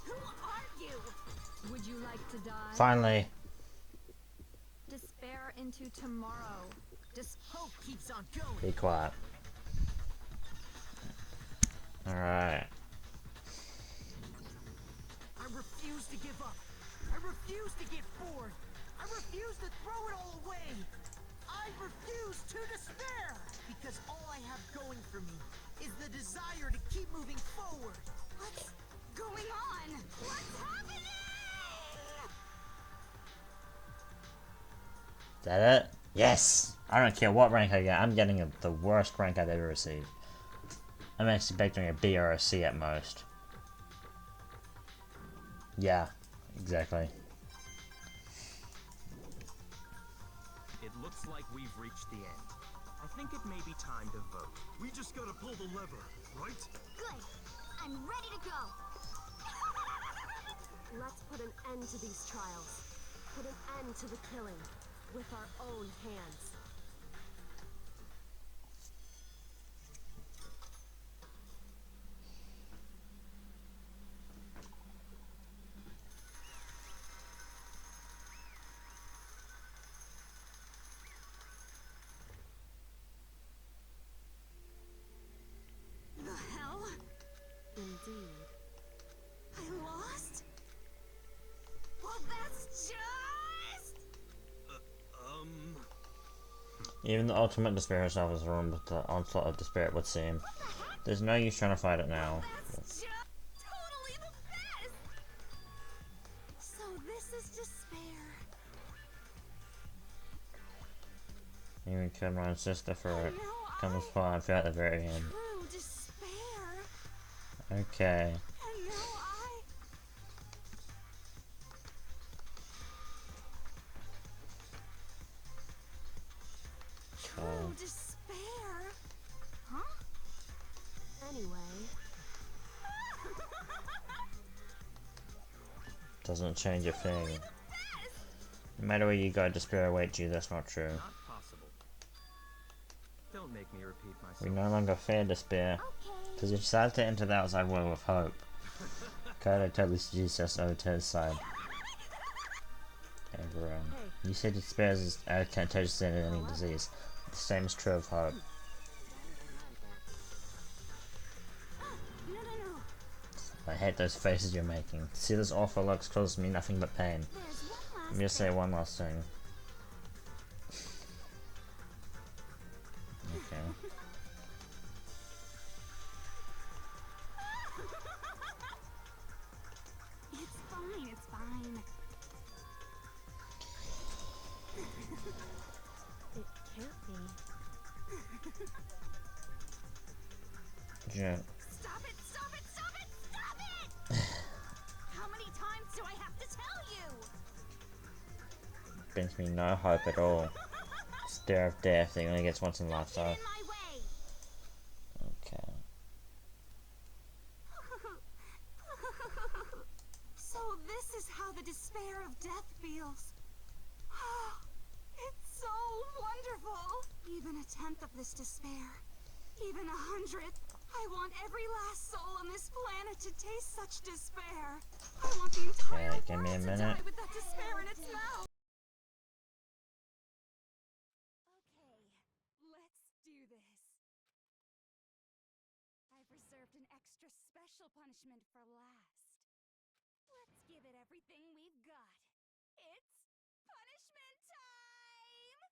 Who are you? Would you like to die? Finally. Despair into tomorrow. Hope keeps on going. Be quiet. Alright. I refuse to give up. I refuse to get bored. I refuse to throw it all away. I refuse to despair. Because all I have going for me is the desire to keep moving forward. What's going on? What's happening? Is that it? Yes! I don't care what rank I get, I'm getting the worst rank I've ever received. I'm expecting a B or a C at most. Yeah, exactly. It looks like we've reached the end. I think it may be time to vote. We just gotta pull the lever, right? Good. I'm ready to go. Let's put an end to these trials. Put an end to the killing. With our own hands. Even the ultimate despair herself is run with the onslaught of despair, it would seem. There's no use trying to fight it now. That's just totally the best! So this is despair. Even killed my own sister for it. No, Comes far and feel at the very end. True despair. Okay. And now I... True despair. Huh? Anyway, Doesn't change a thing. No matter where you go, despair awaits you. That's not true. Not possible. Don't make me repeat myself. We no longer fear despair, because you decided to enter the outside world with hope. Kaido totally seduced us over to his side. Everyone. You said despair is as contagious than any disease. The same is true of hope. No, no, no. I hate those faces you're making. To see those awful looks causes me nothing but pain. There's one last Let me just say one last thing. Okay. It's fine, it's fine. It can't be. Yeah. Stop it, stop it, stop it, stop it! How many times do I have to tell you? Brings me no hope at all. Stare of death, it only gets once in a lifetime. In my way. Okay. So this is how the despair of death feels. It's so wonderful. Even a tenth of this despair, even 100th. I want every last soul on this planet to taste such despair. I want the entire Okay, give me a world to minute. die with that despair in its mouth. Okay, let's do this. I've reserved an extra special punishment for last. Let's give it everything we've got. It's punishment time!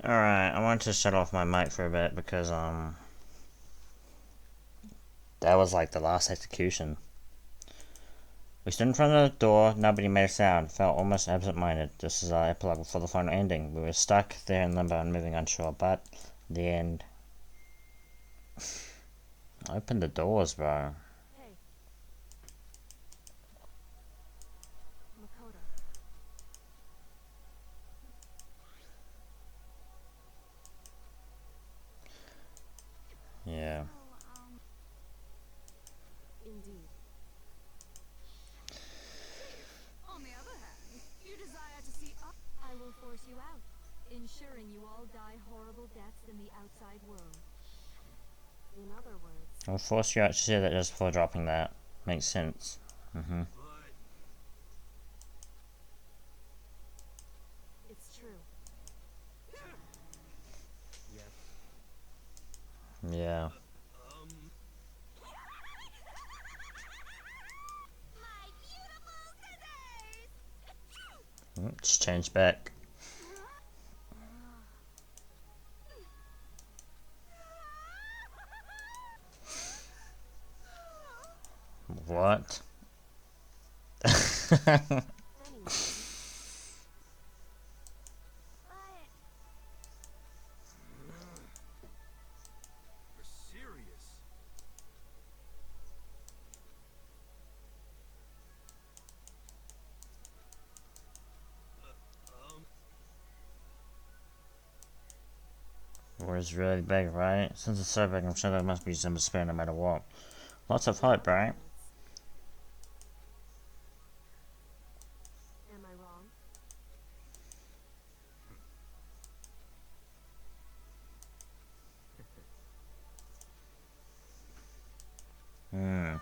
Alright, I want to shut off my mic for a bit because, that was like the last execution. We stood in front of the door, nobody made a sound, felt almost absent-minded. This is our epilogue for the final ending. We were stuck there in limbo and moving unsure, but the end. Open the doors, bro. Hey. Makoto. Yeah. Indeed. On the other hand, you desire to see us. I will force you out, ensuring you all die horrible deaths in the outside world. In other words, I'll force you out to see that just before dropping that. Makes sense. But it's true. Yep. Yeah. My beautiful scissors! Just change back. What? Anyway, you're serious. War's really big, right? Since it's so big, I'm sure there must be some despair no matter what. Lots of hope, right? am I wrong? Hmm.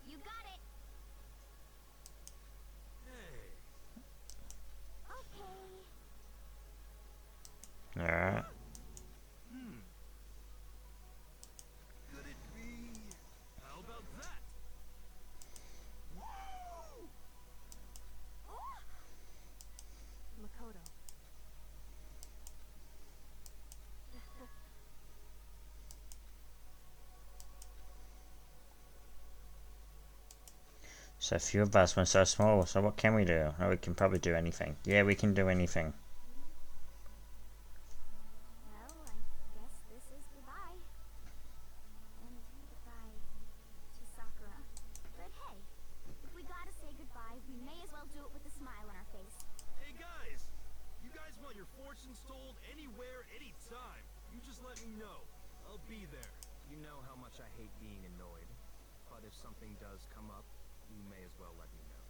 You got it! Hey, Okay. Alright. could it be? How about that? Woo! Makoto. So few of us, we're so small, so what can we do? Oh, we can probably do anything. Yeah, we can do anything. Well, I guess this is goodbye. And goodbye to Sakura. But hey, if we gotta say goodbye, we may as well do it with a smile on our face. Hey guys, you guys want your fortunes told anywhere, anytime. You just let me know. I'll be there. You know how much I hate being annoyed, but if something does come up, you may as well let me know.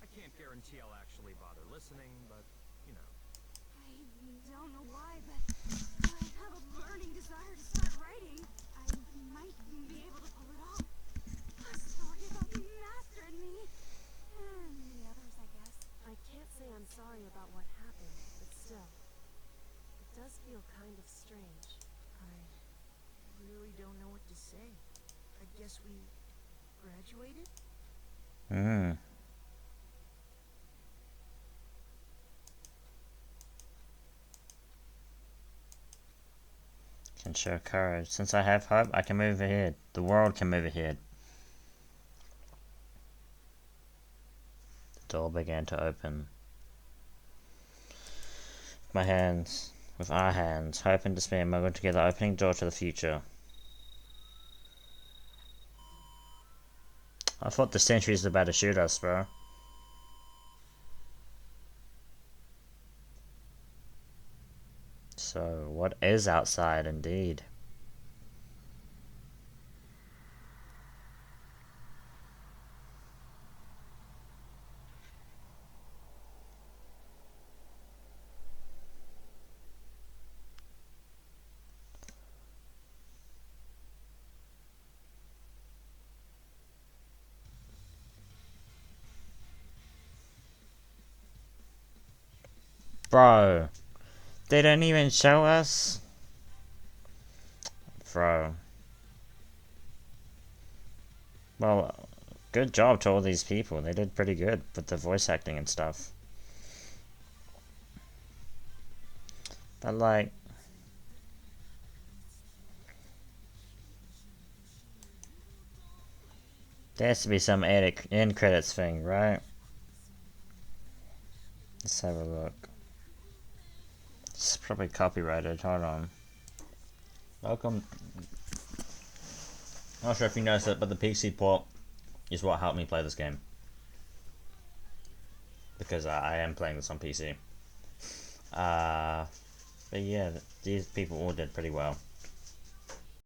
I can't guarantee I'll actually bother listening, but, you know. I don't know why, but I have a burning desire to start writing. I might be able to pull it off. A story about the master and me. And the others, I guess. I can't say I'm sorry about what happened, but still. It does feel kind of strange. I really don't know what to say. I guess we graduated? Hmm. Can show courage. Since I have hope, I can move ahead. The world can move ahead. The door began to open. My hands, with our hands, hope and despair mingled together, opening door to the future. I thought the sentries were about to shoot us, bro. So, what is outside, indeed? Bro, they don't even show us? Bro. Well, good job to all these people. They did pretty good with the voice acting and stuff. But like, there has to be some end credits thing, right? Let's have a look. It's probably copyrighted. Hold on. Welcome. I'm not sure if you noticed it, but the PC port is what helped me play this game. Because I am playing this on PC. But yeah, these people all did pretty well.